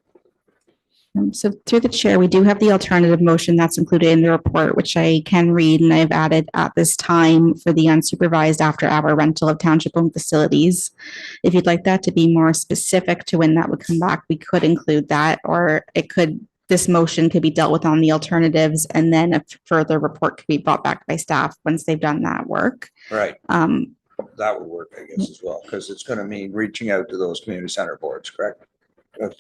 [SPEAKER 2] So through the chair, we do have the alternative motion that's included in the report, which I can read, and I've added at this time for the unsupervised after-hour rental of township-owned facilities. If you'd like that to be more specific to when that would come back, we could include that, or it could, this motion could be dealt with on the alternatives, and then a further report could be brought back by staff once they've done that work.
[SPEAKER 1] Right. That would work, I guess, as well, because it's going to mean reaching out to those community center boards, correct?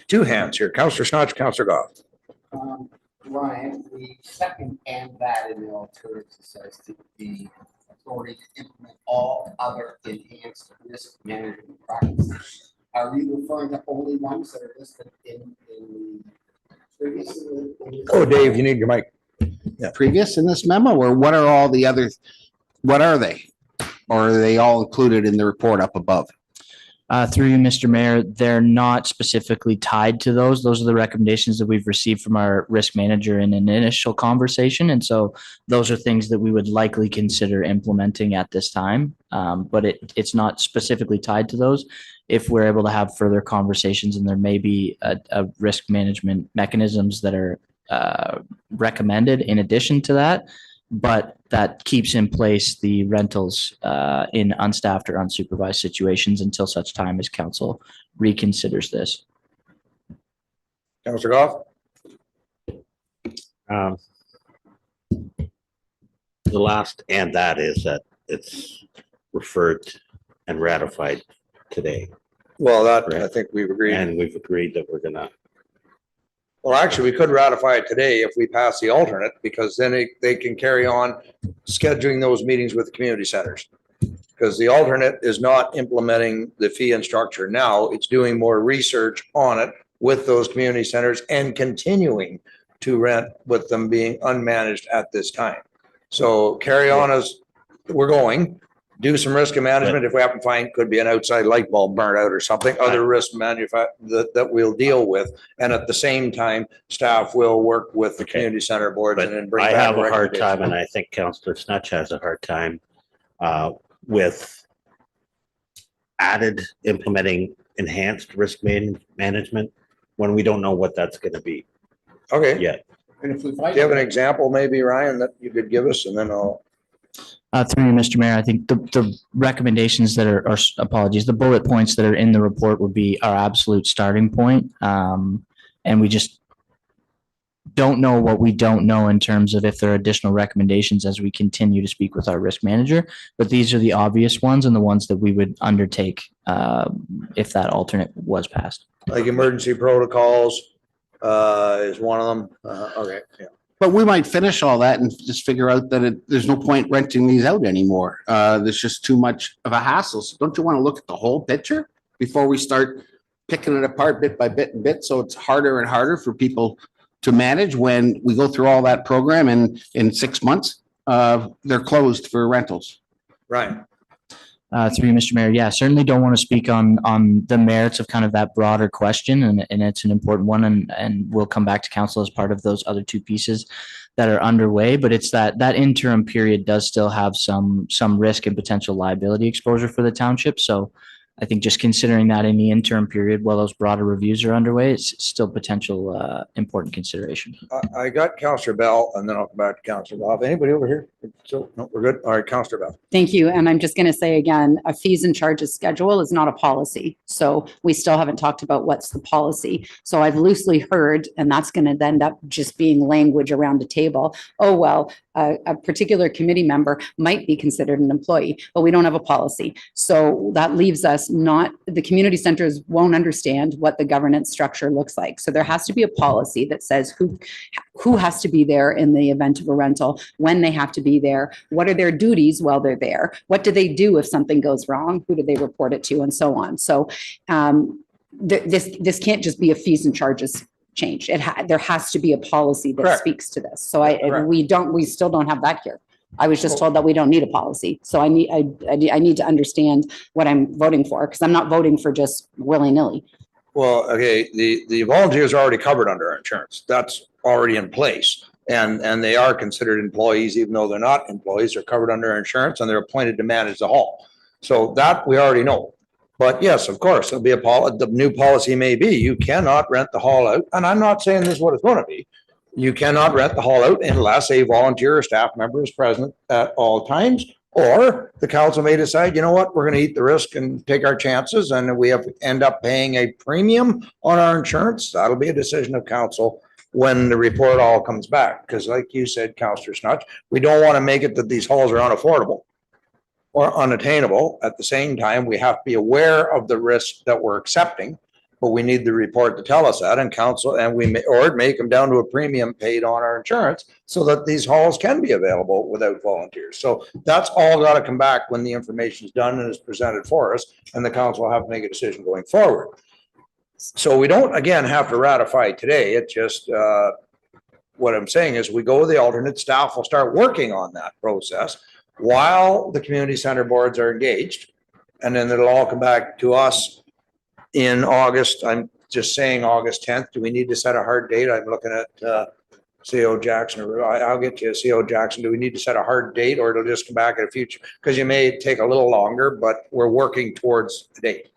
[SPEAKER 1] Two hands here, Councillor Snodge, Councillor Goff.
[SPEAKER 16] Ryan, the second and that in the alternative says to the authority to implement all other enhanced risk management practices. Are we referring to only ones that are listed in the previous?
[SPEAKER 1] Oh, Dave, you need your mic.
[SPEAKER 12] Yeah. Previous in this memo, or what are all the others? What are they? Or are they all included in the report up above?
[SPEAKER 15] Through you, Mr. Mayor, they're not specifically tied to those. Those are the recommendations that we've received from our risk manager in an initial conversation. And so those are things that we would likely consider implementing at this time. But it's not specifically tied to those. If we're able to have further conversations, and there may be a risk management mechanisms that are recommended in addition to that, but that keeps in place the rentals in unstaffed or unsupervised situations until such time as council reconsiders this.
[SPEAKER 1] Councillor Goff?
[SPEAKER 7] The last and that is that it's referred and ratified today.
[SPEAKER 1] Well, that, I think we've agreed.
[SPEAKER 7] And we've agreed that we're gonna.
[SPEAKER 1] Well, actually, we could ratify it today if we pass the alternate, because then they can carry on scheduling those meetings with the community centers. Because the alternate is not implementing the fee and structure now, it's doing more research on it with those community centers and continuing to rent with them being unmanaged at this time. So carry on as we're going, do some risk management. If we happen to find, could be an outside light bulb burnt out or something, other risk that we'll deal with. And at the same time, staff will work with the community center boards and then bring
[SPEAKER 7] I
[SPEAKER 1] back
[SPEAKER 7] have a hard time,
[SPEAKER 1] recommendations.
[SPEAKER 7] and I think Councillor Snutch has a hard time with implementing enhanced risk management when we don't know what that's going to be.
[SPEAKER 1] Okay.
[SPEAKER 7] Yeah.
[SPEAKER 16] And if we
[SPEAKER 1] Do you have an example maybe, Ryan, that you could give us, and then I'll.
[SPEAKER 15] Through you, Mr. Mayor, I think the recommendations that are apologies, the bullet points that are in the report would be our absolute starting point. And we just don't know what we don't know in terms of if there are additional recommendations as we continue to speak with our risk manager. But these are the obvious ones and the ones that we would undertake if that alternate was passed.
[SPEAKER 1] Like emergency protocols is one of them. Okay. Yeah.
[SPEAKER 12] But we might finish all that and just figure out that there's no point renting these out anymore. There's just too much of a hassle. So don't you want to look at the whole picture before we start picking it apart bit by bit and bit? So it's harder and harder for people to manage when we go through all that program and in 6 months, they're closed for rentals.
[SPEAKER 1] Right.
[SPEAKER 15] Through you, Mr. Mayor. Yeah, certainly don't want to speak on the merits of kind of that broader question, and it's an important one, and we'll come back to council as part of those other two pieces that are underway. But it's that interim period does still have some risk and potential liability exposure for the township. So I think just considering that in the interim period while those broader reviews are underway, it's still potential important consideration.
[SPEAKER 1] I got Counselor Bell, and then I'll come back to Counselor Goff. Anybody over here? So, no, we're good. All right, Counselor Bell.
[SPEAKER 3] Thank you. And I'm just going to say again, a fees and charges schedule is not a policy. So we still haven't talked about what's the policy. So I've loosely heard, and that's going to end up just being language around a table. Oh, well, a particular committee member might be considered an employee, but we don't have a policy. So that leaves us the community centers won't understand what the governance structure looks like. So there has to be a policy that says who has to be there in the event of a rental, when they have to be there, what are their duties while they're there, what do they do if something goes wrong, who do they report it to, and so on. So this can't just be a fees and charges change. There has to be a policy that
[SPEAKER 1] Correct.
[SPEAKER 3] Speaks to this. So
[SPEAKER 1] Correct.
[SPEAKER 3] we still don't have that here. I was just told that we don't need a policy. So I need to understand what I'm voting for, because I'm not voting for just willy-nilly.
[SPEAKER 1] Well, okay, the volunteers are already covered under our insurance. That's already in place. And they are considered employees, even though they're not employees. They're covered under our insurance and they're appointed to manage the hall. So that we already know. But yes, of course, there'll be the new policy may be, you cannot rent the hall out. And I'm not saying this is what it's going to be. You cannot rent the hall out unless a volunteer or staff member is present at all times. Or the council may decide, you know what, we're going to eat the risk and take our chances, and we have to end up paying a premium on our insurance. That'll be a decision of council when the report all comes back. Because like you said, Councillor Snutch, we don't want to make it that these halls are unaffordable or unattainable. At the same time, we have to be aware of the risk that we're accepting, but we need the report to tell us that, and council, and or may come down to a premium paid on our insurance so that these halls can be available without volunteers. So that's all got to come back when the information is done and is presented for us, and the council will have to make a decision going forward. So we don't, again, have to ratify today. It's just, what I'm saying is we go with the alternate, staff will start working on that process while the community center boards are engaged. And then it'll all come back to us in August. I'm just saying August 10th. Do we need to set a hard date? I'm looking at CO Jackson. I'll get you a CO Jackson. Do we need to set a hard date, or it'll just come back at a future? Because you may take a little longer, but we're working towards the date.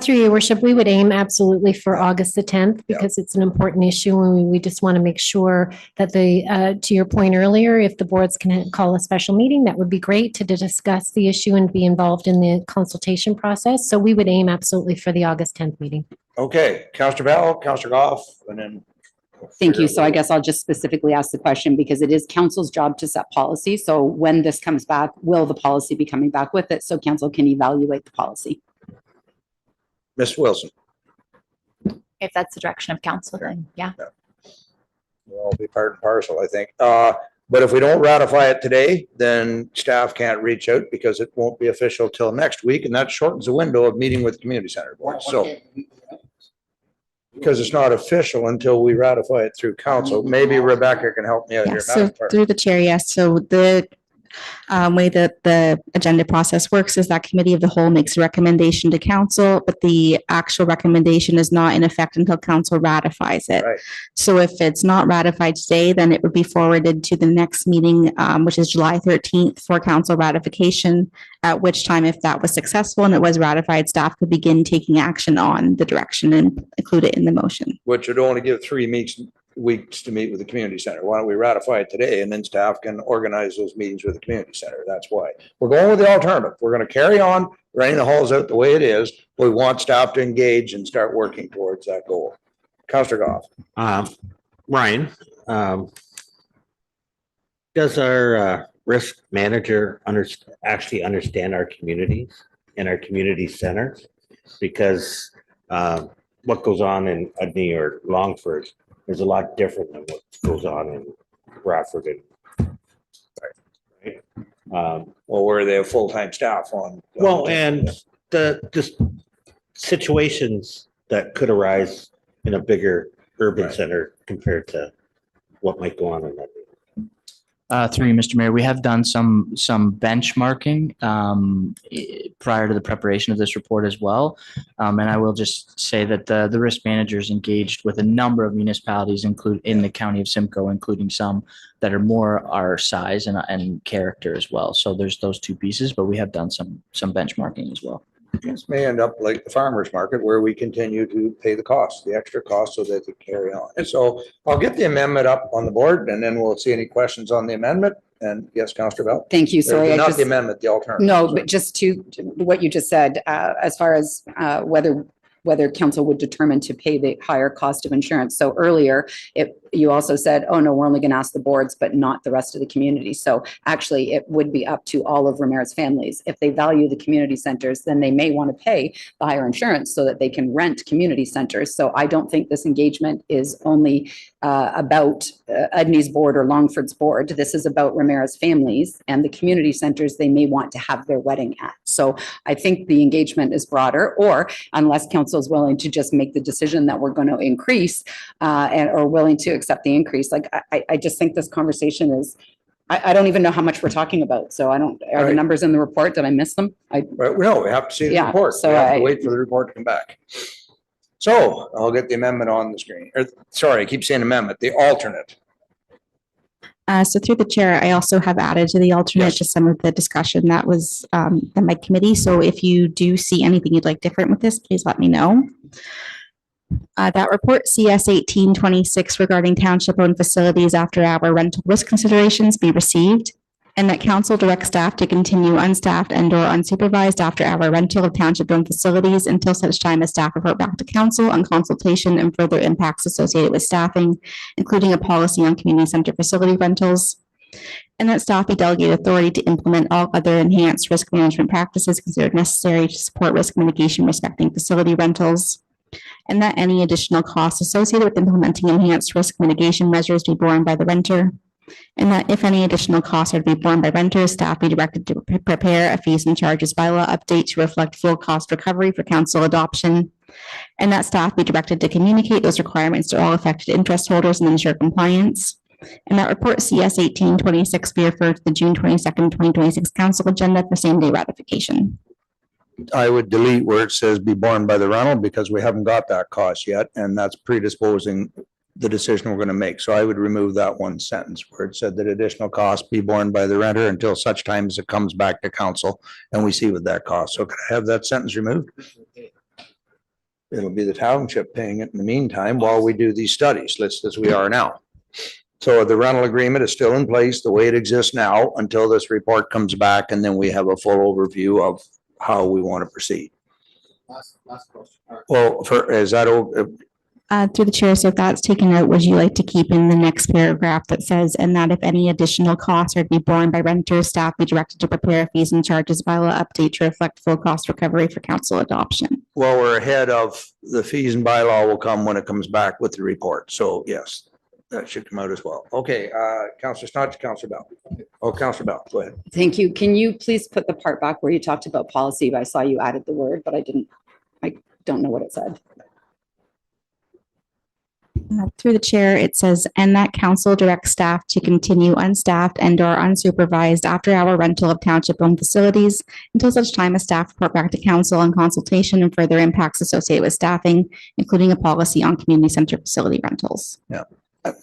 [SPEAKER 13] Through your worship, we would aim absolutely for August the 10th because it's an important issue, and we just want to make sure that to your point earlier, if the boards can call a special meeting, that would be great to discuss the issue and be involved in the consultation process. So we would aim absolutely for the August 10th meeting.
[SPEAKER 1] Okay, Councillor Bell, Councillor Goff, and then.
[SPEAKER 3] Thank you. So I guess I'll just specifically ask the question because it is council's job to set policy. So when this comes back, will the policy be coming back with it so council can evaluate the policy?
[SPEAKER 1] Ms. Wilson.
[SPEAKER 14] If that's the direction of council, then yeah.
[SPEAKER 1] We'll all be part and parcel, I think. But if we don't ratify it today, then staff can't reach out because it won't be official till next week, and that shortens the window of meeting with community center boards. So because it's not official until we ratify it through council. Maybe Rebecca can help me out here.
[SPEAKER 2] So through the chair, yes. So the way that the agenda process works is that committee of the whole makes a recommendation to council, but the actual recommendation is not in effect until council ratifies it.
[SPEAKER 1] Right.
[SPEAKER 2] So if it's not ratified today, then it would be forwarded to the next meeting, which is July 13th for council ratification, at which time, if that was successful and it was ratified, staff could begin taking action on the direction and include it in the motion.
[SPEAKER 1] Which would only give 3 weeks to meet with the community center. Why don't we ratify it today, and then staff can organize those meetings with the community center? That's why we're going with the alternative. We're going to carry on renting the halls out the way it is. We want staff to engage and start working towards that goal. Councillor Goff.
[SPEAKER 7] Ryan, does our risk manager actually understand our communities and our community centers? Because what goes on in Udney or Longford is a lot different than what goes on in Bradford. Right?
[SPEAKER 1] Well, where they have full-time staff on.
[SPEAKER 7] And the just situations that could arise in a bigger urban
[SPEAKER 1] Right.
[SPEAKER 7] center compared to what might go on in that.
[SPEAKER 15] Through you, Mr. Mayor, we have done some benchmarking prior to the preparation of this report as well. And I will just say that the risk managers engaged with a number of municipalities include in the county of Simcoe, including some that are more our size and character as well. So there's those two pieces, but we have done some benchmarking as well.
[SPEAKER 1] This may end up like the farmer's market where we continue to pay the cost, the extra cost so that they carry on. And so I'll get the amendment up on the board and then we'll see any questions on the amendment. And yes, Councillor Bell.
[SPEAKER 3] Thank you. Sorry,
[SPEAKER 1] Not the amendment, the alternative.
[SPEAKER 3] No,
[SPEAKER 1] Sorry.
[SPEAKER 3] but just to what you just said, as far as whether council would determine to pay the higher cost of insurance. So earlier, you also said, oh no, we're only going to ask the boards, but not the rest of the community. So actually, it would be up to all of Ramara's families. If they value the community centers, then they may want to pay the higher insurance so that they can rent community centers. So I don't think this engagement is only about Edney's board or Longford's board. This is about Ramara's families and the community centers they may want to have their wedding at. So I think the engagement is broader, or unless council is willing to just make the decision that we're going to increase or willing to accept the increase. Like, I just think this conversation is, I don't even know how much we're talking about. So are the numbers in the report? Did I miss them?
[SPEAKER 1] No, we have to see the
[SPEAKER 3] Yeah,
[SPEAKER 1] report.
[SPEAKER 3] so
[SPEAKER 1] We have to
[SPEAKER 3] I-
[SPEAKER 1] wait for the report to come back. So I'll get the amendment on the screen. Sorry, I keep saying amendment, the alternate.
[SPEAKER 2] So through the chair, I also have added to the alternate just some of the discussion that was in my committee. So if you do see anything you'd like different with this, please let me know. That report CS 1826 regarding township-owned facilities after hour rental risk considerations be received, and that council direct staff to continue unstaffed and or unsupervised after hour rental of township-owned facilities until such time as staff report back to council on consultation and further impacts associated with staffing, including a policy on community center facility rentals. And that staff be delegated authority to implement all other enhanced risk management practices considered necessary to support risk mitigation respecting facility rentals. And that any additional costs associated with implementing enhanced risk mitigation measures be borne by the renter. And that if any additional costs are to be borne by renters, staff be directed to prepare a fees and charges bylaw update to reflect full cost recovery for council adoption. And that staff be directed to communicate those requirements to all affected interest holders and ensure compliance. And that report CS 1826 be referred to the June 22nd, 2026 council agenda for same day ratification.
[SPEAKER 1] I would delete where it says be borne by the rental because we haven't got that cost yet, and that's predisposing the decision we're going to make. So I would remove that one sentence where it said that additional costs be borne by the renter until such time as it comes back to council and we see what that costs. So could I have that sentence removed? It'll be the township paying it in the meantime while we do these studies, list as we are now. So the rental agreement is still in place the way it exists now until this report comes back, and then we have a full overview of how we want to proceed.
[SPEAKER 16] Last question.
[SPEAKER 1] Well, is that
[SPEAKER 2] Through the chair, so if that's taken out, would you like to keep in the next paragraph that says, and that if any additional costs are to be borne by renters, staff be directed to prepare fees and charges bylaw update to reflect full cost recovery for council adoption?
[SPEAKER 1] Well, we're ahead of the fees and bylaw will come when it comes back with the report. So yes, that should come out as well. Okay, Councillor Snodge, Councillor Bell. Oh, Councillor Bell, go ahead.
[SPEAKER 3] Thank you. Can you please put the part back where you talked about policy? I saw you added the word, but I don't know what it said.
[SPEAKER 2] Through the chair, it says, and that council directs staff to continue unstaffed and or unsupervised after hour rental of township owned facilities until such time as staff report back to council on consultation and further impacts associated with staffing, including a policy on community center facility rentals.
[SPEAKER 1] Yeah.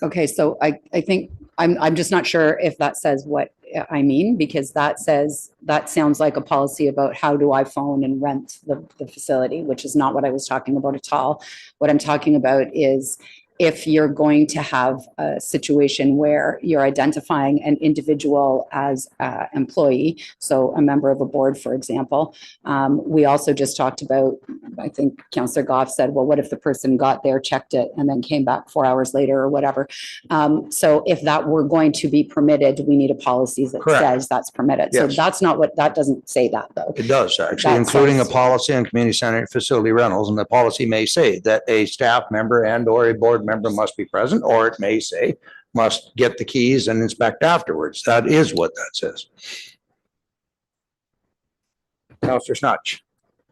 [SPEAKER 3] Okay, so I think I'm just not sure if that says what I mean, because that sounds like a policy about how do I phone and rent the facility, which is not what I was talking about at all. What I'm talking about is if you're going to have a situation where you're identifying an individual as an employee, so a member of a board, for example. We also just talked about, I think Councillor Goff said, well, what if the person got there, checked it, and then came back 4 hours later or whatever? So if that were going to be permitted, we need a policy that
[SPEAKER 1] Correct.
[SPEAKER 3] says that's permitted. So
[SPEAKER 1] Yes.
[SPEAKER 3] that's not that doesn't say that though.
[SPEAKER 1] It does actually,
[SPEAKER 3] That
[SPEAKER 1] including a
[SPEAKER 3] says-
[SPEAKER 1] policy on community center facility rentals, and the policy may say that a staff member and or a board member must be present, or it may say must get the keys and inspect afterwards. That is what that says. Councillor Snodge.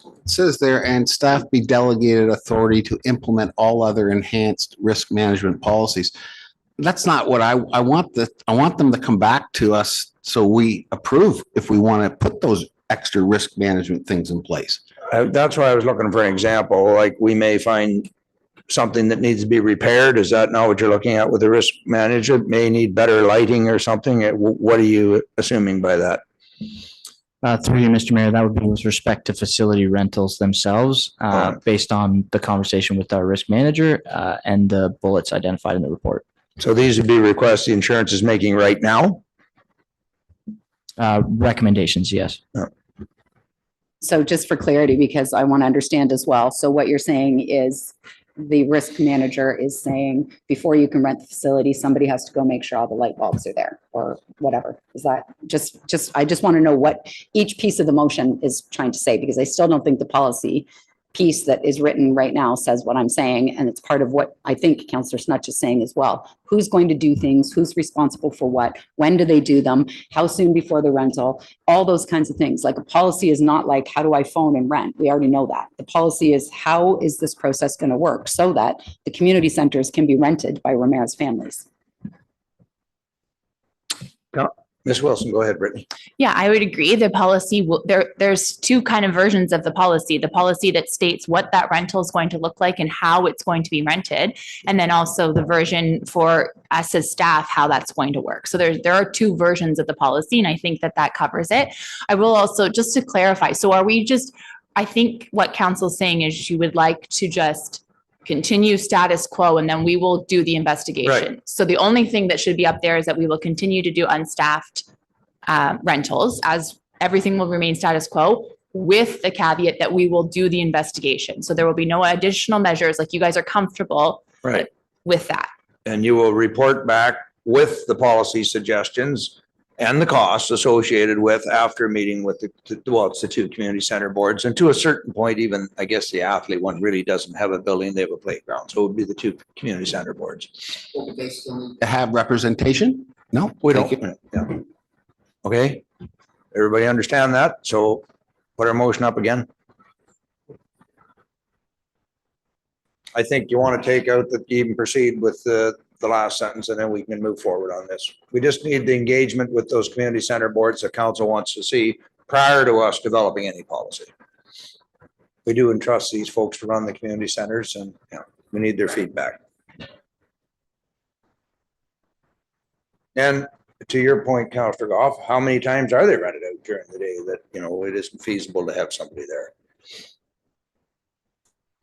[SPEAKER 12] It says there, and staff be delegated authority to implement all other enhanced risk management policies. That's not what I want. I want them to come back to us so we approve if we want to put those extra risk management things in place.
[SPEAKER 1] That's why I was looking for an example, like we may find something that needs to be repaired. Is that not what you're looking at with the risk manager? May need better lighting or something? What are you assuming by that?
[SPEAKER 15] Through you, Mr. Mayor, that would be with respect to facility rentals themselves, based on the conversation with our risk manager, and the bullets identified in the report.
[SPEAKER 1] So these would be requests the insurance is making right now?
[SPEAKER 15] Recommendations, yes.
[SPEAKER 3] So just for clarity, because I want to understand as well. So what you're saying is the risk manager is saying, before you can rent the facility, somebody has to go make sure all the light bulbs are there or whatever. Is that I just want to know what each piece of the motion is trying to say, because I still don't think the policy piece that is written right now says what I'm saying. And it's part of what I think Councillor Snutch is saying as well. Who's going to do things? Who's responsible for what? When do they do them? How soon before the rental? All those kinds of things. Like a policy is not like, how do I phone and rent? We already know that. The policy is, how is this process going to work so that the community centers can be rented by Ramara's families?
[SPEAKER 1] Ms. Wilson, go ahead, Brittany.
[SPEAKER 14] Yeah, I would agree. The policy, there's two kind of versions of the policy that states what that rental is going to look like and how it's going to be rented. And then also the version for us as staff, how that's going to work. So there are two versions of the policy, and I think that covers it. I will also, just to clarify, so are we just, I think what council's saying is she would like to just continue status quo, and then we will do the investigation.
[SPEAKER 1] Right.
[SPEAKER 14] So the only thing that should be up there is that we will continue to do unstaffed rentals, as everything will remain status quo, with the caveat that we will do the investigation. So there will be no additional measures, like you guys are comfortable
[SPEAKER 1] Right.
[SPEAKER 14] with that.
[SPEAKER 1] And you will report back with the policy suggestions and the costs associated with after meeting with it's the two community center boards. And to a certain point, even, I guess the athlete one really doesn't have a building, they have a playground. So it would be the two community center boards.
[SPEAKER 16] They still need
[SPEAKER 12] To have representation? No,
[SPEAKER 1] We
[SPEAKER 12] thank
[SPEAKER 1] don't,
[SPEAKER 12] you.
[SPEAKER 1] yeah. Okay, everybody understand that? So put our motion up again. I think you want to take out the even proceed with the last sentence, and then we can move forward on this. We just need the engagement with those community center boards that council wants to see prior to us developing any policy. We do entrust these folks to run the community centers, and we need their feedback. And to your point, Councillor Goff, how many times are they rented out during the day that, it isn't feasible to have somebody there?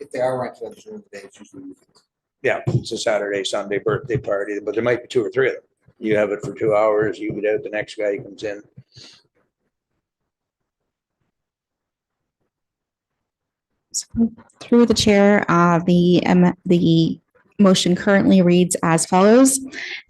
[SPEAKER 16] if they are rented during the day, it's usually weekends.
[SPEAKER 1] Yeah, it's a Saturday, Sunday birthday party, but there might be 2 or 3 of them. You have it for 2 hours, you get out, the next guy comes in.
[SPEAKER 2] Through the chair, the motion currently reads as follows.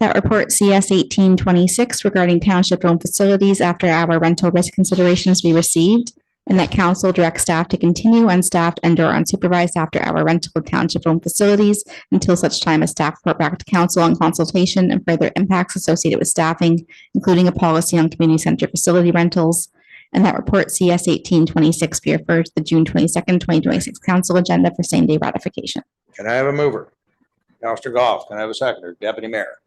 [SPEAKER 2] That report CS 1826 regarding township-owned facilities after hour rental risk considerations be received, and that council direct staff to continue unstaffed and/or unsupervised after-hour rental of township-owned facilities until such time as staff report back to council on consultation and further impacts associated with staffing, including a policy on community center facility rentals. And that report CS 1826 be referred to the June 22nd, 2026 council agenda for same-day ratification.
[SPEAKER 1] Can I have a mover? Councillor Goff, can I have a seconder? Deputy Mayor?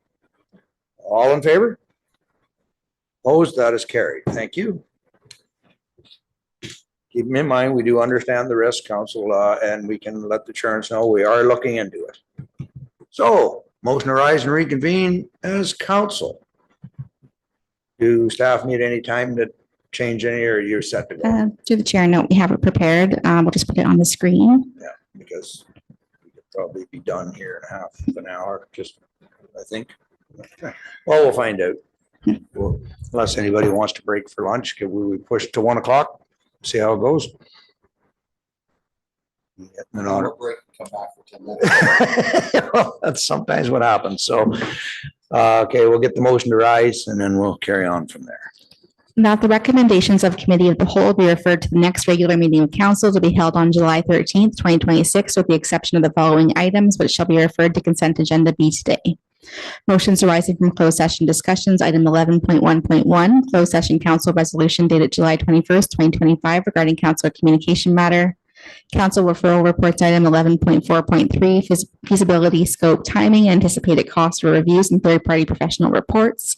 [SPEAKER 1] All in favor? Opposed? That is carried. Thank you. Keep in mind, we do understand the risk, council, and we can let the insurance know we are looking into it. So, motion to rise and reconvene as council. Do staff need any time to change any, or you're set to go?
[SPEAKER 2] To the chair, note, we have it prepared. We'll just put it on the screen.
[SPEAKER 1] Yeah, because we could probably be done here in half an hour, just, I think. Well, we'll find out. Well, unless anybody wants to break for lunch, could we push to 1 o'clock? See how it goes.
[SPEAKER 16] Break, come back for 10 minutes.
[SPEAKER 1] Well, that's sometimes what happens. So, okay, we'll get the motion to rise and then we'll carry on from there.
[SPEAKER 2] That the recommendations of committee of the whole be referred to the next regular meeting of council to be held on July 13th, 2026, with the exception of the following items, which shall be referred to consent agenda B today. Motions arising from closed session discussions, item 11.1.1, closed session council resolution dated July 21st, 2025 regarding council communication matter. Council referral reports, item 11.4.3, feasibility, scope, timing, anticipated costs for reviews and third-party professional reports.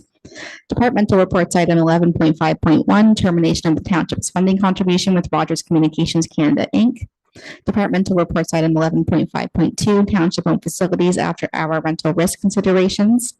[SPEAKER 2] Departmental reports, item 11.5.1, termination of the township's funding contribution with Rogers Communications Canada, Inc. Departmental reports, item 11.5.2, township-owned facilities after-hour rental risk considerations.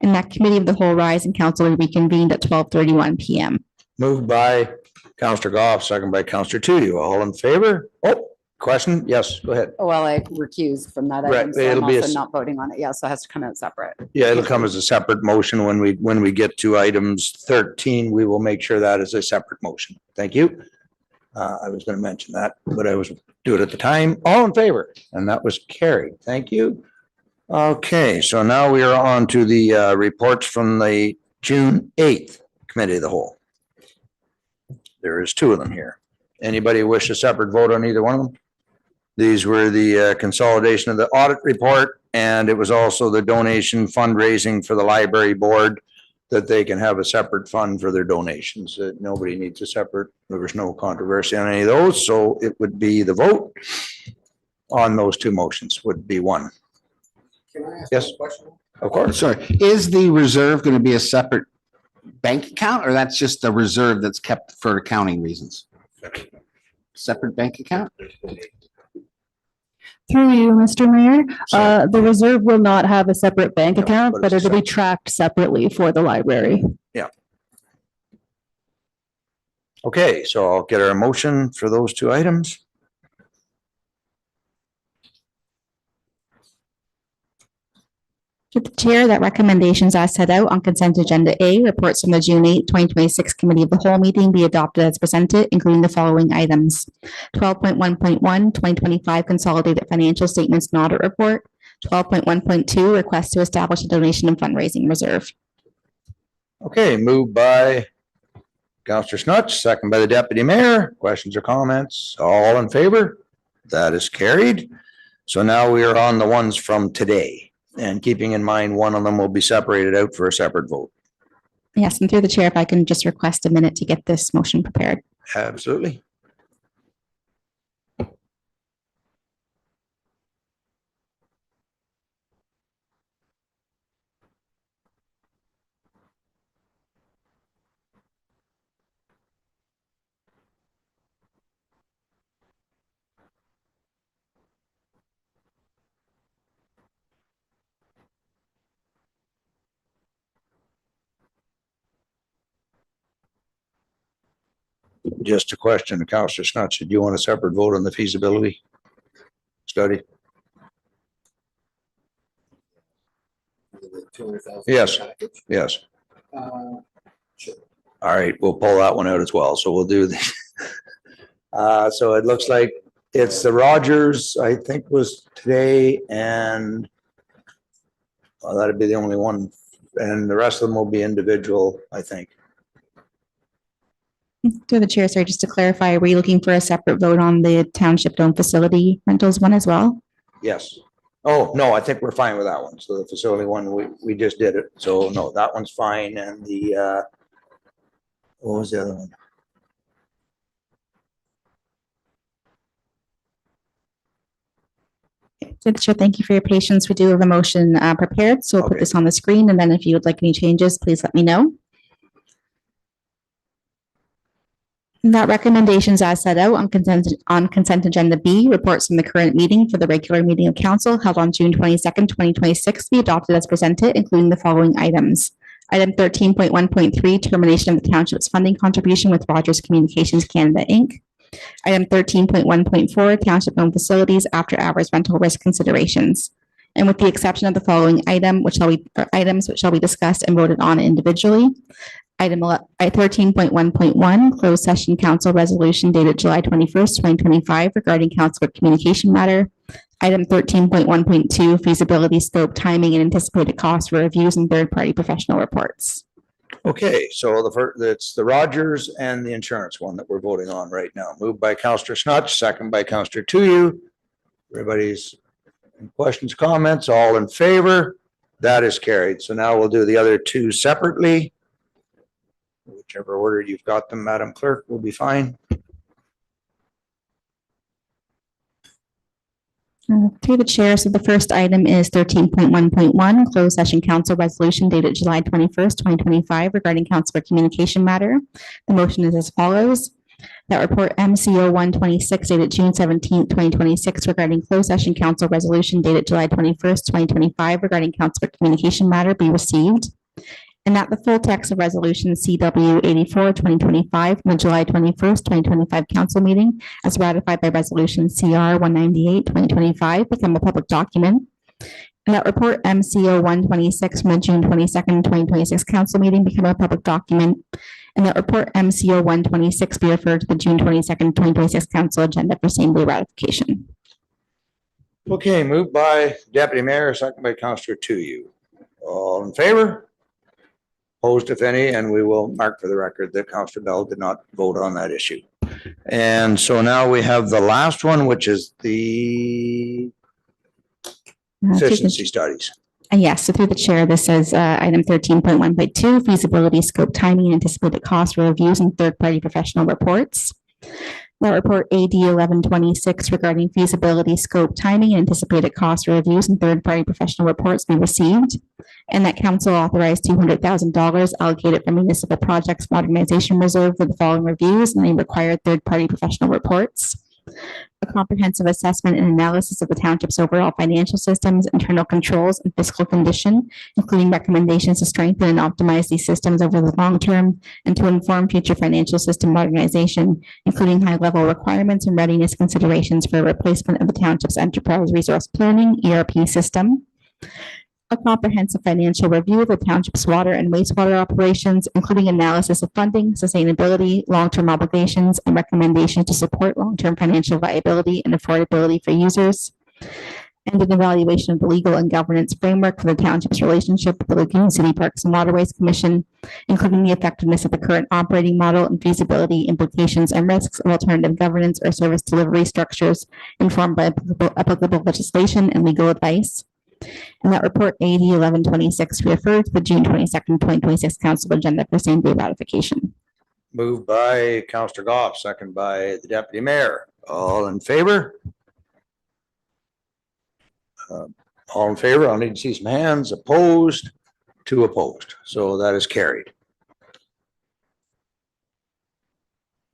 [SPEAKER 2] And that committee of the whole rise and council reconvened at 12:31 p.m.
[SPEAKER 1] Moved by Counselor Goff, second by Counselor Tootie. All in favor? Oh, question? Yes, go ahead.
[SPEAKER 3] Well, I recused from that
[SPEAKER 1] Right,
[SPEAKER 3] item, so
[SPEAKER 1] it'll
[SPEAKER 3] I'm
[SPEAKER 1] be a
[SPEAKER 3] also
[SPEAKER 1] s-
[SPEAKER 3] not voting on it. Yeah, so it has to come out separate.
[SPEAKER 1] Yeah, it'll come as a separate motion when we get to items 13. We will make sure that is a separate motion. Thank you. I was going to mention that, but I was do it at the time. All in favor? And that was carried. Thank you. Okay, so now we are on to the reports from the June 8th Committee of the Whole. There is two of them here. Anybody wish a separate vote on either one of them? These were the consolidation of the audit report, and it was also the donation fundraising for the library board, that they can have a separate fund for their donations. Nobody needs a separate, there was no controversy on any of those, so it would be the vote on those two motions would be one.
[SPEAKER 16] Can I ask
[SPEAKER 1] Yes.
[SPEAKER 16] a question?
[SPEAKER 1] Of course.
[SPEAKER 12] Sorry, is the reserve going to be a separate bank account or that's just the reserve that's kept for accounting reasons? Separate bank account?
[SPEAKER 17] Through you, Mr. Mayor, the reserve will not have a separate bank
[SPEAKER 1] No,
[SPEAKER 17] account,
[SPEAKER 1] but
[SPEAKER 17] but
[SPEAKER 1] it's a
[SPEAKER 17] it'll be tracked separately for the library.
[SPEAKER 1] Okay, so I'll get our motion for those two items.
[SPEAKER 2] To the chair, that recommendations as set out on consent agenda A, reports from the June 8th, 2026 Committee of the Whole meeting be adopted as presented, including the following items. 12.1.1, 2025 Consolidated Financial Statements and Audit Report. 12.1.2, request to establish a donation and fundraising reserve.
[SPEAKER 1] Okay, moved by Counselor Snutch, second by the Deputy Mayor. Questions or comments? All in favor? That is carried. So now we are on the ones from today. And keeping in mind, one of them will be separated out for a separate vote.
[SPEAKER 2] Yes, and through the chair, if I can just request a minute to get this motion prepared.
[SPEAKER 1] Absolutely. Just a question to Counselor Snutch. Do you want a separate vote on the feasibility study?
[SPEAKER 16] The 200,000
[SPEAKER 1] Yes.
[SPEAKER 16] package?
[SPEAKER 1] Yes.
[SPEAKER 16] Sure.
[SPEAKER 1] All right, we'll pull that one out as well. So we'll do the. So it looks like it's the Rogers, I think was today, and well, that'd be the only one. And the rest of them will be individual, I think.
[SPEAKER 2] Through the chair, sorry, just to clarify, were you looking for a separate vote on the township-owned facility rentals one as well?
[SPEAKER 1] Yes. Oh, no, I think we're fine with that one. So the facility one, we just did it. So no, that one's fine. And the, what was the other one?
[SPEAKER 2] Through the chair, thank you for your patience. We do have a motion prepared, so we'll put
[SPEAKER 1] Okay.
[SPEAKER 2] this on the screen, and then if you would like any changes, please let me know. That recommendations as set out on consent agenda B, reports from the current meeting for the regular meeting of council held on June 22nd, 2026 be adopted as presented, including the following items. Item 13.1.3, termination of the township's funding contribution with Rogers Communications Canada, Inc. Item 13.1.4, township-owned facilities after hours rental risk considerations. And with the exception of the following items which shall be discussed and voted on individually. Item 13.1.1, closed session council resolution dated July 21st, 2025 regarding council communication matter. Item 13.1.2, feasibility, scope, timing, and anticipated costs for reviews and third-party professional reports.
[SPEAKER 1] Okay, so the first, it's the Rogers and the insurance one that we're voting on right now. Moved by Counselor Snutch, second by Counselor Tuyu. Everybody's questions, comments, all in favor? That is carried. So now we'll do the other two separately. Whichever order you've got them, Madam Clerk, will be fine.
[SPEAKER 2] Through the chair, so the first item is 13.1.1, closed session council resolution dated July 21st, 2025 regarding councilor communication matter. The motion is as follows. That report MCO 126 dated June 17th, 2026 regarding closed session council resolution dated July 21st, 2025 regarding councilor communication matter be received. And that the full text of resolution CW 84, 2025 from the July 21st, 2025 council meeting as ratified by resolution CR 198, 2025 become a public document. And that report MCO 126 from the June 22nd, 2026 council meeting become a public document. And that report MCO 126 be referred to the June 22nd, 2026 council agenda for same day ratification.
[SPEAKER 1] Okay, moved by Deputy Mayor, second by Councillor Tuyu. All in favor? Opposed, if any, and we will mark for the record that Councillor Bell did not vote on that issue. And so now we have the last one, which is the efficiency studies.
[SPEAKER 2] Yes, so through the chair, this is item 13.1.2, feasibility scope timing and anticipated cost reviews and third-party professional reports. That report AD 1126 regarding feasibility scope timing and anticipated cost reviews and third-party professional reports be received. And that council authorized $200,000 allocated from municipal projects modernization reserve for the following reviews and any required third-party professional reports. A comprehensive assessment and analysis of the township's overall financial systems, internal controls, and fiscal condition, including recommendations to strengthen and optimize these systems over the long term and to inform future financial system modernization, including high-level requirements and readiness considerations for replacement of the township's enterprise resource planning ERP system. A comprehensive financial review of the township's water and wastewater operations, including analysis of funding, sustainability, long-term obligations, and recommendations to support long-term financial viability and affordability for users. And an evaluation of the legal and governance framework for the township's relationship with the Lagoon City Parks and Waterways Commission, including the effectiveness of the current operating model and feasibility, implications, and risks of alternative governance or service delivery structures informed by applicable legislation and legal advice. And that report AD 1126 referred to the June 22nd, 2026 council agenda for same day ratification.
[SPEAKER 1] Moved by Councillor Goff, second by the Deputy Mayor. All in favor? All in favor? I'll need to see some hands. Opposed? 2 opposed. So that is carried.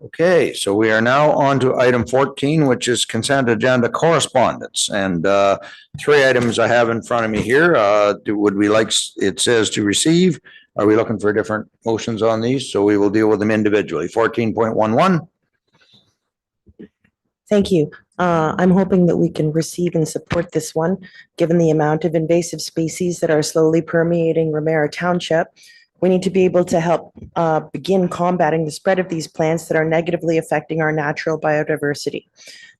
[SPEAKER 1] Okay, so we are now on to item 14, which is consent agenda correspondence. And 3 items I have in front of me here. Would we like, it says to receive. Are we looking for different motions on these? So we will deal with them individually. 14.11.
[SPEAKER 5] Thank you. I'm hoping that we can receive and support this one, given the amount of invasive species that are slowly permeating Ramara Township. We need to be able to help begin combating the spread of these plants that are negatively affecting our natural biodiversity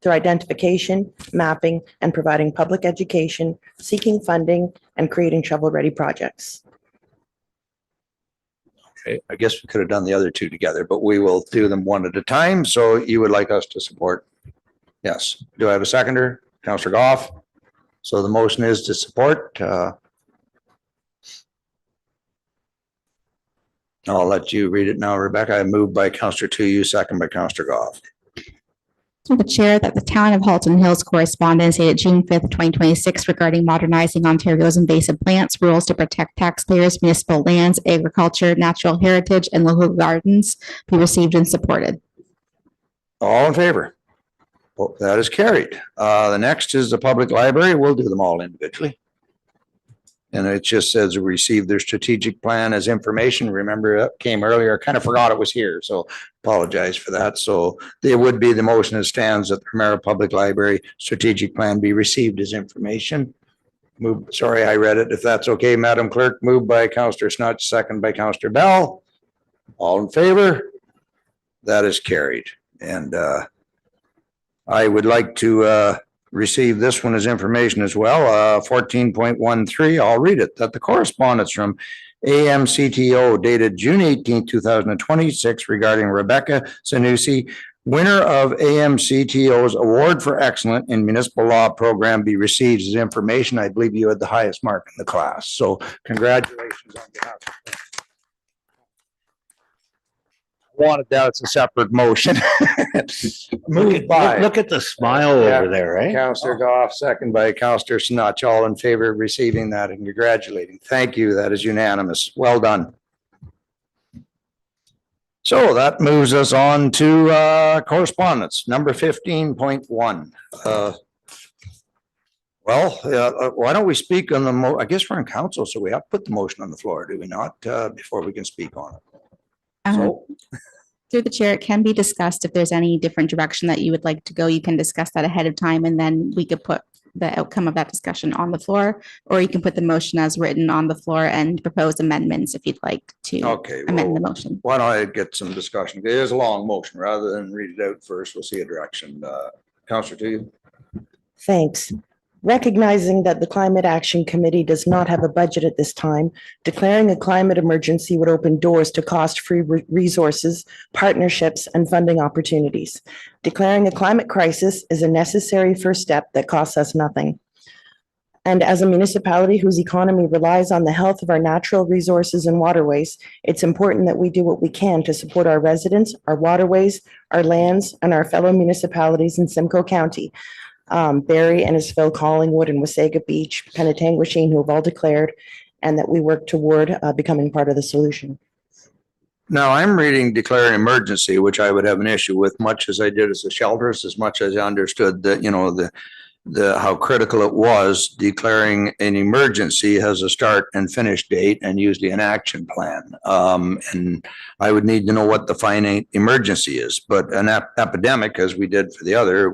[SPEAKER 5] through identification, mapping, and providing public education, seeking funding, and creating shovel-ready projects.
[SPEAKER 1] Okay, I guess we could have done the other 2 together, but we will do them one at a time. So you would like us to support? Yes. Do I have a seconder? Councillor Goff. So the motion is to support. I'll let you read it now, Rebecca. I moved by Councillor Tuyu, second by Councillor Goff.
[SPEAKER 2] To the chair that the town of Halton Hills correspondence dated June 5th, 2026 regarding modernizing Ontario's invasive plants, rules to protect taxpayers, municipal lands, agriculture, natural heritage, and local gardens be received and supported.
[SPEAKER 1] All in favor? Well, that is carried. The next is the public library. We'll do them all individually. And it just says receive their strategic plan as information. Remember, it came earlier. I kind of forgot it was here, so apologize for that. So it would be the motion that stands that the Ramara Public Library strategic plan be received as information. Sorry, I read it. If that's okay, Madam Clerk, moved by Councillor Snutch, second by Councillor Bell. All in favor? That is carried. And I would like to receive this one as information as well. 14.13, I'll read it. That the correspondence from AMCTO dated June 18, 2026 regarding Rebecca Sanusi winner of AMCTO's Award for Excellence in Municipal Law Program be received as information. I believe you had the highest mark in the class. So congratulations on behalf of. Wanted that as a separate motion. Moved by.
[SPEAKER 7] Look at the smile over there, right?
[SPEAKER 1] Councillor Goff, second by Councillor Snatch, all in favor of receiving that and congratulating. Thank you. That is unanimous. Well done. So that moves us on to correspondence, number 15.1. Why don't we speak on the I guess we're in council, so we have to put the motion on the floor, do we not, before we can speak on it? So
[SPEAKER 2] through the chair, it can be discussed. If there's any different direction that you would like to go, you can discuss that ahead of time, and then we could put the outcome of that discussion on the floor, or you can put the motion as written on the floor and propose amendments if you'd like to amend the motion.
[SPEAKER 1] Why don't I get some discussion? It is a long motion. Rather than read it out first, we'll see a direction. Councillor, to you.
[SPEAKER 5] Thanks. Recognizing that the Climate Action Committee does not have a budget at this time, declaring a climate emergency would open doors to cost-free resources, partnerships, and funding opportunities. Declaring a climate crisis is a necessary first step that costs us nothing. And as a municipality whose economy relies on the health of our natural resources and waterways, it's important that we do what we can to support our residents, our waterways, our lands, and our fellow municipalities in Simcoe County. Barrie, Ennisville, Collingwood, and Wasaga Beach, Penetanguishene, who have all declared, and that we work toward becoming part of the solution.
[SPEAKER 1] Now, I'm reading declare an emergency, which I would have an issue with, much as I did as the shelters, as much as I understood that, how critical it was. Declaring an emergency has a start and finish date and usually an action plan. And I would need to know what the finite emergency is, but an epidemic, as we did for the other,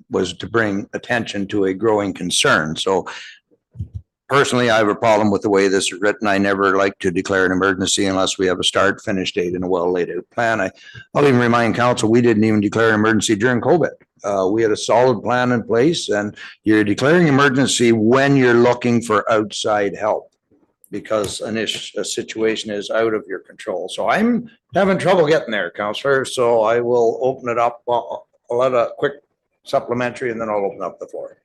[SPEAKER 1] was to bring attention to a growing concern. So personally, I have a problem with the way this is written. I never like to declare an emergency unless we have a start, finish date, and a well laid out plan. I'll even remind council, we didn't even declare an emergency during COVID. We had a solid plan in place, and you're declaring emergency when you're looking for outside help because a situation is out of your control. So I'm having trouble getting there, councillor. So I will open it up. I'll let a quick supplementary and then I'll open up the floor.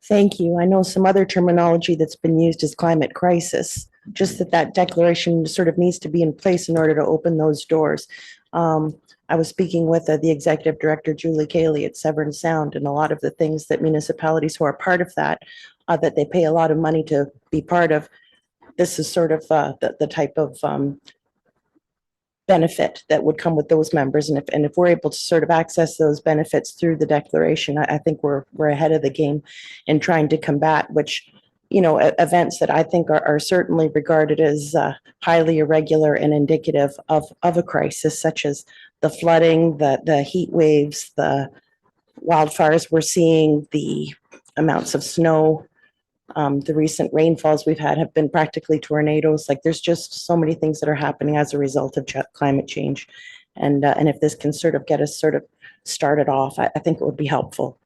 [SPEAKER 5] Thank you. I know some other terminology that's been used is climate crisis, just that declaration sort of needs to be in place in order to open those doors. I was speaking with the executive director, Julie Cayley at Severn Sound, and a lot of the things that municipalities who are part of that, that they pay a lot of money to be part of. This is sort of the type of benefit that would come with those members. And if we're able to sort of access those benefits through the declaration, I think we're ahead of the game in trying to combat, which, events that I think are certainly regarded as highly irregular and indicative of a crisis, such as the flooding, the heat waves, the wildfires we're seeing, the amounts of snow, the recent rainfalls we've had have been practically tornadoes. Like there's just so many things that are happening as a result of climate change. And if this can sort of get us sort of started off, I think it would be helpful.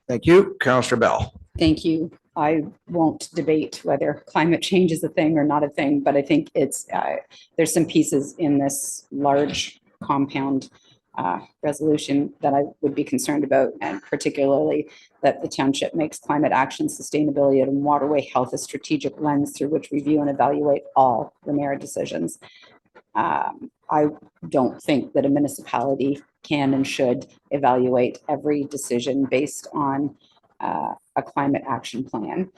[SPEAKER 1] Thank you. Councillor Bell.
[SPEAKER 3] Thank you. I won't debate whether climate change is a thing or not a thing, but I think it's there's some pieces in this large compound resolution that I would be concerned about, and particularly that the township makes climate action, sustainability, and waterway health a strategic lens through which we view and evaluate all Ramara decisions. I don't think that a municipality can and should evaluate every decision based on a climate action plan,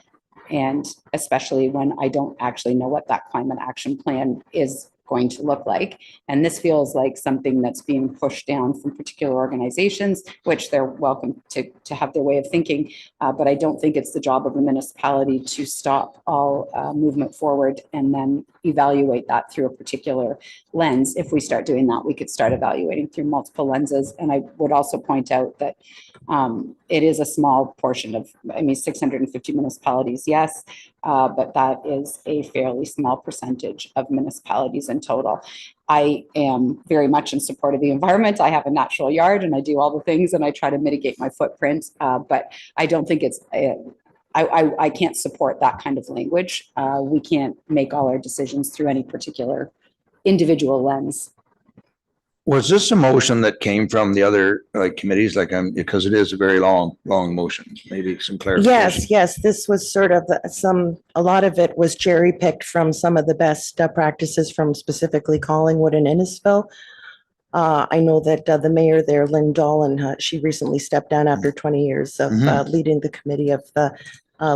[SPEAKER 3] and especially when I don't actually know what that climate action plan is going to look like. And this feels like something that's being pushed down from particular organizations, which they're welcome to have their way of thinking. But I don't think it's the job of a municipality to stop all movement forward and then evaluate that through a particular lens. If we start doing that, we could start evaluating through multiple lenses. And I would also point out that it is a small portion of, 650 municipalities, yes, but that is a fairly small percentage of municipalities in total. I am very much in support of the environment. I have a natural yard and I do all the things and I try to mitigate my footprint, but I don't think it's, I can't support that kind of language. We can't make all our decisions through any particular individual lens.
[SPEAKER 1] Was this a motion that came from the other committees, because it is a very long motion, maybe some clarification?
[SPEAKER 5] Yes, this was sort of a lot of it was cherry picked from some of the best practices from specifically Collingwood and Innisfil. I know that the mayor there, Lynn Dolan, she recently stepped down after 20 years of leading the committee of the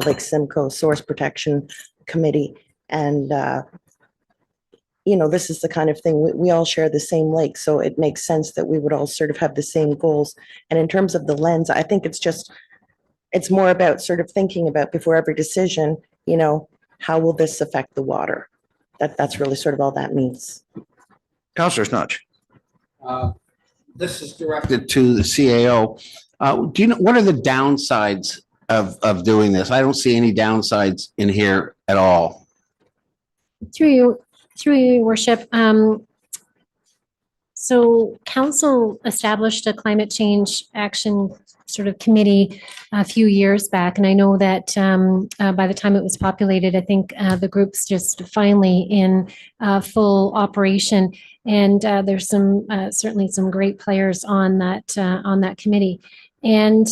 [SPEAKER 5] Lake Simcoe Source Protection Committee. And this is the kind of thing, we all share the same lake, so it makes sense that we would all sort of have the same goals. And in terms of the lens, I think it's more about sort of thinking about before every decision, how will this affect the water? That's really sort of all that means.
[SPEAKER 1] Councillor Snutch.
[SPEAKER 12] This is directed to the CAO. Do you know, what are the downsides of doing this? I don't see any downsides in here at all.
[SPEAKER 13] Through you, Your Worship. So council established a climate change action sort of committee a few years back. And I know that by the time it was populated, I think the group's just finally in full operation. And there's certainly some great players on that committee. And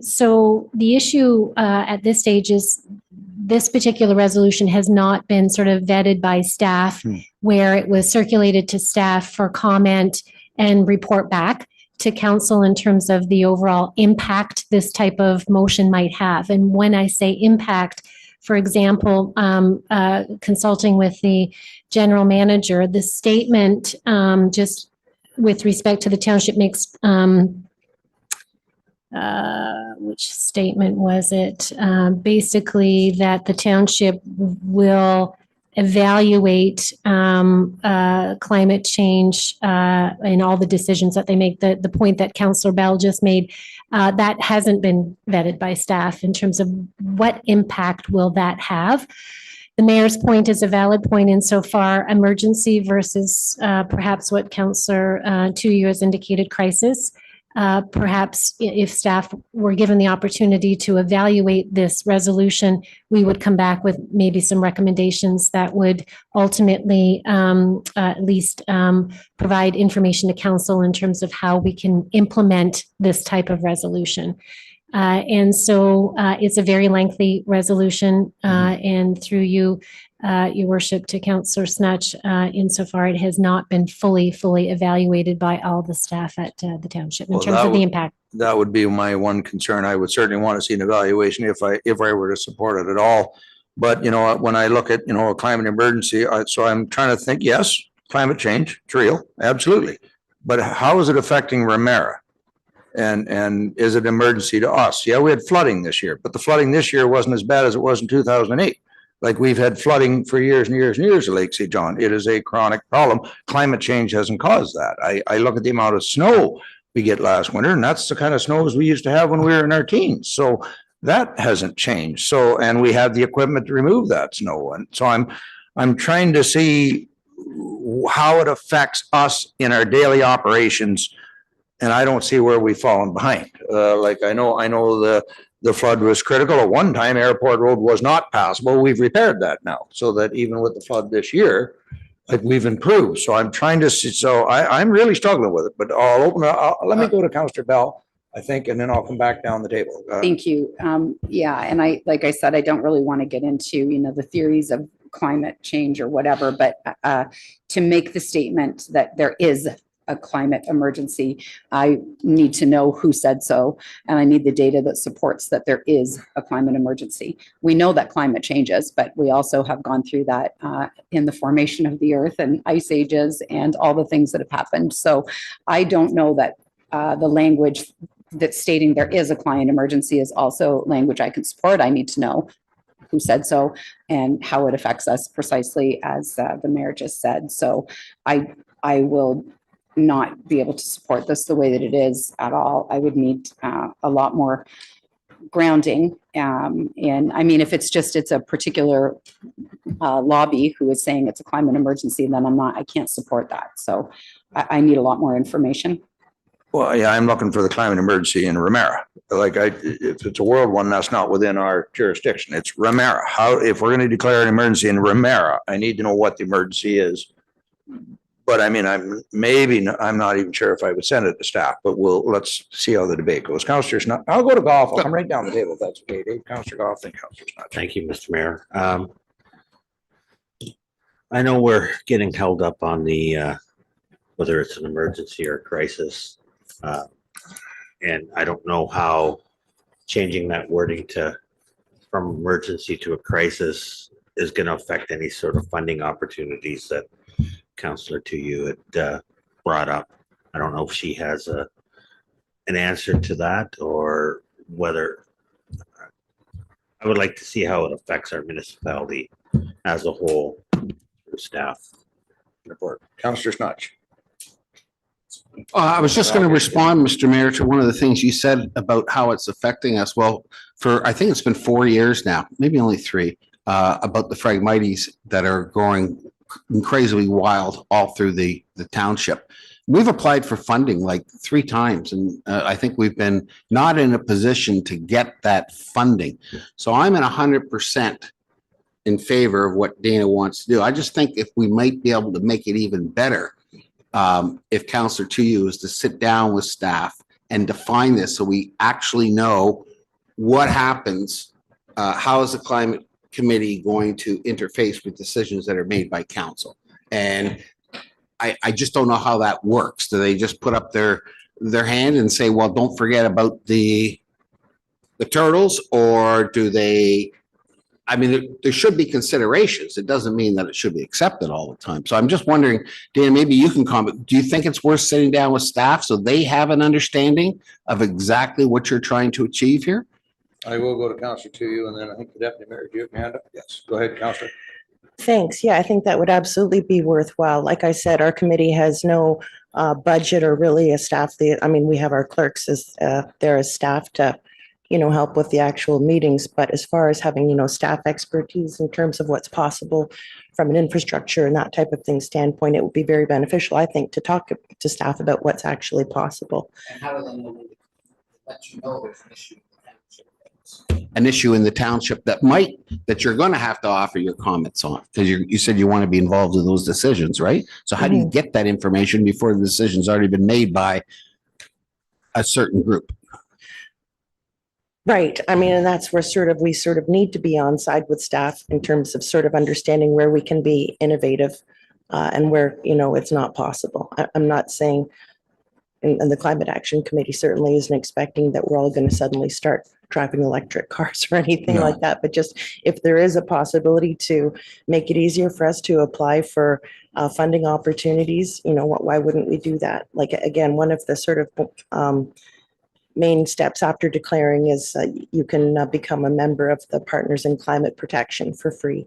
[SPEAKER 13] so the issue at this stage is this particular resolution has not been sort of vetted by staff where it was circulated to staff for comment and report back to council in terms of the overall impact this type of motion might have. And when I say impact, for example, consulting with the general manager, the statement just with respect to the township makes which statement was it? Basically that the township will evaluate climate change in all the decisions that they make. The point that Councillor Bell just made, that hasn't been vetted by staff in terms of what impact will that have. The mayor's point is a valid point insofar emergency versus perhaps what Councillor Tuyo has indicated, crisis. Perhaps if staff were given the opportunity to evaluate this resolution, we would come back with maybe some recommendations that would ultimately at least provide information to council in terms of how we can implement this type of resolution. And so it's a very lengthy resolution and through you, Your Worship, to Councillor Snutch, insofar it has not been fully evaluated by all the staff at the township in terms of the impact.
[SPEAKER 1] That would be my one concern. I would certainly want to see an evaluation if I were to support it at all. But, when I look at, a climate emergency, so I'm trying to think, yes, climate change, it's real, absolutely. But how is it affecting Ramara? And is it an emergency to us? Yeah, we had flooding this year, but the flooding this year wasn't as bad as it was in 2008. Like we've had flooding for years and years and years at Lake St. John. It is a chronic problem. Climate change hasn't caused that. I look at the amount of snow we get last winter, and that's the kind of snows we used to have when we were in our teens. So that hasn't changed. So, and we have the equipment to remove that snow. And so I'm trying to see how it affects us in our daily operations. And I don't see where we've fallen behind. I know the flood was critical. At one time, Airport Road was not passable. We've repaired that now, so that even with the flood this year, we've improved. So I'm trying to see. So I'm really struggling with it. But let me go to Councillor Bell, I think, and then I'll come back down the table.
[SPEAKER 3] Thank you. Yeah, and like I said, I don't really want to get into the theories of climate change or whatever, but to make the statement that there is a climate emergency, I need to know who said so, and I need the data that supports that there is a climate emergency. We know that climate changes, but we also have gone through that in the formation of the earth and ice ages and all the things that have happened. So I don't know that the language that's stating there is a climate emergency is also language I can support. I need to know who said so and how it affects us precisely as the mayor just said. So I will not be able to support this the way that it is at all. I would need a lot more grounding. And I mean, if it's a particular lobby who is saying it's a climate emergency, then I can't support that. So I need a lot more information.
[SPEAKER 1] Well, yeah, I'm looking for the climate emergency in Ramara. If it's a world one, that's not within our jurisdiction. It's Ramara. If we're going to declare an emergency in Ramara, I need to know what the emergency is. But I mean, I'm not even sure if I would send it to staff, but let's see how the debate goes. Councillor Snodgrass, I'll go to golf. I'll come right down the table if that's okay. Dave, Councillor Golf, then Councillor Snodgrass.
[SPEAKER 7] Thank you, Mr. Mayor. I know we're getting held up on the, whether it's an emergency or a crisis. And I don't know how changing that wording from emergency to a crisis is going to affect any sort of funding opportunities that Councillor Tuyu had brought up. I don't know if she has an answer to that, or whether I would like to see how it affects our municipality as a whole through staff.
[SPEAKER 1] Report. Councillor Snodgrass.
[SPEAKER 12] I was just going to respond, Mr. Mayor, to one of the things you said about how it's affecting us. Well, I think it's been 4 years now, maybe only 3, about the Phragmites that are growing crazily wild all through the township. We've applied for funding like 3 times, and I think we've been not in a position to get that funding. So I'm in 100% in favor of what Dana wants to do. I just think if we might be able to make it even better, if Councillor Tuyu is to sit down with staff and define this so we actually know what happens, how is the climate committee going to interface with decisions that are made by council? And I just don't know how that works. Do they just put up their hand and say, well, don't forget about the turtles, or do they? I mean, there should be considerations. It doesn't mean that it should be accepted all the time. So I'm just wondering, Dana, maybe you can comment. Do you think it's worth sitting down with staff so they have an understanding of exactly what you're trying to achieve here?
[SPEAKER 1] I will go to Councillor Tuyu, and then I think the Deputy Mayor, do you have your hand up? Yes, go ahead, Councillor.
[SPEAKER 5] Thanks. Yeah, I think that would absolutely be worthwhile. Like I said, our committee has no budget or really a staff. I mean, we have our clerks as there as staff to, help with the actual meetings. But as far as having, staff expertise in terms of what's possible from an infrastructure and that type of thing standpoint, it would be very beneficial, I think, to talk to staff about what's actually possible.
[SPEAKER 16] And how do they know, let you know there's an issue?
[SPEAKER 12] An issue in the township that you're going to have to offer your comments on, because you said you want to be involved in those decisions, right? So how do you get that information before the decision's already been made by a certain group?
[SPEAKER 5] Right. I mean, and that's where we need to be on side with staff in terms of sort of understanding where we can be innovative and where, it's not possible. I'm not saying, and the Climate Action Committee certainly isn't expecting that we're all going to suddenly start driving electric cars or anything like that. But just if there is a possibility to make it easier for us to apply for funding opportunities, why wouldn't we do that? Like, again, one of the sort of main steps after declaring is you can become a member of the Partners in Climate Protection for free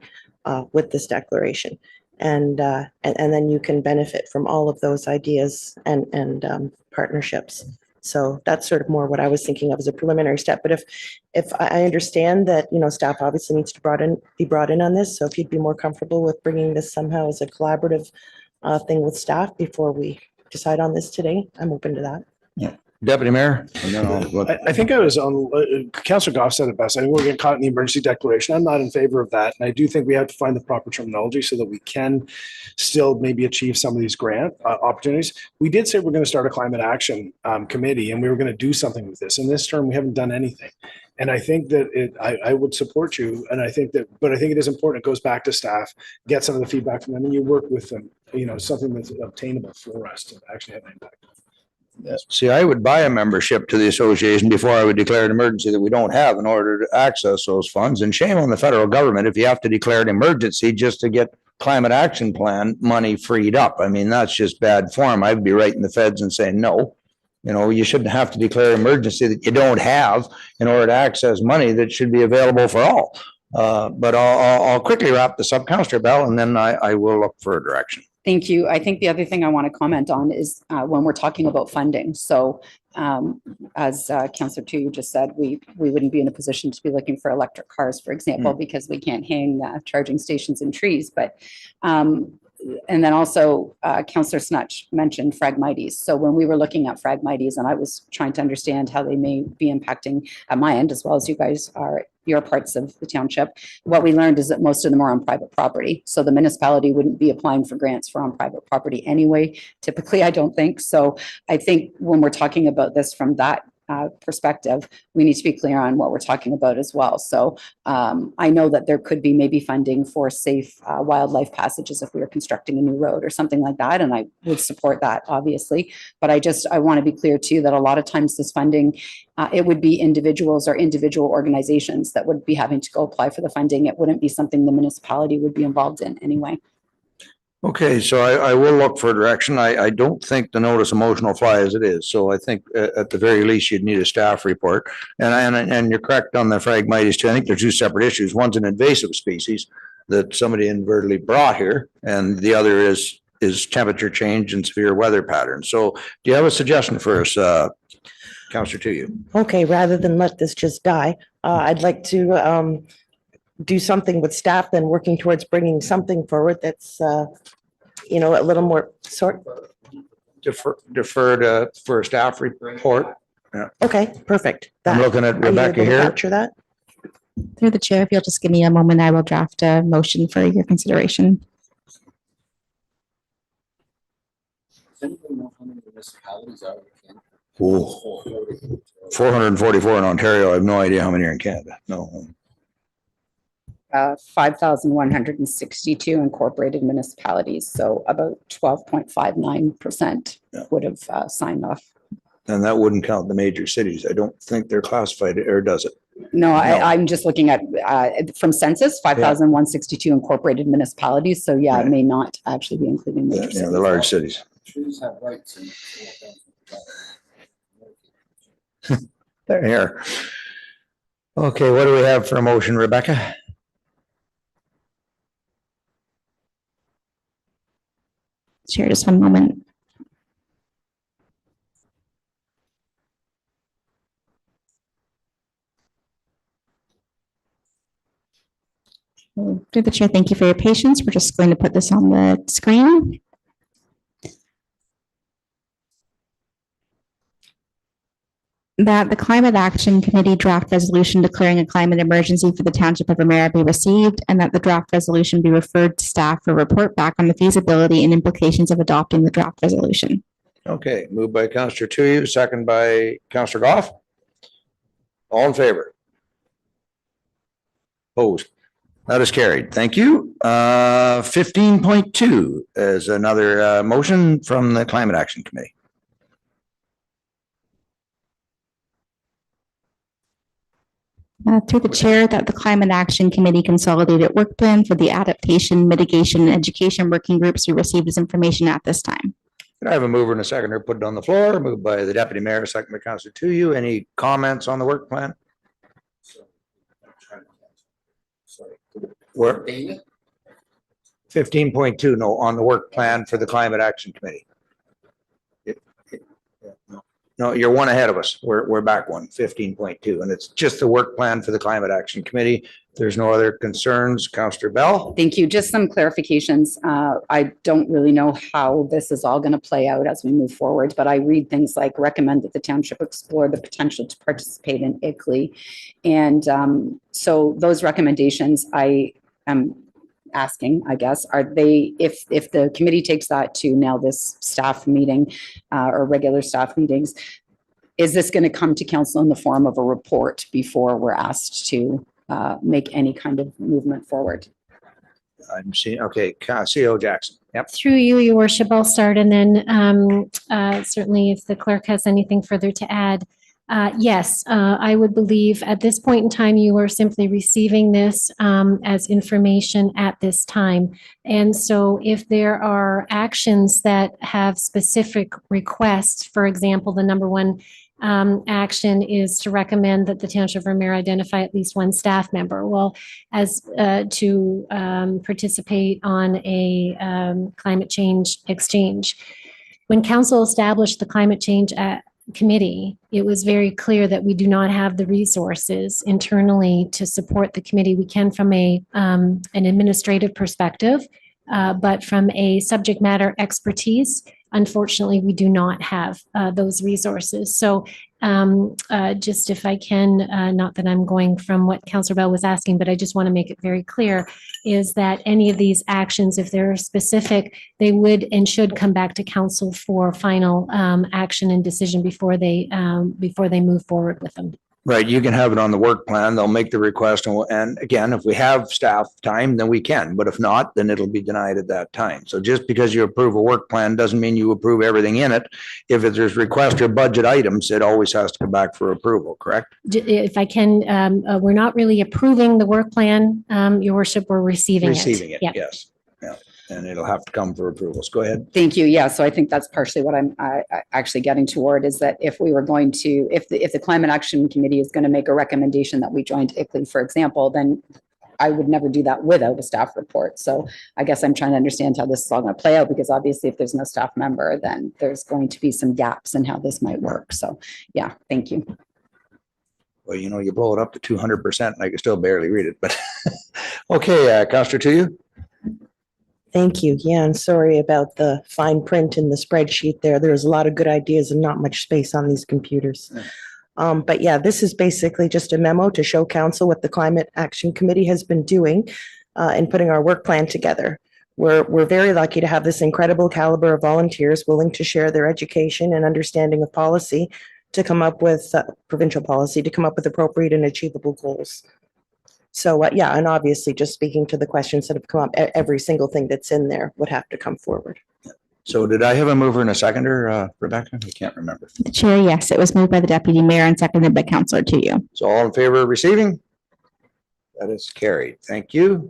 [SPEAKER 5] with this declaration. And then you can benefit from all of those ideas and partnerships. So that's sort of more what I was thinking of as a preliminary step. But if I understand that, staff obviously needs to be brought in on this. So if you'd be more comfortable with bringing this somehow as a collaborative thing with staff before we decide on this today, I'm open to that.
[SPEAKER 1] Yeah. Deputy Mayor. And then
[SPEAKER 6] I think I was on, Councillor Goff said it best. I think we're getting caught in the emergency declaration. I'm not in favor of that. And I do think we have to find the proper terminology so that we can still maybe achieve some of these grant opportunities. We did say we're going to start a climate action committee, and we were going to do something with this. In this term, we haven't done anything. And I think that I would support you. And I think it is important. It goes back to staff, get some of the feedback from them, and you work with them, something that's obtainable for us to actually have an impact.
[SPEAKER 1] See, I would buy a membership to the association before I would declare an emergency that we don't have in order to access those funds. And shame on the federal government if you have to declare an emergency just to get climate action plan money freed up. I mean, that's just bad form. I'd be writing the feds and saying, no, you shouldn't have to declare emergency that you don't have in order to access money that should be available for all. But I'll quickly wrap this up, Councillor Bell, and then I will look for a direction.
[SPEAKER 3] Thank you. I think the other thing I want to comment on is when we're talking about funding. So as Councillor Tuyu just said, we wouldn't be in a position to be looking for electric cars, for example, because we can't hang charging stations in trees. But and then also Councillor Snutch mentioned Phragmites. So when we were looking at Phragmites, and I was trying to understand how they may be impacting at my end, as well as you guys are your parts of the township, what we learned is that most of them are on private property. So the municipality wouldn't be applying for grants for on private property anyway. Typically, I don't think. So I think when we're talking about this from that perspective, we need to be clear on what we're talking about as well. So I know that there could be maybe funding for safe wildlife passages if we were constructing a new road or something like that, and I would support that, obviously. But I want to be clear too that a lot of times this funding, it would be individuals or individual organizations that would be having to go apply for the funding. It wouldn't be something the municipality would be involved in anyway.
[SPEAKER 1] Okay, so I will look for direction. I don't think the notice of motion will fly as it is. So I think at the very least, you'd need a staff report. And you're correct on the Phragmites too. I think they're two separate issues. One's an invasive species that somebody inadvertently brought here, and the other is temperature change and severe weather patterns. So do you have a suggestion for us, Councillor Tuyu?
[SPEAKER 5] Okay, rather than let this just die, I'd like to do something with staff, then working towards bringing something forward that's, a little more
[SPEAKER 1] Defer for a staff report. Yeah.
[SPEAKER 5] Okay, perfect.
[SPEAKER 1] I'm looking at
[SPEAKER 5] Are you
[SPEAKER 1] Rebecca
[SPEAKER 5] able to
[SPEAKER 1] here.
[SPEAKER 5] capture that?
[SPEAKER 2] Through the chair, if you'll just give me a moment, I will draft a motion for your consideration.
[SPEAKER 16] Does anyone know how many municipalities are in Canada?
[SPEAKER 1] 444 in Ontario. I have no idea how many are in Canada. No.
[SPEAKER 3] 5,162 incorporated municipalities, so about 12.59% would have signed off.
[SPEAKER 1] And that wouldn't count the major cities. I don't think they're classified, or does it?
[SPEAKER 3] No, I'm just looking at from census, 5,162 incorporated municipalities. So yeah, it may not actually be including major cities.
[SPEAKER 1] The large cities.
[SPEAKER 16] Trees have rights.
[SPEAKER 1] They're here. Okay, what do we have for a motion, Rebecca?
[SPEAKER 2] Chair, just one moment. Through the chair, thank you for your patience. We're just going to put this on the screen. That the Climate Action Committee draft resolution declaring a climate emergency for the Township of Ramara be received, and that the draft resolution be referred to staff for report back on the feasibility and implications of adopting the draft resolution.
[SPEAKER 1] Okay, moved by Councillor Tuyu, second by Councillor Goff. All in favor? Opposed? That is carried. Thank you. 15.2 is another motion from the Climate Action Committee.
[SPEAKER 2] Through the chair, that the Climate Action Committee consolidated work plan for the adaptation, mitigation, and education working groups be received as information at this time.
[SPEAKER 1] Can I have a mover and a seconder put it on the floor? Moved by the Deputy Mayor, second by Councillor Tuyu. Any comments on the work plan? Where? 15.2, no, on the work plan for the Climate Action Committee. No, you're one ahead of us. We're back one, 15.2, and it's just the work plan for the Climate Action Committee. If there's no other concerns, Councillor Bell.
[SPEAKER 3] Thank you. Just some clarifications. I don't really know how this is all going to play out as we move forward, but I read things like recommend that the township explore the potential to participate in ICLEI. And so those recommendations, I am asking, I guess, are they, if the committee takes that to now this staff meeting or regular staff meetings, is this going to come to council in the form of a report before we're asked to make any kind of movement forward?
[SPEAKER 1] I'm seeing, okay, CEO Jackson. Yep.
[SPEAKER 13] Through you, your worship, I'll start, and then certainly if the clerk has anything further to add. Yes, I would believe at this point in time, you are simply receiving this as information at this time. And so if there are actions that have specific requests, for example, the number one action is to recommend that the Township of Ramara identify at least one staff member. Well, as to participate on a climate change exchange. When council established the climate change committee, it was very clear that we do not have the resources internally to support the committee. We can from an administrative perspective, But from a subject matter expertise, unfortunately, we do not have those resources. So just if I can, not that I'm going from what Councillor Bell was asking, but I just want to make it very clear, is that any of these actions, if they're specific, they would and should come back to council for final action and decision before they move forward with them.
[SPEAKER 1] Right, you can have it on the work plan. They'll make the request, and again, if we have staff time, then we can, but if not, then it'll be denied at that time. So just because you approve a work plan doesn't mean you approve everything in it. If there's request or budget items, it always has to come back for approval, correct?
[SPEAKER 13] If I can, we're not really approving the work plan, Your Worship, we're receiving it.
[SPEAKER 1] Receiving it,
[SPEAKER 13] Yeah.
[SPEAKER 1] yes. Yeah, and it'll have to come for approvals. Go ahead.
[SPEAKER 3] Thank you. Yeah, so I think that's partially what I'm actually getting toward, is that if we were going to, if the Climate Action Committee is going to make a recommendation that we join ICLEI, for example, then I would never do that without a staff report. So I guess I'm trying to understand how this is all going to play out, because obviously if there's no staff member, then there's going to be some gaps in how this might work. So yeah, thank you.
[SPEAKER 1] Well, you know, you blow it up to 200% and I can still barely read it, but okay, Counselor, to you.
[SPEAKER 5] Thank you. Yeah, and sorry about the fine print in the spreadsheet there. There's a lot of good ideas and not much space on these computers. But yeah, this is basically just a memo to show council what the Climate Action Committee has been doing in putting our work plan together. We're very lucky to have this incredible caliber of volunteers willing to share their education and understanding of policy to come up with provincial policy, to come up with appropriate and achievable goals. So yeah, and obviously just speaking to the questions that have come up, every single thing that's in there would have to come forward.
[SPEAKER 1] So did I have a mover and a seconder, Rebecca? I can't remember.
[SPEAKER 2] The chair, yes, it was moved by the deputy mayor and seconded by Councillor Tuyu.
[SPEAKER 1] So all in favor of receiving? That is carried. Thank you.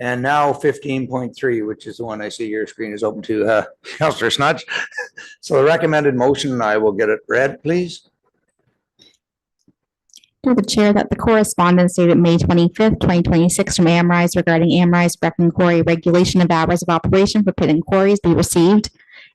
[SPEAKER 1] And now 15.3, which is the one I see your screen is open to, Councillor Snudge. So the recommended motion, I will get it read, please.
[SPEAKER 2] To the chair, that the correspondence dated May 25th, 2026 from Amrise regarding Amrise Brecken Quarry regulation of hours of operation for pit and quarries be received,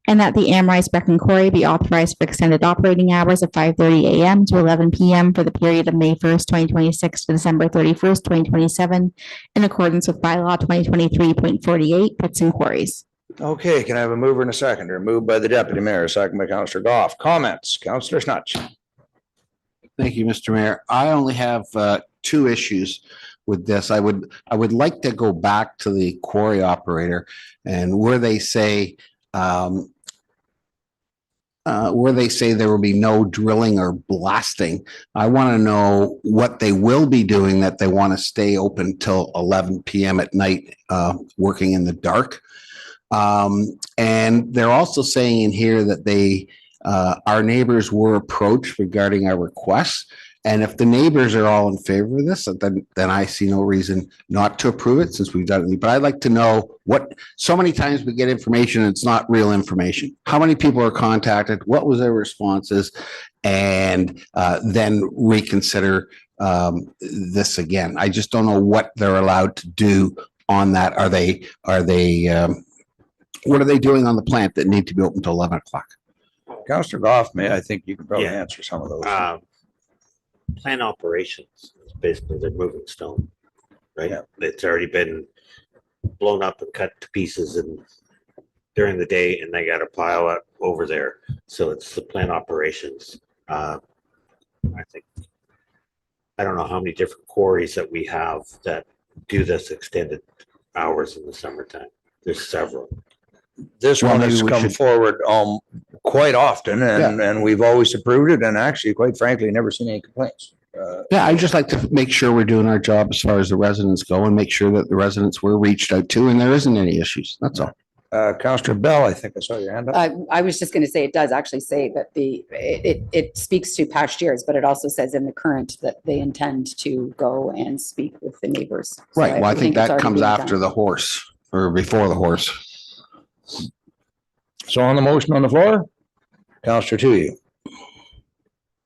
[SPEAKER 2] and that the Amrise Brecken Quarry be authorized for extended operating hours of 5:30 a.m. to 11 p.m. for the period of May 1st, 2026 to December 31st, 2027, in accordance with bylaw 2023.48 pits and quarries.
[SPEAKER 1] Okay, can I have a mover and a seconder? Moved by the deputy mayor, second by Councillor Goff. Comments? Councillor Snudge.
[SPEAKER 12] Thank you, Mr. Mayor. I only have two issues with this. I would like to go back to the quarry operator and where they say there will be no drilling or blasting. I want to know what they will be doing, that they want to stay open till 11 p.m. at night, working in the dark. And they're also saying in here that our neighbors were approached regarding our requests. And if the neighbors are all in favor of this, then I see no reason not to approve it, since we've done it. But I'd like to know so many times we get information and it's not real information. How many people are contacted? What was their responses? And then reconsider this again. I just don't know what they're allowed to do on that. What are they doing on the plant that need to be open till 11 o'clock?
[SPEAKER 1] Councillor Goff, I think you can probably answer some of those.
[SPEAKER 7] Plant operations is basically they're moving stone, right?
[SPEAKER 1] Yeah.
[SPEAKER 7] It's already been blown up and cut to pieces and during the day, and they got to pile it over there. So it's the plant operations. I don't know how many different quarries that we have that do this extended hours in the summertime. There's several.
[SPEAKER 1] This one has come forward quite often, and we've always approved it, and actually, quite frankly, never seen any complaints.
[SPEAKER 12] Yeah, I just like to make sure we're doing our job as far as the residents go, and make sure that the residents were reached out to and there isn't any issues. That's all.
[SPEAKER 1] Councillor Bell, I think I saw your hand up.
[SPEAKER 3] I was just going to say, it does actually say that it speaks to past years, but it also says in the current that they intend to go and speak with the neighbors. So
[SPEAKER 12] Right. Well, I think that
[SPEAKER 3] it's
[SPEAKER 12] comes
[SPEAKER 3] already being
[SPEAKER 12] after
[SPEAKER 3] done.
[SPEAKER 12] the horse or before the horse.
[SPEAKER 1] So on the motion on the floor, Councillor Tuyu.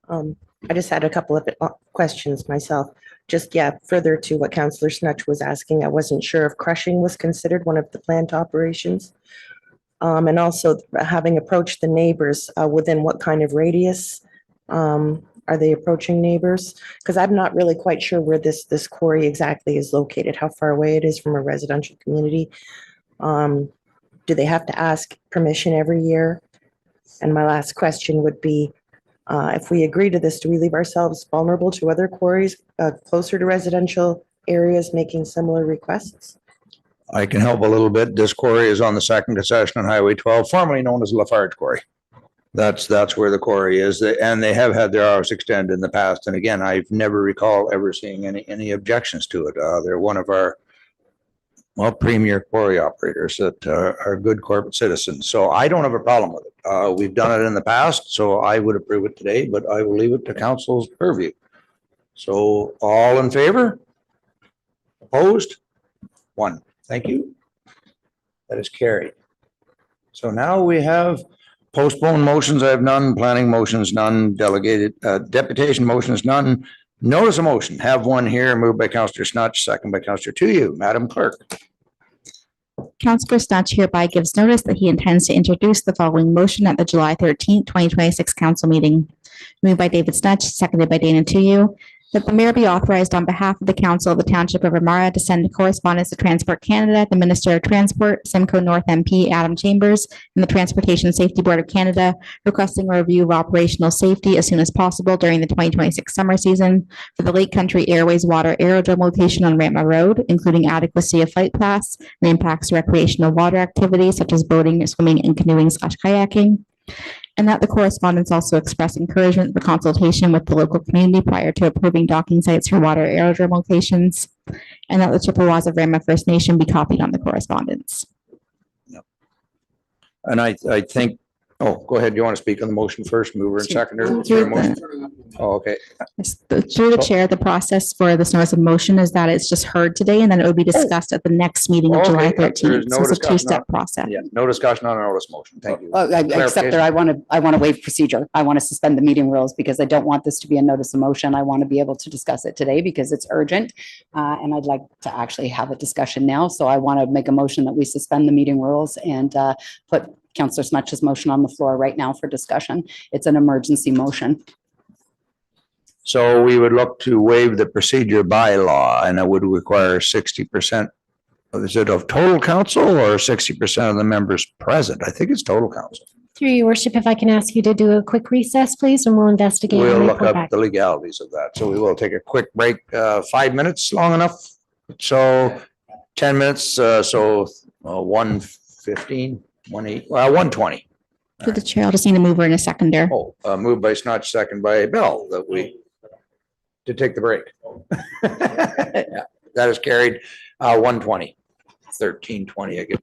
[SPEAKER 5] I just had a couple of questions myself. Just, further to what Councillor Snudge was asking, I wasn't sure if crushing was considered one of the plant operations. And also having approached the neighbors, within what kind of radius are they approaching neighbors? Because I'm not really quite sure where this quarry exactly is located, how far away it is from a residential community. Do they have to ask permission every year? And my last question would be, if we agree to this, do we leave ourselves vulnerable to other quarries closer to residential areas making similar requests?
[SPEAKER 1] I can help a little bit. This quarry is on the second concession on Highway 12, formerly known as Lafarge Quarry. That's where the quarry is, and they have had their hours extended in the past. And again, I've never recall ever seeing any objections to it. They're one of our premier quarry operators that are good corporate citizens. So I don't have a problem with it. We've done it in the past, so I would approve it today, but I will leave it to council's purview. So all in favor? Opposed? One. Thank you. That is carried. So now we have postponed motions. I have none. Planning motions, none. Delegated deputation motions, none. Notice of motion. Have one here. Moved by Councillor Snutch, second by Councillor Tuyu. Madam Clerk.
[SPEAKER 2] Councillor Snutch hereby gives notice that he intends to introduce the following motion at the July 13th, 2026 council meeting. Moved by David Snutch, seconded by Dana Tuyu, that the mayor be authorized on behalf of the council of the Township of Ramara to send correspondence to Transport Canada, the Minister of Transport, Simcoe North MP Adam Chambers, and the Transportation Safety Board of Canada, requesting a review of operational safety as soon as possible during the 2026 summer season for the Lake Country Airways Water Aerodrome location on Rampa Road, including adequacy of flight paths and impacts to recreational water activities such as boating, swimming, and canoeing/kayaking. And that the correspondence also express encouragement for consultation with the local community prior to approving docking sites for water aerodrome locations. And that the Chippewas of Rampa First Nation be copied on the correspondence.
[SPEAKER 1] And I think, oh, go ahead. You want to speak on the motion first, mover and seconder? Oh, okay.
[SPEAKER 2] Through the chair, the process for this notice of motion is that it's just heard today and then it will be discussed at the next meeting of July 13th. So it's a two-step process.
[SPEAKER 1] Yeah, no discussion on a notice motion. Thank you.
[SPEAKER 3] Except that I want to waive procedure. I want to suspend the meeting rules because I don't want this to be a notice of motion. I want to be able to discuss it today because it's urgent. And I'd like to actually have a discussion now. So I want to make a motion that we suspend the meeting rules and put Councillor Snutch's motion on the floor right now for discussion. It's an emergency motion.
[SPEAKER 1] So we would look to waive the procedure bylaw and it would require 60%. Is it of total council or 60% of the members present? I think it's total council.
[SPEAKER 13] Through your worship, if I can ask you to do a quick recess, please, and we'll investigate.
[SPEAKER 1] We'll
[SPEAKER 13] and
[SPEAKER 1] look
[SPEAKER 13] report
[SPEAKER 1] up
[SPEAKER 13] back.
[SPEAKER 1] the legalities of that. So we will take a quick break, 5 minutes, long enough. So 10 minutes, so 1:15, 1:20.
[SPEAKER 2] Through the chair, I'll just need a mover and a seconder.
[SPEAKER 1] Oh, moved by Snutch, second by Bell, that we to take the break. Yeah, that is carried. 1:20, 13:20, I guess.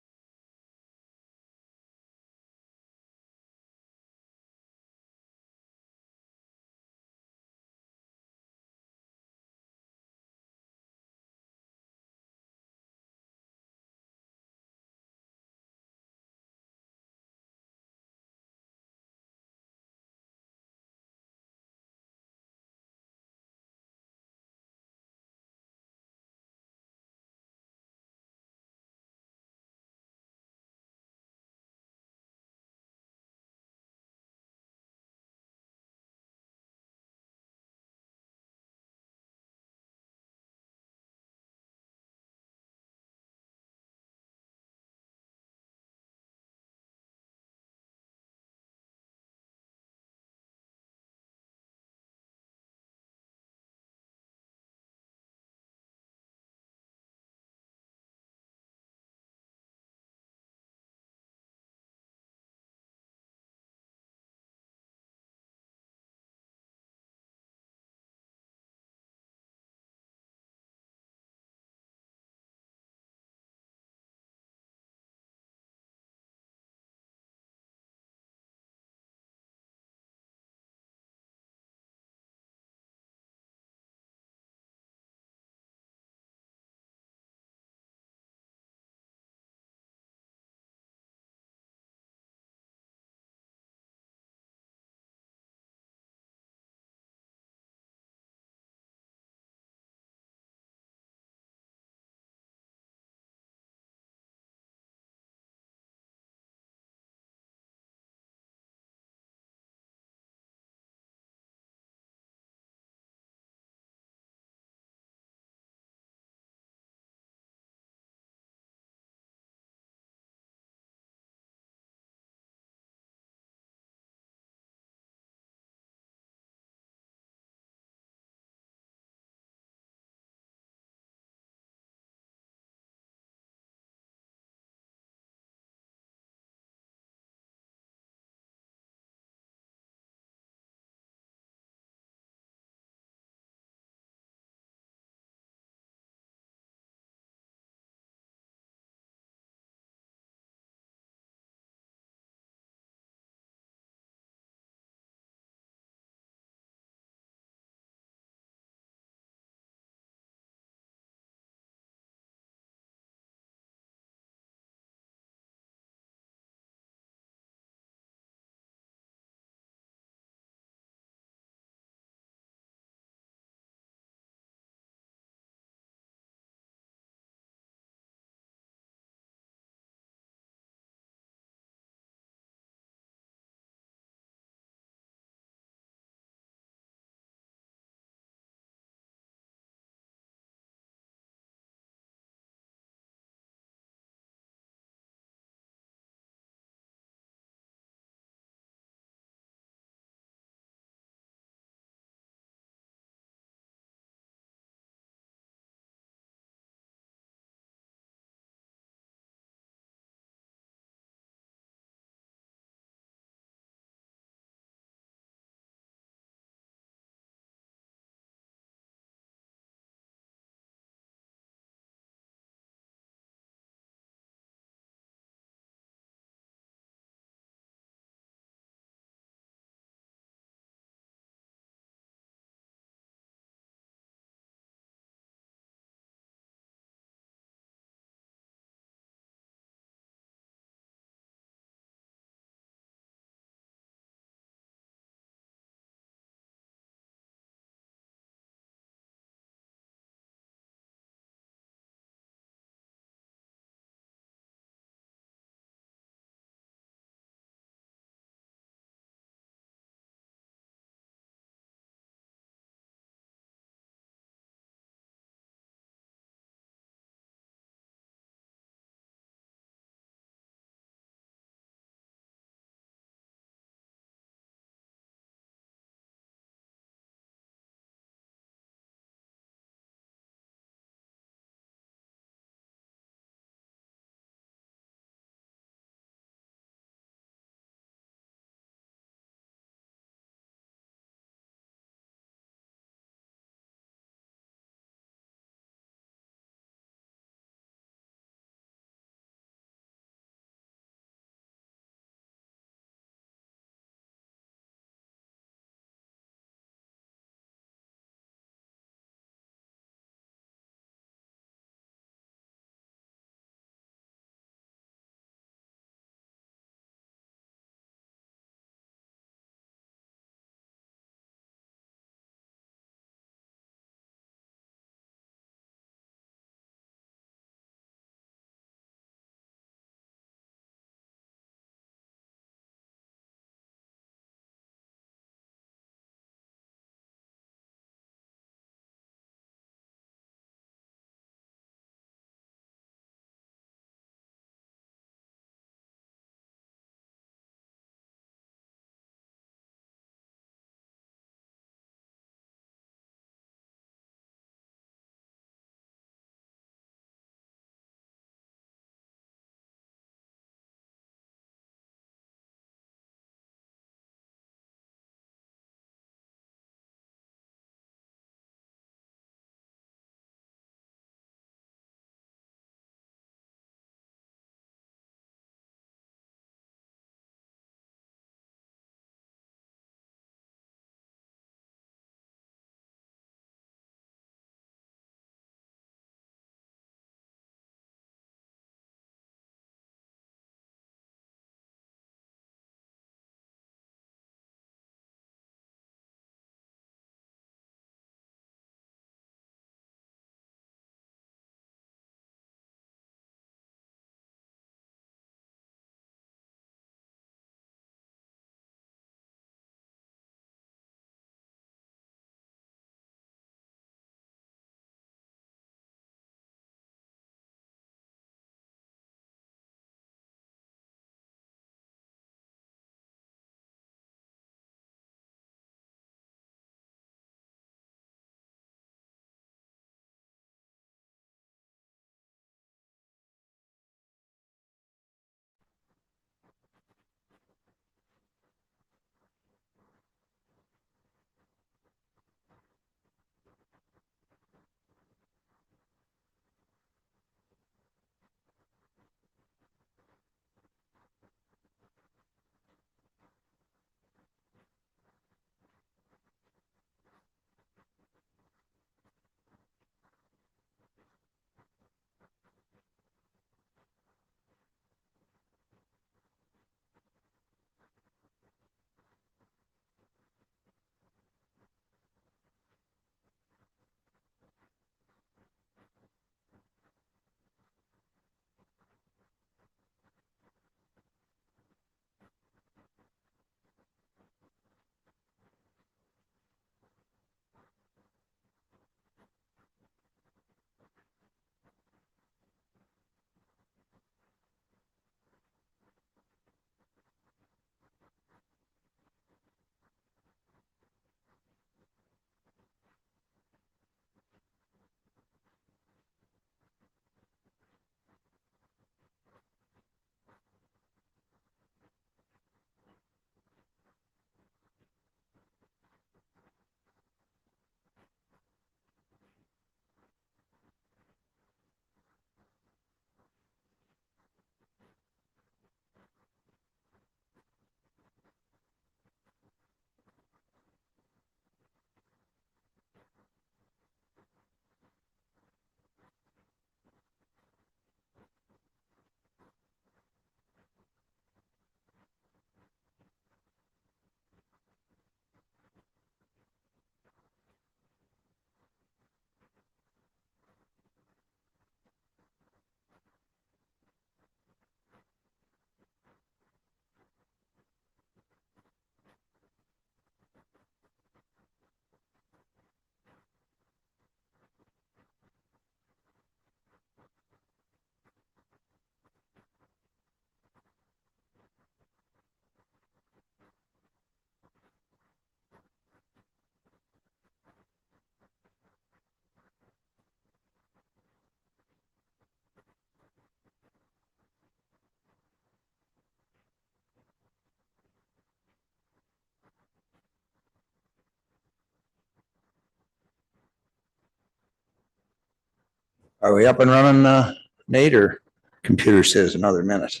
[SPEAKER 1] Are we up and running, Nate, or computer says another minute?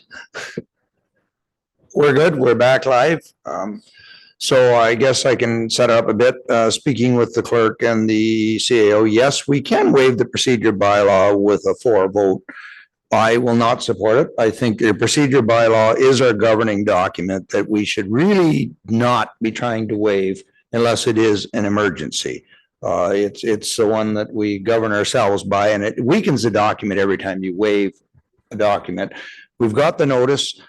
[SPEAKER 1] We're good. We're back live. So I guess I can set up a bit, speaking with the clerk and the CAO. Yes, we can waive the procedure bylaw with a 4 vote. I will not support it. I think the procedure bylaw is our governing document that we should really not be trying to waive unless it is an emergency. It's the one that we govern ourselves by, and it weakens the document every time you waive a document. We've got the notice.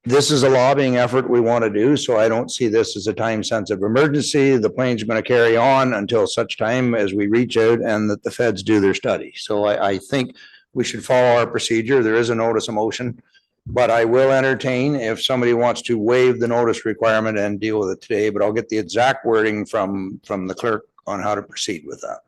[SPEAKER 1] This is a lobbying effort we want to do, so I don't see this as a time-sensitive emergency. The plane's going to carry on until such time as we reach out and that the feds do their study. So I think we should follow our procedure. There is a notice of motion, but I will entertain if somebody wants to waive the notice requirement and deal with it today, but I'll get the exact wording from the clerk on how to proceed with that.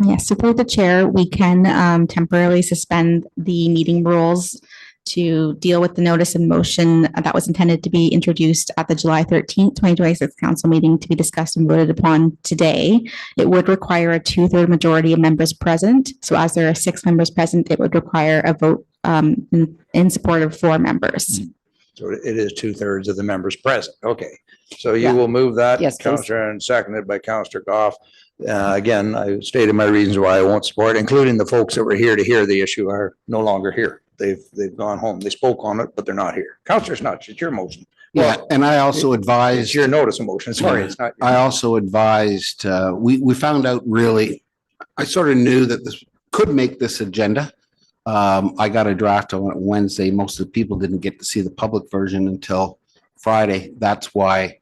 [SPEAKER 2] Yes, so through the chair, we can temporarily suspend the meeting rules to deal with the notice in motion that was intended to be introduced at the July 13th, 2026 council meeting to be discussed and voted upon today. It would require a 2/3 majority of members present. So as there are 6 members present, it would require a vote in support of 4 members.
[SPEAKER 1] So it is 2/3 of the members present. Okay. So you will move that,
[SPEAKER 3] Yes, please.
[SPEAKER 1] Councillor, and seconded by Councillor Goff. Again, I stated my reasons why I won't support, including the folks that were here to hear the issue are no longer here. They've gone home. They spoke on it, but they're not here. Councillor Snutch, it's your motion.
[SPEAKER 12] Yeah, and I also advised.
[SPEAKER 1] It's your notice of motion. Sorry, it's not.
[SPEAKER 12] I also advised, we found out really, I sort of knew that this could make this agenda. I got a draft on it Wednesday. Most of the people didn't get to see the public version until Friday. That's why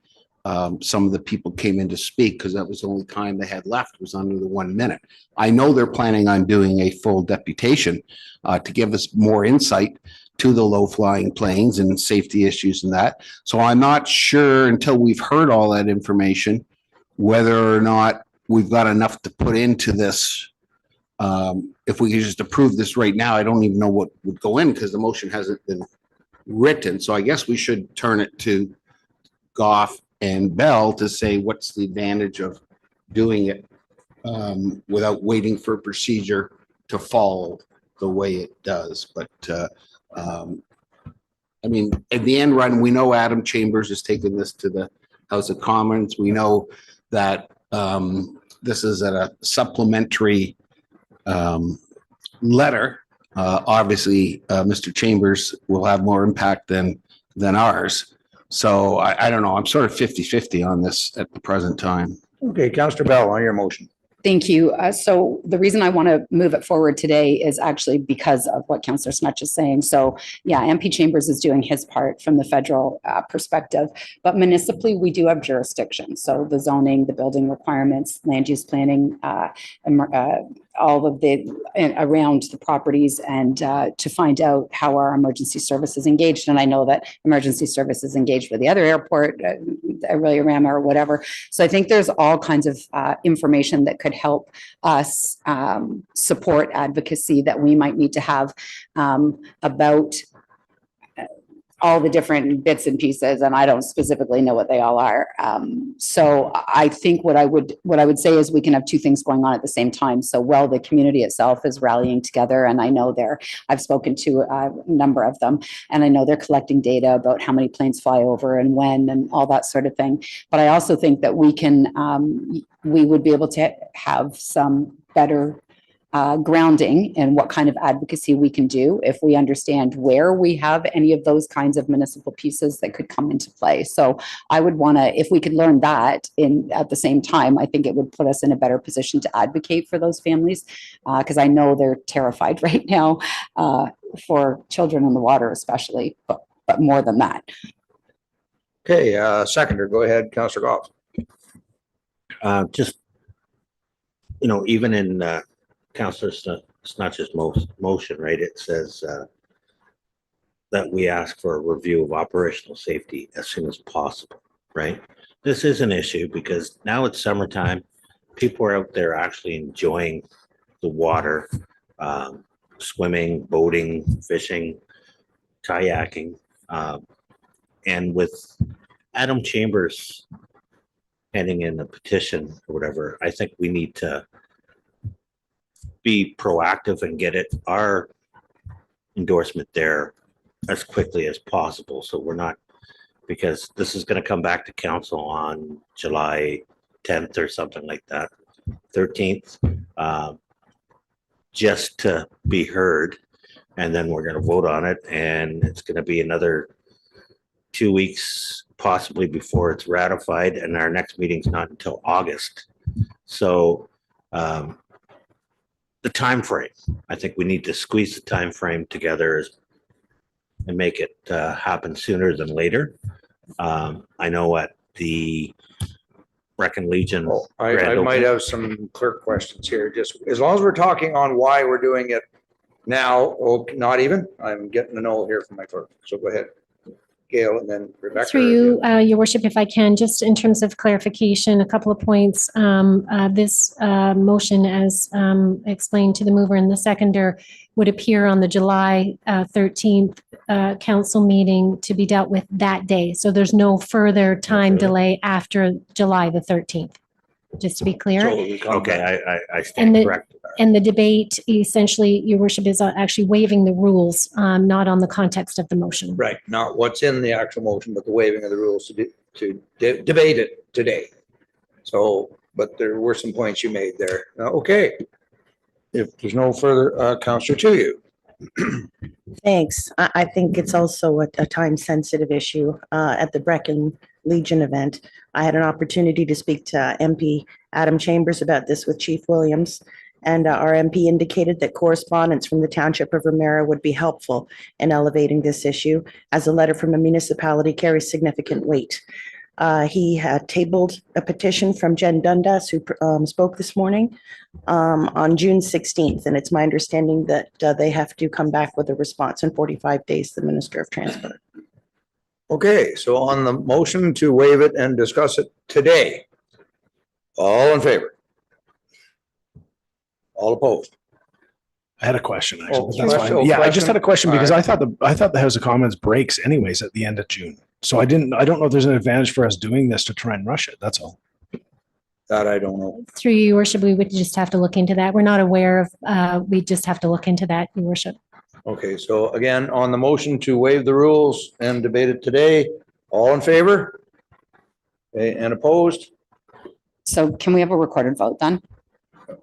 [SPEAKER 12] some of the people came in to speak, because that was the only time they had left was under the 1 minute. I know they're planning on doing a full deputation to give us more insight to the low flying planes and safety issues and that. So I'm not sure until we've heard all that information, whether or not we've got enough to put into this. If we could just approve this right now, I don't even know what would go in because the motion hasn't been written. So I guess we should turn it to Goff and Bell to say what's the advantage of doing it without waiting for procedure to follow the way it does. But I mean, at the end run, we know Adam Chambers is taking this to the House of Commons. We know that this is a supplementary letter. Obviously, Mr. Chambers will have more impact than ours. So I don't know. I'm sort of 50-50 on this at the present time.
[SPEAKER 1] Okay, Councillor Bell, on your motion.
[SPEAKER 3] Thank you. So the reason I want to move it forward today is actually because of what Councillor Snutch is saying. So yeah, MP Chambers is doing his part from the federal perspective, but municipally we do have jurisdiction. So the zoning, the building requirements, land use planning, all of the around the properties, and to find out how our emergency services engaged. And I know that emergency services engaged with the other airport, really Ramara or whatever. So I think there's all kinds of information that could help us support advocacy that we might need to have about all the different bits and pieces, and I don't specifically know what they all are. So I think what I would say is we can have 2 things going on at the same time. So while the community itself is rallying together, and I know I've spoken to a number of them, and I know they're collecting data about how many planes fly over and when and all that sort of thing. But I also think that we would be able to have some better grounding in what kind of advocacy we can do if we understand where we have any of those kinds of municipal pieces that could come into play. So I would want to, if we could learn that at the same time, I think it would put us in a better position to advocate for those families, because I know they're terrified right now for children in the water especially, but more than that.
[SPEAKER 1] Okay, seconder, go ahead, Councillor Goff.
[SPEAKER 7] Just, even in Councillor Snutch's motion, right? It says that we ask for a review of operational safety as soon as possible, right? This is an issue because now it's summertime. People are out there actually enjoying the water, swimming, boating, fishing, kayaking. And with Adam Chambers handing in a petition or whatever, I think we need to be proactive and get our endorsement there as quickly as possible. So we're not, because this is going to come back to council on July 10th or something like that, 13th, just to be heard. And then we're going to vote on it, and it's going to be another 2 weeks possibly before it's ratified, and our next meeting's not until August. So the time frame, I think we need to squeeze the time frame together and make it happen sooner than later. I know what the Brecon Legion.
[SPEAKER 1] I might have some clerk questions here, just as long as we're talking on why we're doing it now, or not even, I'm getting to know here from my clerk. So go ahead, Gail, and then Rebecca.
[SPEAKER 13] Through you, Your Worship, if I can, just in terms of clarification, a couple of points. This motion, as explained to the mover and the seconder, would appear on the July 13th council meeting to be dealt with that day. So there's no further time delay after July the 13th, just to be clear.
[SPEAKER 7] Okay, I stand corrected.
[SPEAKER 13] And the debate, essentially, Your Worship, is actually waiving the rules, not on the context of the motion.
[SPEAKER 1] Right, not what's in the actual motion, but the waiving of the rules to debate it today. So, but there were some points you made there. Okay. If there's no further, Councillor to you.
[SPEAKER 5] Thanks. I think it's also a time-sensitive issue. At the Brecon Legion event, I had an opportunity to speak to MP Adam Chambers about this with Chief Williams, and our MP indicated that correspondence from the Township of Ramara would be helpful in elevating this issue, as a letter from a municipality carries significant weight. He had tabled a petition from Jen Dundas, who spoke this morning, on June 16th. And it's my understanding that they have to come back with a response in 45 days, the Minister of Transport.
[SPEAKER 1] Okay, so on the motion to waive it and discuss it today, all in favor? All opposed?
[SPEAKER 6] I had a question, actually.
[SPEAKER 1] Oh,
[SPEAKER 6] but that's
[SPEAKER 1] question.
[SPEAKER 6] fine. Yeah, I just had a question because
[SPEAKER 1] All
[SPEAKER 6] I thought the House of Commons breaks anyways at the end of June. So I don't know if there's an advantage for us doing this to try and rush it. That's all.
[SPEAKER 1] That I don't know.
[SPEAKER 13] Through you, Your Worship, we would just have to look into that. We're not aware of, we just have to look into that, Your Worship.
[SPEAKER 1] Okay, so again, on the motion to waive the rules and debate it today, all in favor? Okay, and opposed?
[SPEAKER 3] So can we have a recorded vote then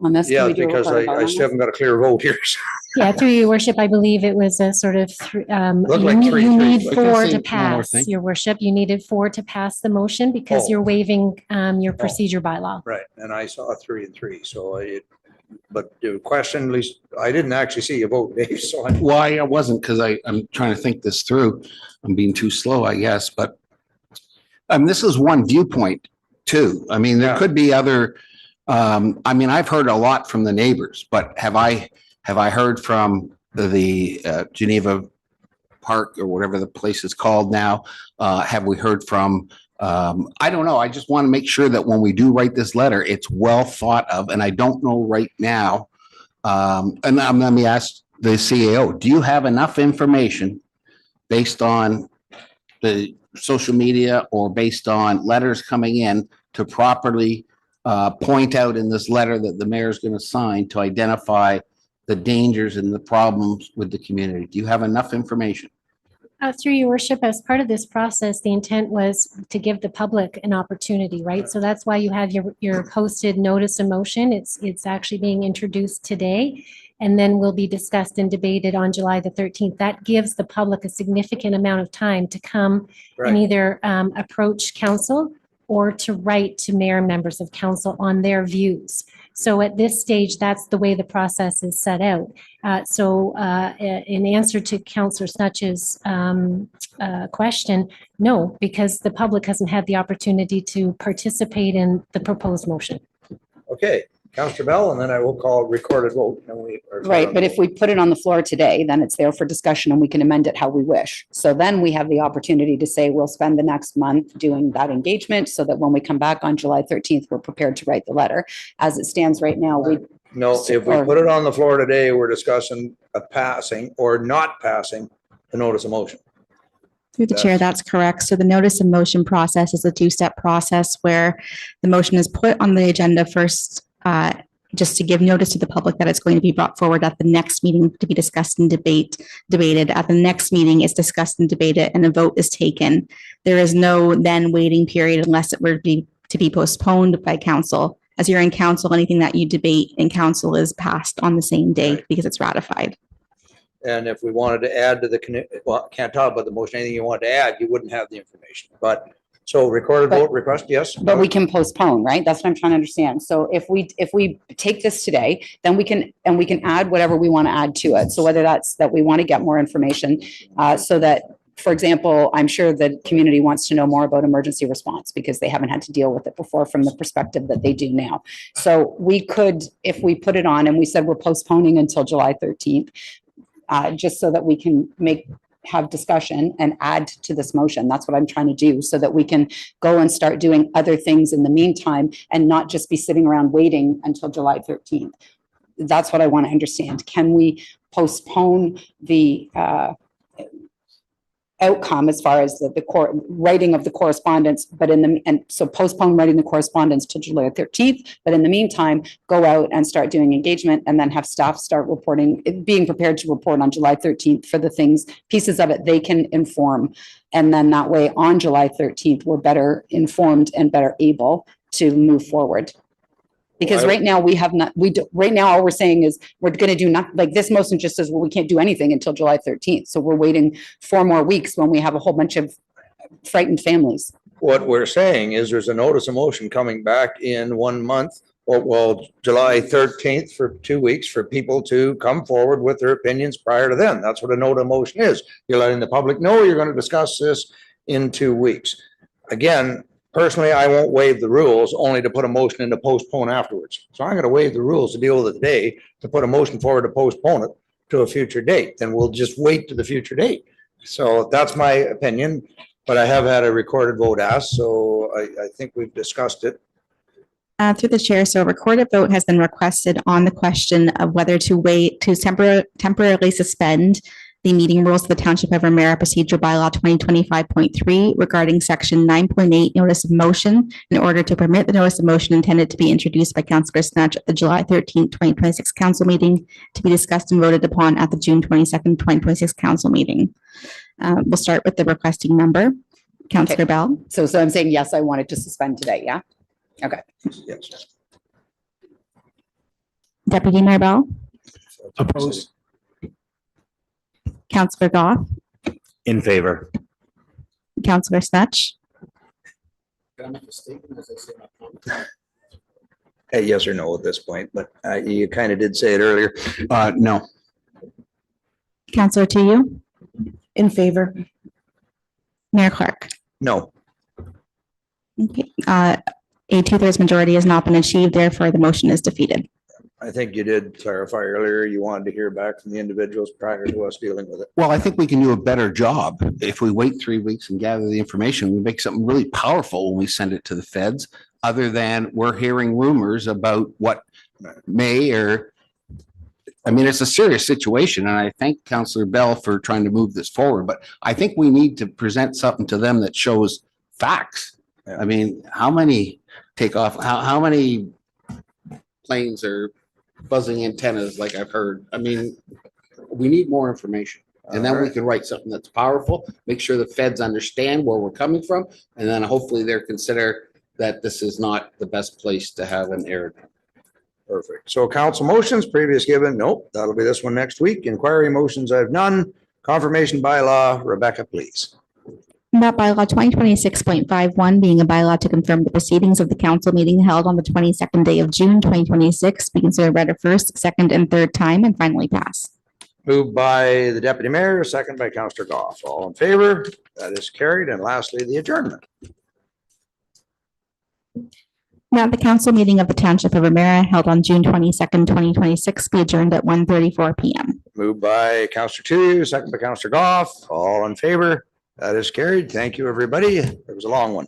[SPEAKER 3] on this? Can
[SPEAKER 1] Yeah,
[SPEAKER 3] we do a
[SPEAKER 1] because
[SPEAKER 3] recorded vote
[SPEAKER 1] I
[SPEAKER 3] on
[SPEAKER 1] still
[SPEAKER 3] this?
[SPEAKER 1] haven't got a clear vote here.
[SPEAKER 13] Yeah, through your worship, I believe it was a sort of,
[SPEAKER 1] Looked
[SPEAKER 13] you
[SPEAKER 1] like
[SPEAKER 13] need
[SPEAKER 1] 3-3.
[SPEAKER 13] you need
[SPEAKER 12] Can I
[SPEAKER 13] four
[SPEAKER 12] say
[SPEAKER 13] to
[SPEAKER 12] one more
[SPEAKER 13] pass,
[SPEAKER 12] thing?
[SPEAKER 13] your worship. You needed four to pass the motion because
[SPEAKER 1] Oh.
[SPEAKER 13] you're waiving your procedure bylaw.
[SPEAKER 1] Right, and I saw 3-3, so but the question, at least, I didn't actually see you vote, Dave, so I.
[SPEAKER 12] Why I wasn't, because I'm trying to think this through. I'm being too slow, I guess, but this is one viewpoint too. I mean, there
[SPEAKER 1] Yeah.
[SPEAKER 12] could be other, I've heard a lot from the neighbors, but have I heard from the Geneva Park or whatever the place is called now? Have we heard from, I don't know. I just want to make sure that when we do write this letter, it's well thought of. And I don't know right now. And let me ask the CAO, do you have enough information based on the social media or based on letters coming in to properly point out in this letter that the mayor is going to sign to identify the dangers and the problems with the community? Do you have enough information?
[SPEAKER 13] Through your worship, as part of this process, the intent was to give the public an opportunity, right? So that's why you have your posted notice of motion. It's actually being introduced today and then will be discussed and debated on July the 13th. That gives the public a significant amount of time to come and either approach council or to write to mayor and members of council on their views. So at this stage, that's the way the process is set out. In answer to Councillor Snutch's question, no, because the public hasn't had the opportunity to participate in the proposed motion.
[SPEAKER 1] Okay, Councillor Bell, and then I will call recorded vote.
[SPEAKER 3] Right, but if we put it on the floor today, then it's there for discussion and we can amend it how we wish. So then we have the opportunity to say, we'll spend the next month doing that engagement so that when we come back on July 13th, we're prepared to write the letter. As it stands right now,
[SPEAKER 1] No, if we put it on the floor today, we're discussing a passing or not passing the notice of motion.
[SPEAKER 2] Through the chair, that's correct. So the notice of motion process is a two-step process where the motion is put on the agenda first, just to give notice to the public that it's going to be brought forward at the next meeting to be discussed and debated. At the next meeting, it's discussed and debated and a vote is taken. There is no then waiting period unless it were to be postponed by council. As you're in council, anything that you debate in council is passed on the same day because it's ratified.
[SPEAKER 1] And if we wanted to add to the, well, can't talk about the motion, anything you want to add, you wouldn't have the information. But so recorded vote request, yes?
[SPEAKER 3] But we can postpone, right? That's what I'm trying to understand. So if we take this today, then we can add whatever we want to add to it. So whether that's that we want to get more information, so that, for example, I'm sure the community wants to know more about emergency response because they haven't had to deal with it before from the perspective that they do now. So we could, if we put it on and we said we're postponing until July 13th, just so that we can have discussion and add to this motion. That's what I'm trying to do so that we can go and start doing other things in the meantime and not just be sitting around waiting until July 13th. That's what I want to understand. Can we postpone the outcome as far as the writing of the correspondence, but so postpone writing the correspondence to July 13th, but in the meantime, go out and start doing engagement and then have staff start reporting, being prepared to report on July 13th for the pieces of it they can inform. And then that way on July 13th, we're better informed and better able to move forward. Because right now right now all we're saying is we're going to do nothing. Like this motion just says, well, we can't do anything until July 13th. So we're waiting 4 more weeks when we have a whole bunch of frightened families.
[SPEAKER 1] What we're saying is there's a notice of motion coming back in 1 month, or well, July 13th for 2 weeks for people to come forward with their opinions prior to then. That's what a notice of motion is. You're letting the public know you're going to discuss this in 2 weeks. Again, personally, I won't waive the rules only to put a motion in to postpone afterwards. So I'm going to waive the rules to deal with it today to put a motion forward to postpone it to a future date. Then we'll just wait to the future date. So that's my opinion, but I have had a recorded vote asked, so I think we've discussed it.
[SPEAKER 2] Through the chair, so a recorded vote has been requested on the question of whether to wait to temporarily suspend the meeting rules of the Township of Ramara Procedure Bylaw 2025.3 regarding section 9.8 notice of motion in order to permit the notice of motion intended to be introduced by Councillor Snatch at the July 13th, 2026 council meeting to be discussed and voted upon at the June 22nd, 2026 council meeting. We'll start with the requesting member, Councillor Bell.
[SPEAKER 3] So I'm saying, yes, I wanted to suspend today. Yeah. Okay.
[SPEAKER 1] Yes.
[SPEAKER 2] Deputy Mayor Bell,
[SPEAKER 6] Opposed.
[SPEAKER 2] Councillor Goff,
[SPEAKER 7] In favor.
[SPEAKER 2] Councillor Snatch,
[SPEAKER 16] Can I make a statement as I say my comment?
[SPEAKER 1] A yes or no at this point, but you kind of did say it earlier.
[SPEAKER 12] No.
[SPEAKER 2] Councillor Tuyu,
[SPEAKER 5] In favor.
[SPEAKER 2] Mayor Clark.
[SPEAKER 1] No.
[SPEAKER 2] Okay. A 2/3 majority has not been achieved, therefore the motion is defeated.
[SPEAKER 1] I think you did clarify earlier, you wanted to hear back from the individuals prior to us dealing with it.
[SPEAKER 12] Well, I think we can do a better job. If we wait 3 weeks and gather the information, we make something really powerful when we send it to the feds, other than we're hearing rumors about what may or, I mean, it's a serious situation, and I thank Councillor Bell for trying to move this forward, but I think we need to present something to them that shows facts.
[SPEAKER 1] Yeah.
[SPEAKER 12] I mean, how many how many planes are buzzing antennas like I've heard? I mean, we need more information. And then we can write something that's powerful, make sure the feds understand where we're coming from, and then hopefully they're consider that this is not the best place to have an air.
[SPEAKER 1] Perfect. So council motions previous given, nope, that'll be this one next week. Inquiry motions, I have none. Confirmation bylaw, Rebecca, please.
[SPEAKER 2] That bylaw 2026.51 being a bylaw to confirm the proceedings of the council meeting held on the 22nd day of June 2026 be considered read a first, second, and third time and finally pass.
[SPEAKER 1] Moved by the deputy mayor, second by Councillor Goff. All in favor? That is carried. And lastly, the adjournment.
[SPEAKER 2] Now the council meeting of the Township of Ramara held on June 22nd, 2026 be adjourned at 1:34 p.m.
[SPEAKER 1] Moved by Councillor Two, second by Councillor Goff. All in favor? That is carried. Thank you, everybody. It was a long one.